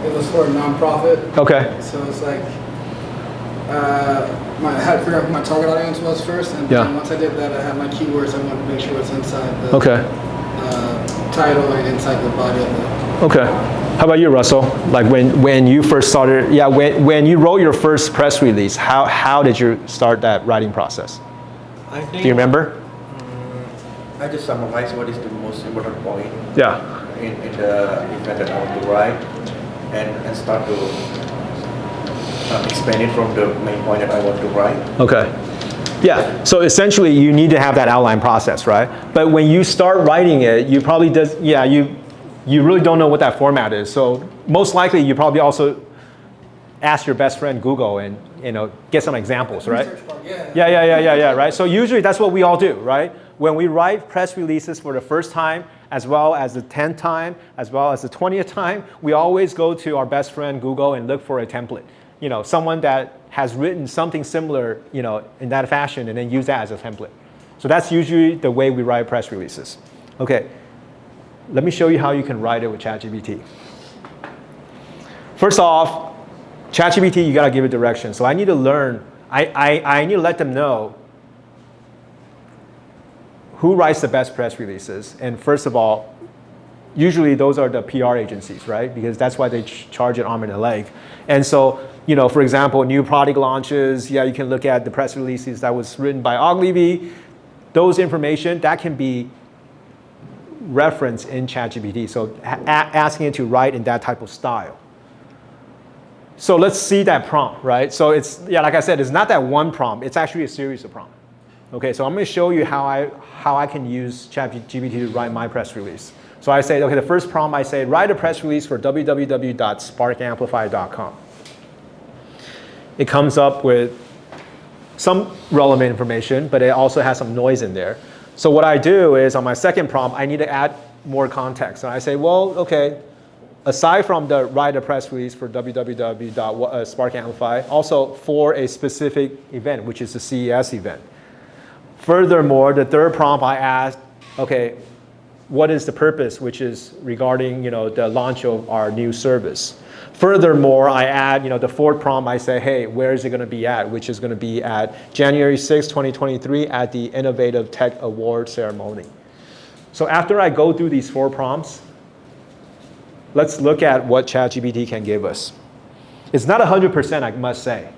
it was for a nonprofit. Okay. So it's like, I had to figure out who my target audience was first. And then once I did that, I had my keywords. I wanted to make sure it's inside the title and inside the body of the. Okay. How about you, Russell? Like when you first started, when you wrote your first press release, how did you start that writing process? I think, do you remember? I just summarize what is the most important point. Yeah. In the event that I want to write, and start to expand it from the main point that I want to write. Okay. Yeah. So essentially, you need to have that outline process, right? But when you start writing it, you probably you really don't know what that format is. So most likely you probably also ask your best friend Google and get some examples, right? Yeah, right? So usually that's what we all do, right? When we write press releases for the first time, as well as the 10th time, as well as the 20th time, we always go to our best friend Google and look for a template. Someone that has written something similar, in that fashion, and then use that as a template. So that's usually the way we write press releases. Okay. Let me show you how you can write it with ChatGPT. First off, ChatGPT, you got to give it direction. So I need to learn, I need to let them know who writes the best press releases. And first of all, usually those are the PR agencies, right? Because that's why they charge an arm and a leg. And so, for example, new product launches, you can look at the press releases that was written by Ogilvy. Those information, that can be reference in ChatGPT, so asking it to write in that type of style. So let's see that prompt, right? So it's, like I said, it's not that one prompt, it's actually a series of prompts. Okay, so I'm going to show you how I can use ChatGPT to write my press release. So I say, okay, the first prompt I say, write a press release for www.sparkamplify.com. It comes up with some relevant information, but it also has some noise in there. So what I do is on my second prompt, I need to add more context. And I say, well, okay, aside from the write a press release for www.sparkamplify, also for a specific event, which is the CES event. Furthermore, the third prompt I asked, okay, what is the purpose, which is regarding the launch of our new service. Furthermore, I add, the fourth prompt, I say, hey, where is it going to be at? Which is going to be at January 6, 2023 at the Innovative Tech Award ceremony. So after I go through these 4 prompts, let's look at what ChatGPT can give us. It's not 100%, I must say,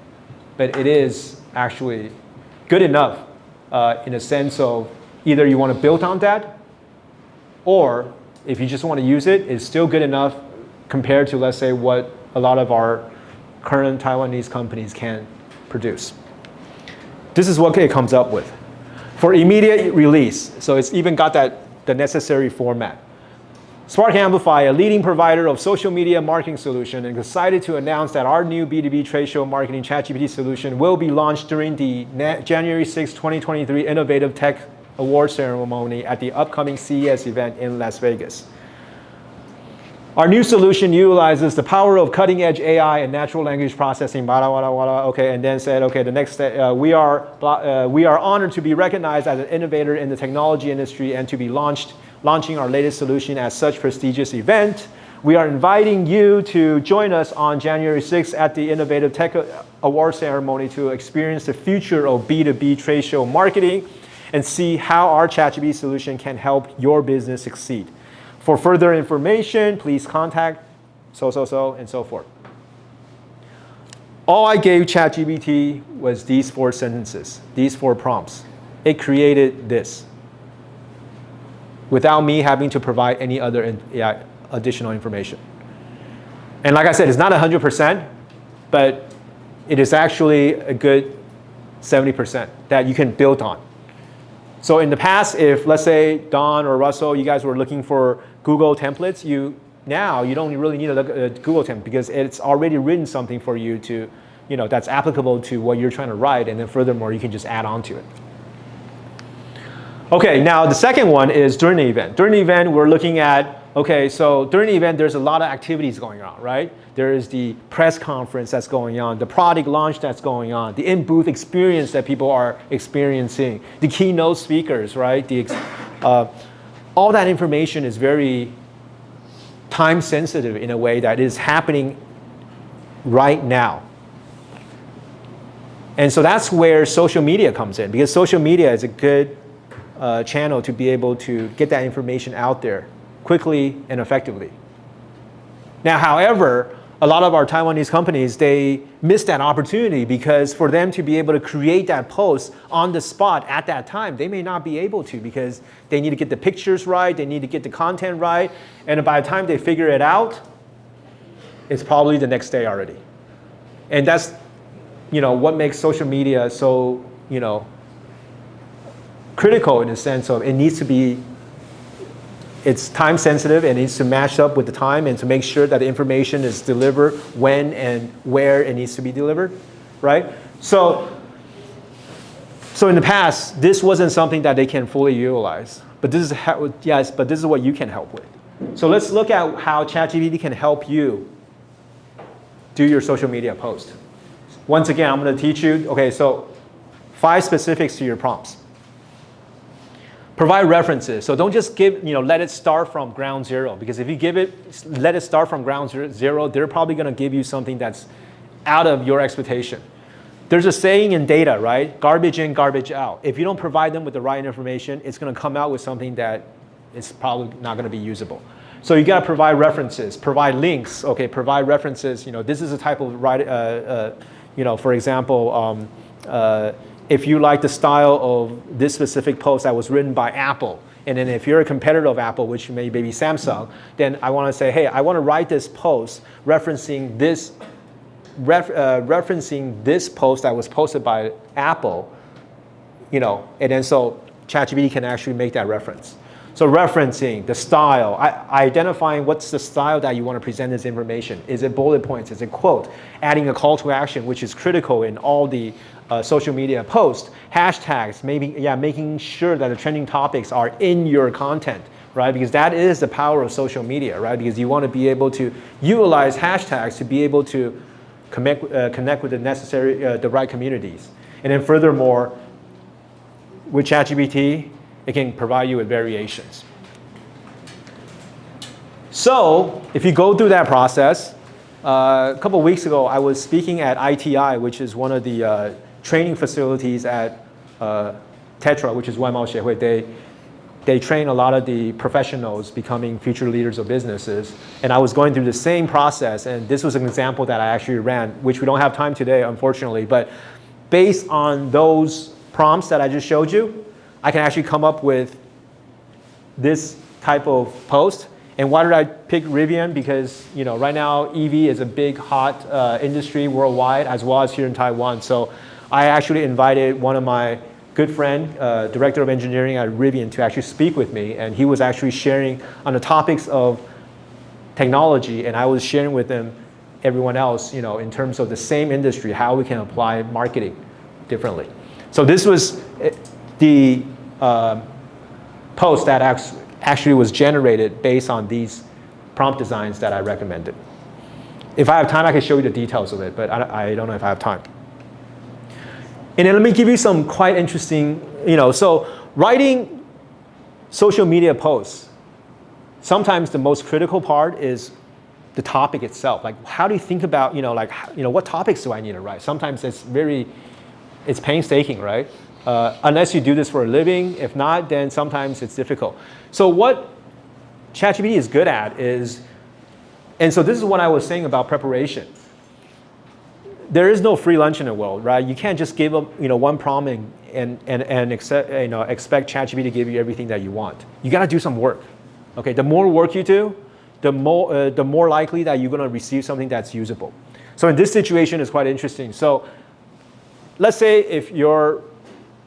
but it is actually good enough in a sense of either you want to build on that, or if you just want to use it, it's still good enough compared to, let's say, what a lot of our current Taiwanese companies can produce. This is what it comes up with. For immediate release, so it's even got the necessary format. Spark Amplify, a leading provider of social media marketing solution, is excited to announce that our new B2B trade show marketing ChatGPT solution will be launched during the January 6, 2023 Innovative Tech Award ceremony at the upcoming CES event in Las Vegas. Our new solution utilizes the power of cutting-edge AI and natural language processing, okay, and then said, okay, the next step, we are honored to be recognized as an innovator in the technology industry and to be launching our latest solution at such prestigious event. We are inviting you to join us on January 6th at the Innovative Tech Award ceremony to experience the future of B2B trade show marketing and see how our ChatGPT solution can help your business succeed. For further information, please contact so, and so forth. All I gave ChatGPT was these 4 sentences, these 4 prompts. It created this without me having to provide any other additional information. And like I said, it's not 100%, but it is actually a good 70% that you can build on. So in the past, if let's say Don or Russell, you guys were looking for Google templates, you now you don't really need to look at Google template because it's already written something for you to, that's applicable to what you're trying to write, and then furthermore, you can just add on to it. Okay, now the second one is during the event. During the event, we're looking at, okay, so during the event, there's a lot of activities going on, right? There is the press conference that's going on, the product launch that's going on, the in-booth experience that people are experiencing, the keynote speakers, right? All that information is very time sensitive in a way that is happening right now. And so that's where social media comes in, because social media is a good channel to be able to get that information out there quickly and effectively. Now, however, a lot of our Taiwanese companies, they miss that opportunity because for them to be able to create that post on the spot at that time, they may not be able to because they need to get the pictures right, they need to get the content right, and by the time they figure it out, it's probably the next day already. And that's, what makes social media so, critical in the sense of it's time sensitive and it needs to match up with the time and to make sure that the information is delivered when and where it needs to be delivered, right? So in the past, this wasn't something that they can fully utilize, but this is what you can help with. So let's look at how ChatGPT can help you do your social media post. Once again, I'm going to teach you, okay, so 5 specifics to your prompts. Provide references. So don't just let it start from ground zero, because if you let it start from ground zero, they're probably going to give you something that's out of your expectation. There's a saying in data, right? Garbage in, garbage out. If you don't provide them with the right information, it's going to come out with something that is probably not going to be usable. So you got to provide references, provide links. Okay, provide references. This is a type of for example, if you like the style of this specific post that was written by Apple, and then if you're a competitor of Apple, which may be Samsung, then I want to say, hey, I want to write this post referencing this post that was posted by Apple, and then so ChatGPT can actually make that reference. So referencing the style, identifying what's the style that you want to present this information. Is it bullet points? Is it quote? Adding a call to action, which is critical in all the social media posts. Hashtags, making sure that the trending topics are in your content, right? Because that is the power of social media, right? Because you want to be able to utilize hashtags to be able to connect with the right communities. And then furthermore, with ChatGPT, it can provide you with variations. So if you go through that process, a couple of weeks ago, I was speaking at ITI, which is one of the training facilities at Tetra, which is Waimao Xiehui. They train a lot of the professionals becoming future leaders of businesses. And I was going through the same process, and this was an example that I actually ran, which we don't have time today, unfortunately. But based on those prompts that I just showed you, I can actually come up with this type of post. And why did I pick Rivian? Because right now EV is a big hot industry worldwide, as well as here in Taiwan. So I actually invited one of my good friend, director of engineering at Rivian, to actually speak with me, and he was actually sharing on the topics of technology, and I was sharing with them everyone else, in terms of the same industry, how we can apply marketing differently. So this was the post that actually was generated based on these prompt designs that I recommended. If I have time, I can show you the details of it, but I don't know if I have time. And then let me give you some quite interesting, so writing social media posts, sometimes the most critical part is the topic itself. Like, how do you think about, what topics do I need to write? Sometimes it's painstaking, right? Unless you do this for a living. If not, then sometimes it's difficult. So what ChatGPT is good at is, and so this is what I was saying about preparation. There is no free lunch in the world, right? You can't just give them, one prompt and expect ChatGPT to give you everything that you want. You got to do some work. Okay, the more work you do, the more likely that you're going to receive something that's usable. So in this situation, it's quite interesting. So let's say if you're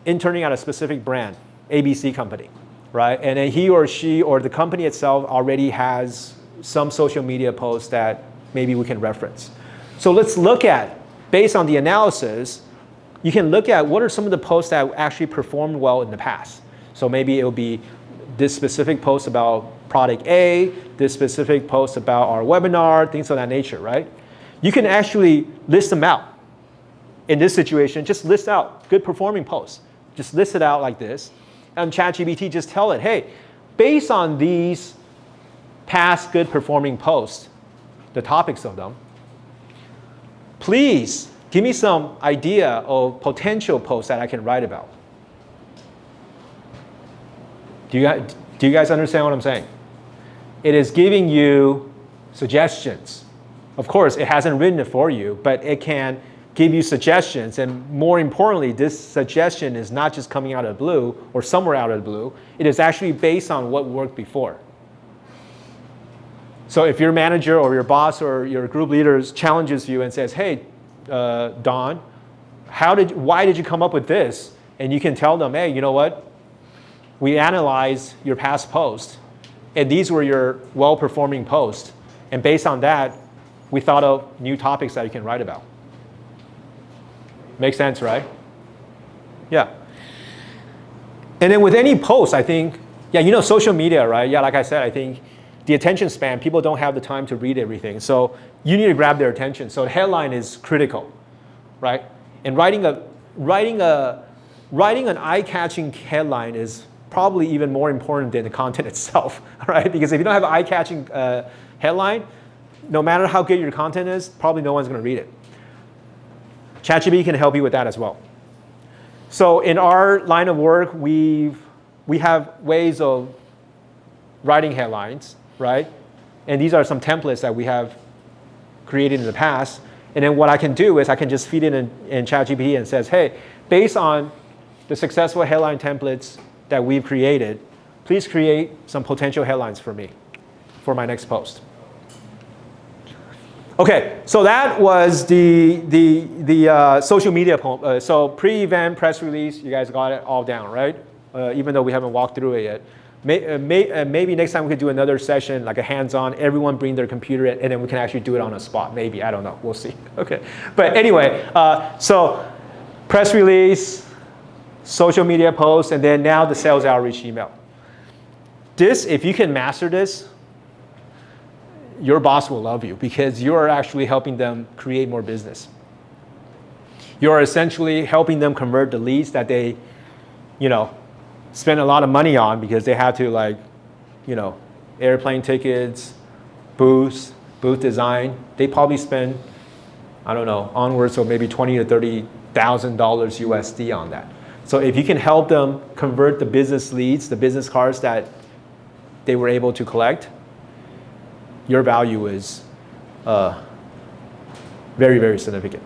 interning at a specific brand, ABC company, right? And then he or she or the company itself already has some social media posts that maybe we can reference. So let's look at, based on the analysis, you can look at what are some of the posts that actually performed well in the past. So maybe it'll be this specific post about product A, this specific post about our webinar, things of that nature, right? You can actually list them out. In this situation, just list out good performing posts. Just list it out like this. And ChatGPT, just tell it, hey, based on these past good performing posts, the topics of them, please give me some idea of potential posts that I can write about. Do you guys understand what I'm saying? It is giving you suggestions. Of course, it hasn't written it for you, but it can give you suggestions. And more importantly, this suggestion is not just coming out of the blue or somewhere out of the blue. It is actually based on what worked before. So if your manager or your boss or your group leaders challenges you and says, hey, Don, why did you come up with this? And you can tell them, hey, you know what? We analyzed your past posts, and these were your well-performing posts. And based on that, we thought of new topics that you can write about. Makes sense, right? Yeah. And then with any post, I think, social media, right? Yeah, like I said, I think the attention span, people don't have the time to read everything. So you need to grab their attention. So the headline is critical, right? And writing an eye-catching headline is probably even more important than the content itself, right? Because if you don't have an eye-catching headline, no matter how good your content is, probably no one's going to read it. ChatGPT can help you with that as well. So in our line of work, we have ways of writing headlines, right? And these are some templates that we have created in the past. And then what I can do is I can just feed it in ChatGPT and says, hey, based on the successful headline templates that we've created, please create some potential headlines for me for my next post. Okay, so that was the social media post. So pre-event press release, you guys got it all down, right? Even though we haven't walked through it yet. Maybe next time we could do another session, like a hands-on, everyone bring their computer in, and then we can actually do it on a spot. Maybe, I don't know, we'll see. Okay, but anyway, so press release, social media posts, and then now the sales outreach email. This, if you can master this, your boss will love you because you're actually helping them create more business. You're essentially helping them convert the leads that they, spend a lot of money on because they have to airplane tickets, booth design. They probably spend, I don't know, onwards of maybe $20,000 to $30,000 USD on that. So if you can help them convert the business leads, the business cards that they were able to collect, your value is very, very significant.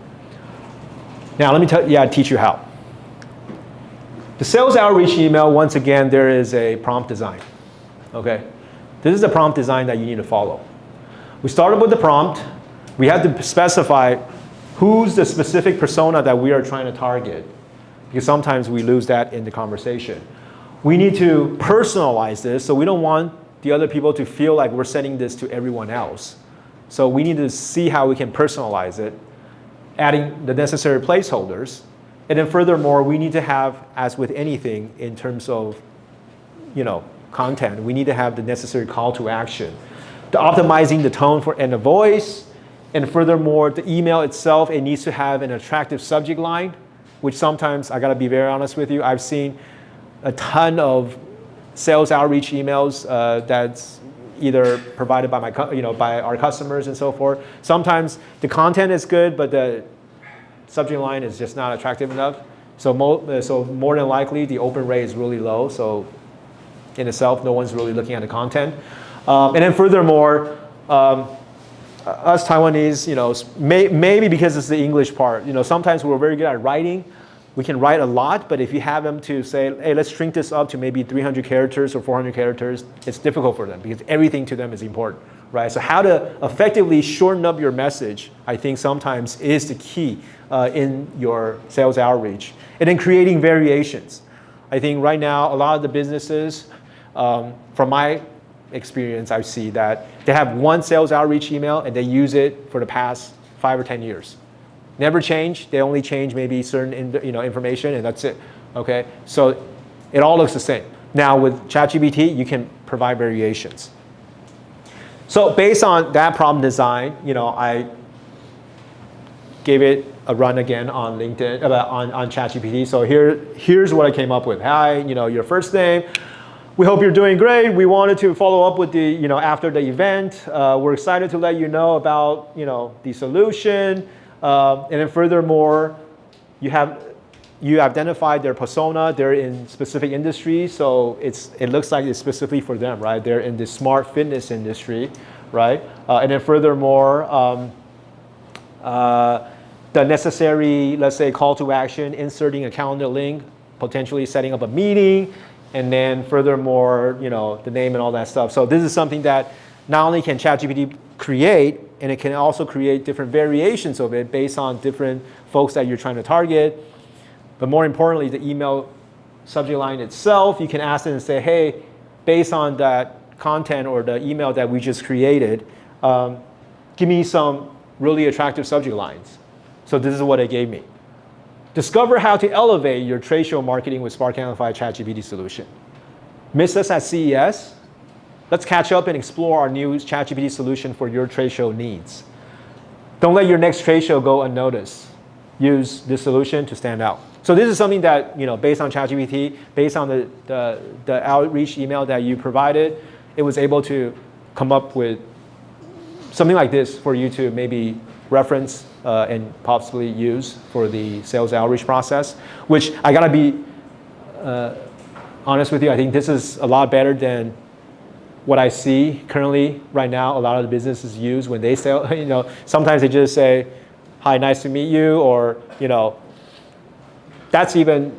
Now, let me teach you how. The sales outreach email, once again, there is a prompt design. Okay? This is the prompt design that you need to follow. We started with the prompt. We have to specify who's the specific persona that we are trying to target, because sometimes we lose that in the conversation. We need to personalize this, so we don't want the other people to feel like we're sending this to everyone else. So we need to see how we can personalize it, adding the necessary placeholders. And then furthermore, we need to have, as with anything in terms of content, we need to have the necessary call to action. The optimizing the tone and the voice. And furthermore, the email itself, it needs to have an attractive subject line, which sometimes, I gotta be very honest with you, I've seen a ton of sales outreach emails that's either provided by by our customers and so forth. Sometimes the content is good, but the subject line is just not attractive enough. So more than likely, the open rate is really low. So in itself, no one's really looking at the content. And then furthermore, us Taiwanese, maybe because it's the English part, sometimes we're very good at writing. We can write a lot, but if you have them to say, hey, let's shrink this up to maybe 300 characters or 400 characters, it's difficult for them because everything to them is important, right? So how to effectively shorten up your message, I think sometimes is the key in your sales outreach. And then creating variations. I think right now, a lot of the businesses, from my experience, I see that they have one sales outreach email and they use it for the past 5 or 10 years. Never change. They only change maybe certain information, and that's it. Okay, so it all looks the same. Now with ChatGPT, you can provide variations. So based on that problem design, I gave it a run again on LinkedIn, on ChatGPT. So here's what I came up with. Hi, your first name. We hope you're doing great. We wanted to follow up with the, after the event. We're excited to let you know about, the solution. And then furthermore, you identified their persona. They're in specific industries, so it looks like it's specifically for them, right? They're in the smart fitness industry, right? And then furthermore, the necessary, let's say, call to action, inserting a calendar link, potentially setting up a meeting, and then furthermore, the name and all that stuff. So this is something that not only can ChatGPT create, and it can also create different variations of it based on different folks that you're trying to target. But more importantly, the email subject line itself, you can ask it and say, hey, based on that content or the email that we just created, give me some really attractive subject lines. So this is what it gave me. Discover how to elevate your trade show marketing with Spark Amplify ChatGPT solution. Miss us at CES? Let's catch up and explore our new ChatGPT solution for your trade show needs. Don't let your next trade show go unnoticed. Use this solution to stand out. So this is something that, based on ChatGPT, based on the outreach email that you provided, it was able to come up with something like this for you to maybe reference and possibly use for the sales outreach process, which I gotta be honest with you, I think this is a lot better than what I see currently right now. A lot of the businesses use when they sell, sometimes they just say, hi, nice to meet you, or, that's even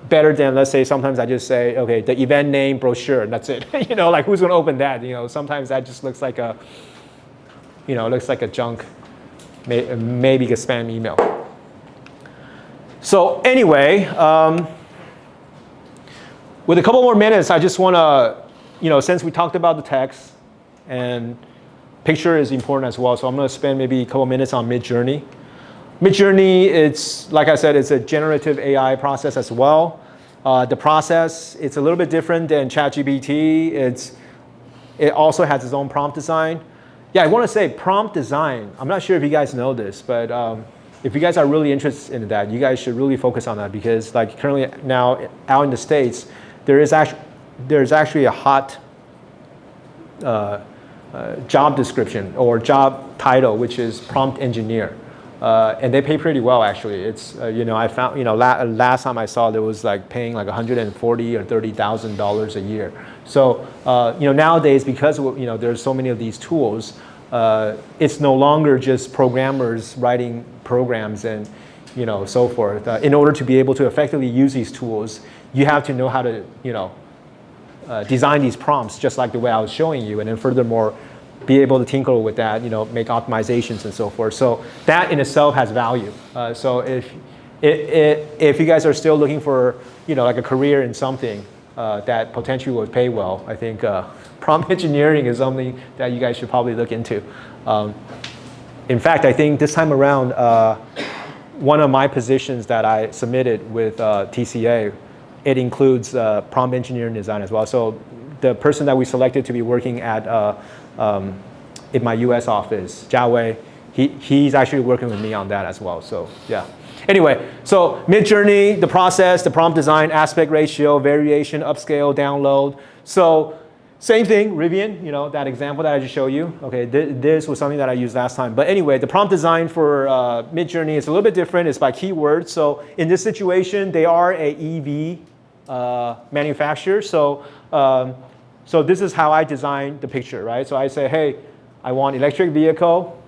better than, let's say, sometimes I just say, okay, the event name, brochure, and that's it. Like who's gonna open that? Sometimes that just looks like a, looks like a junk, maybe a spam email. So anyway, with a couple more minutes, I just wanna, since we talked about the text, and picture is important as well, so I'm gonna spend maybe a couple minutes on Midjourney. Midjourney, it's, like I said, it's a generative AI process as well. The process, it's a little bit different than ChatGPT. It also has its own prompt design. Yeah, I want to say prompt design. I'm not sure if you guys know this, but if you guys are really interested in that, you guys should really focus on that, because like currently now out in the States, there's actually a hot job description or job title, which is prompt engineer. And they pay pretty well, actually. It's, I found, last time I saw, there was like paying like $140,000 or $30,000 a year. So, nowadays, because, there's so many of these tools, it's no longer just programmers writing programs and, so forth. In order to be able to effectively use these tools, you have to know how to, design these prompts just like the way I was showing you. And then furthermore, be able to tinker with that, make optimizations and so forth. So that in itself has value. So if you guys are still looking for, like a career in something that potentially would pay well, I think prompt engineering is something that you guys should probably look into. In fact, I think this time around, one of my positions that I submitted with TCA, it includes prompt engineering design as well. So the person that we selected to be working at in my US office, Jia Wei, he's actually working with me on that as well. So yeah. Anyway, so Midjourney, the process, the prompt design, aspect ratio, variation, upscale, download. So same thing, Rivian, that example that I just showed you. Okay, this was something that I used last time. But anyway, the prompt design for Midjourney is a little bit different. It's by keywords. So in this situation, they are a EV manufacturer. So this is how I designed the picture, right? So I say, hey, I want electric vehicle.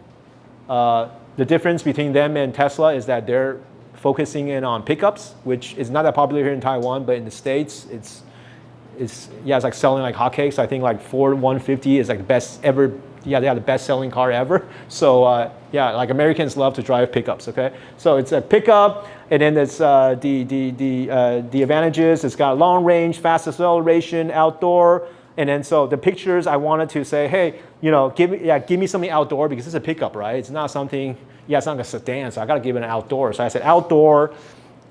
The difference between them and Tesla is that they're focusing in on pickups, which is not that popular here in Taiwan, but in the States, it's like selling like hotcakes. I think like Ford 150 is like the best ever. Yeah, they have the best selling car ever. So like Americans love to drive pickups. Okay, so it's a pickup, and then it's the advantages. It's got long range, fast acceleration, outdoor. And then so the pictures, I wanted to say, hey, give me something outdoor because it's a pickup, right? It's not something, it's not like a sedan, so I gotta give it an outdoor. So I said outdoor,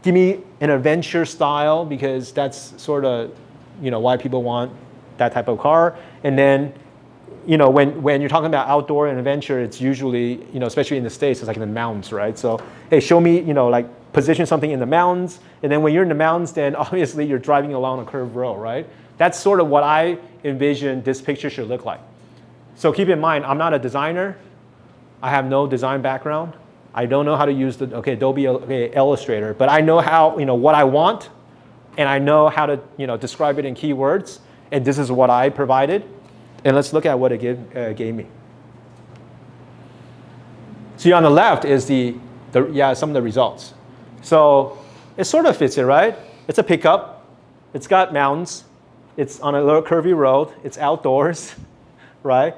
give me an adventure style because that's sort of, why people want that type of car. And then, when you're talking about outdoor and adventure, it's usually, especially in the States, it's like in the mountains, right? So, hey, show me, like position something in the mountains. And then when you're in the mountains, then obviously you're driving along a curved road, right? That's sort of what I envision this picture should look like. So keep in mind, I'm not a designer. I have no design background. I don't know how to use the Adobe Illustrator, but I know how, what I want, and I know how to, describe it in keywords, and this is what I provided. And let's look at what it gave me. See, on the left is some of the results. So it sort of fits it, right? It's a pickup. It's got mountains. It's on a little curvy road. It's outdoors, right?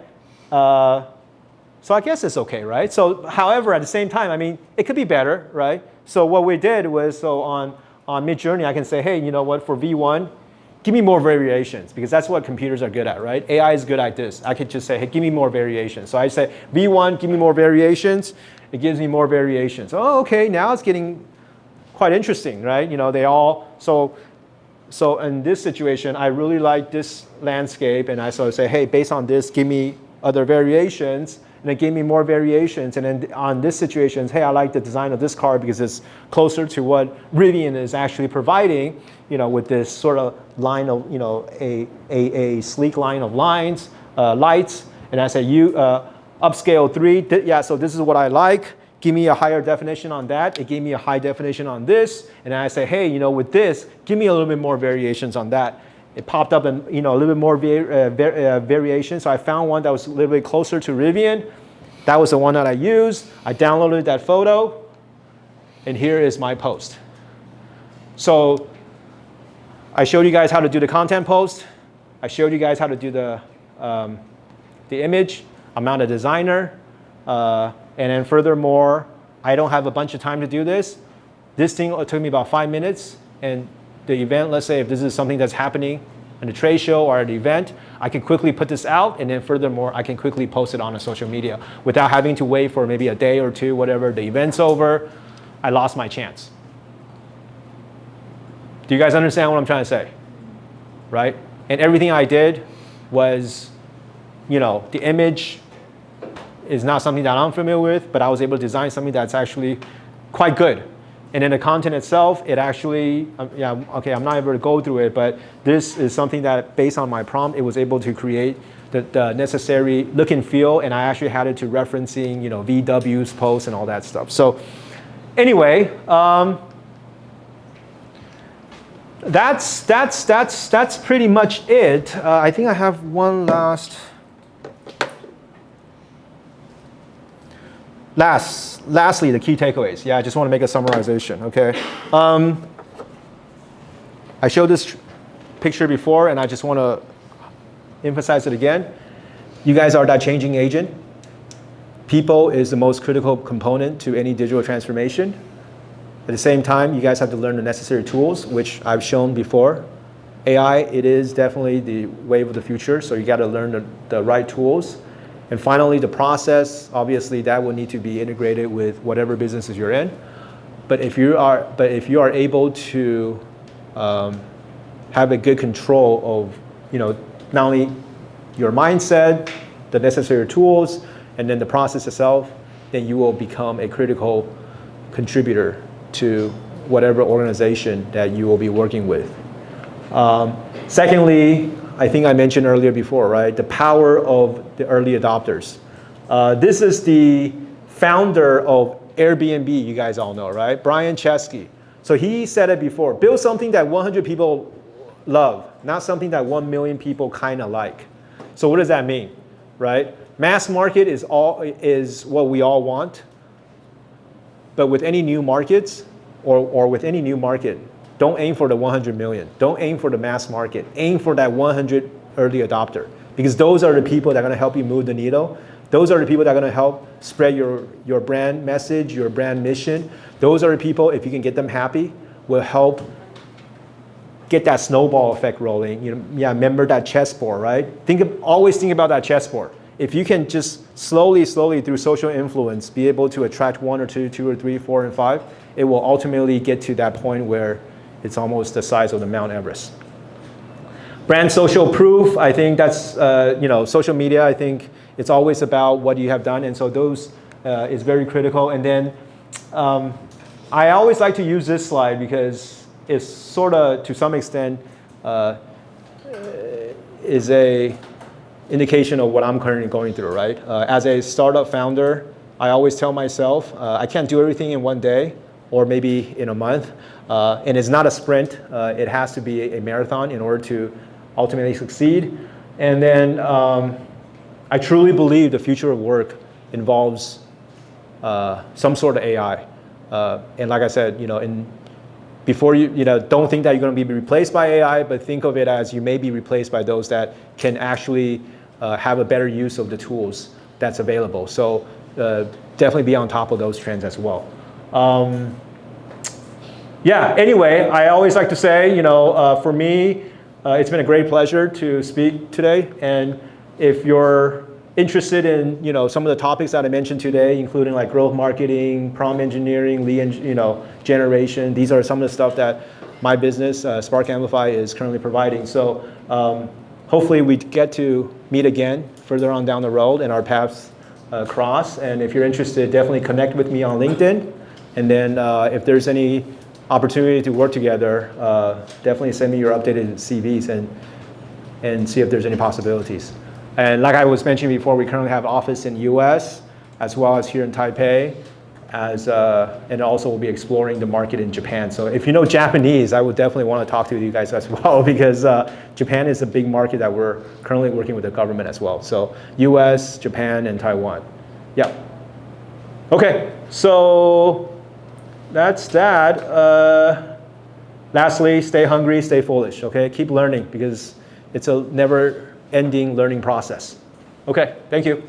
So I guess it's okay, right? So, however, at the same time, I mean, it could be better, right? So what we did was, on Midjourney, I can say, hey, you know what, for V1, give me more variations, because that's what computers are good at, right? AI is good at this. I could just say, hey, give me more variations. So I say, V1, give me more variations. It gives me more variations. Oh, okay, now it's getting quite interesting, right? They all, so in this situation, I really like this landscape, and I sort of say, hey, based on this, give me other variations, and it gave me more variations. And then on this situation, hey, I like the design of this car because it's closer to what Rivian is actually providing, with this sort of line of, a sleek line of lines, lights. And I say, upscale 3, so this is what I like. Give me a higher definition on that. It gave me a high definition on this. And I say, hey, with this, give me a little bit more variations on that. It popped up and a little bit more variation. So I found one that was a little bit closer to Rivian. That was the one that I used. I downloaded that photo, and here is my post. So I showed you guys how to do the content post. I showed you guys how to do the image. I'm not a designer. And then furthermore, I don't have a bunch of time to do this. This thing took me about 5 minutes, and the event, let's say if this is something that's happening in a trade show or at an event, I can quickly put this out, and then furthermore, I can quickly post it on a social media without having to wait for maybe a day or two, whatever, the event's over, I lost my chance. Do you guys understand what I'm trying to say? Right? And everything I did was, the image is not something that I'm familiar with, but I was able to design something that's actually quite good. And then the content itself, it actually, I'm not able to go through it, but this is something that, based on my prompt, it was able to create the necessary look and feel, and I actually had it to referencing, VW's posts and all that stuff. So anyway, that's pretty much it. I think I have one lastly, the key takeaways. Yeah, I just want to make a summarization, okay? I showed this picture before, and I just want to emphasize it again. You guys are that changing agent. People is the most critical component to any digital transformation. At the same time, you guys have to learn the necessary tools, which I've shown before. AI, it is definitely the wave of the future, so you got to learn the right tools. And finally, the process, obviously, that will need to be integrated with whatever businesses you're in. But if you are able to have a good control of, not only your mindset, the necessary tools, and then the process itself, then you will become a critical contributor to whatever organization that you will be working with. Secondly, I think I mentioned earlier before, right? The power of the early adopters. This is the founder of Airbnb, you guys all know, right? Brian Chesky. So he said it before, build something that 100 people love, not something that 1 million people kind of like. So what does that mean, right? Mass market is what we all want. But with any new markets, or with any new market, don't aim for the 100 million. Don't aim for the mass market. Aim for that 100 early adopter. Because those are the people that are going to help you move the needle. Those are the people that are going to help spread your brand message, your brand mission. Those are the people, if you can get them happy, will help get that snowball effect rolling. Remember that chessboard, right? Always think about that chessboard. If you can just slowly through social influence be able to attract 1 or 2, 2 or 3, 4 and 5, it will ultimately get to that point where it's almost the size of the Mount Everest. Brand social proof, I think that's, social media, I think it's always about what you have done. And so those is very critical. And then I always like to use this slide because it's sort of, to some extent, is a indication of what I'm currently going through, right? As a startup founder, I always tell myself, I can't do everything in one day or maybe in a month. And it's not a sprint. It has to be a marathon in order to ultimately succeed. And then I truly believe the future of work involves some sort of AI. And like I said, before don't think that you're going to be replaced by AI, but think of it as you may be replaced by those that can actually have a better use of the tools that's available. So definitely be on top of those trends as well. Anyway, I always like to say, for me, it's been a great pleasure to speak today. And if you're interested in some of the topics that I mentioned today, including like growth marketing, prompt engineering, lead generation, these are some of the stuff that my business, Spark Amplify, is currently providing. So hopefully we get to meet again further on down the road and our paths cross. And if you're interested, definitely connect with me on LinkedIn. And then if there's any opportunity to work together, definitely send me your updated CVs and see if there's any possibilities. And like I was mentioning before, we currently have an office in the US as well as here in Taipei, and also we'll be exploring the market in Japan. So if you know Japanese, I would definitely want to talk to you guys as well, because Japan is a big market that we're currently working with the government as well. So US, Japan, and Taiwan. Yeah. Okay, so that's that. Lastly, stay hungry, stay foolish, okay? Keep learning because it's a never-ending learning process. Okay, thank you.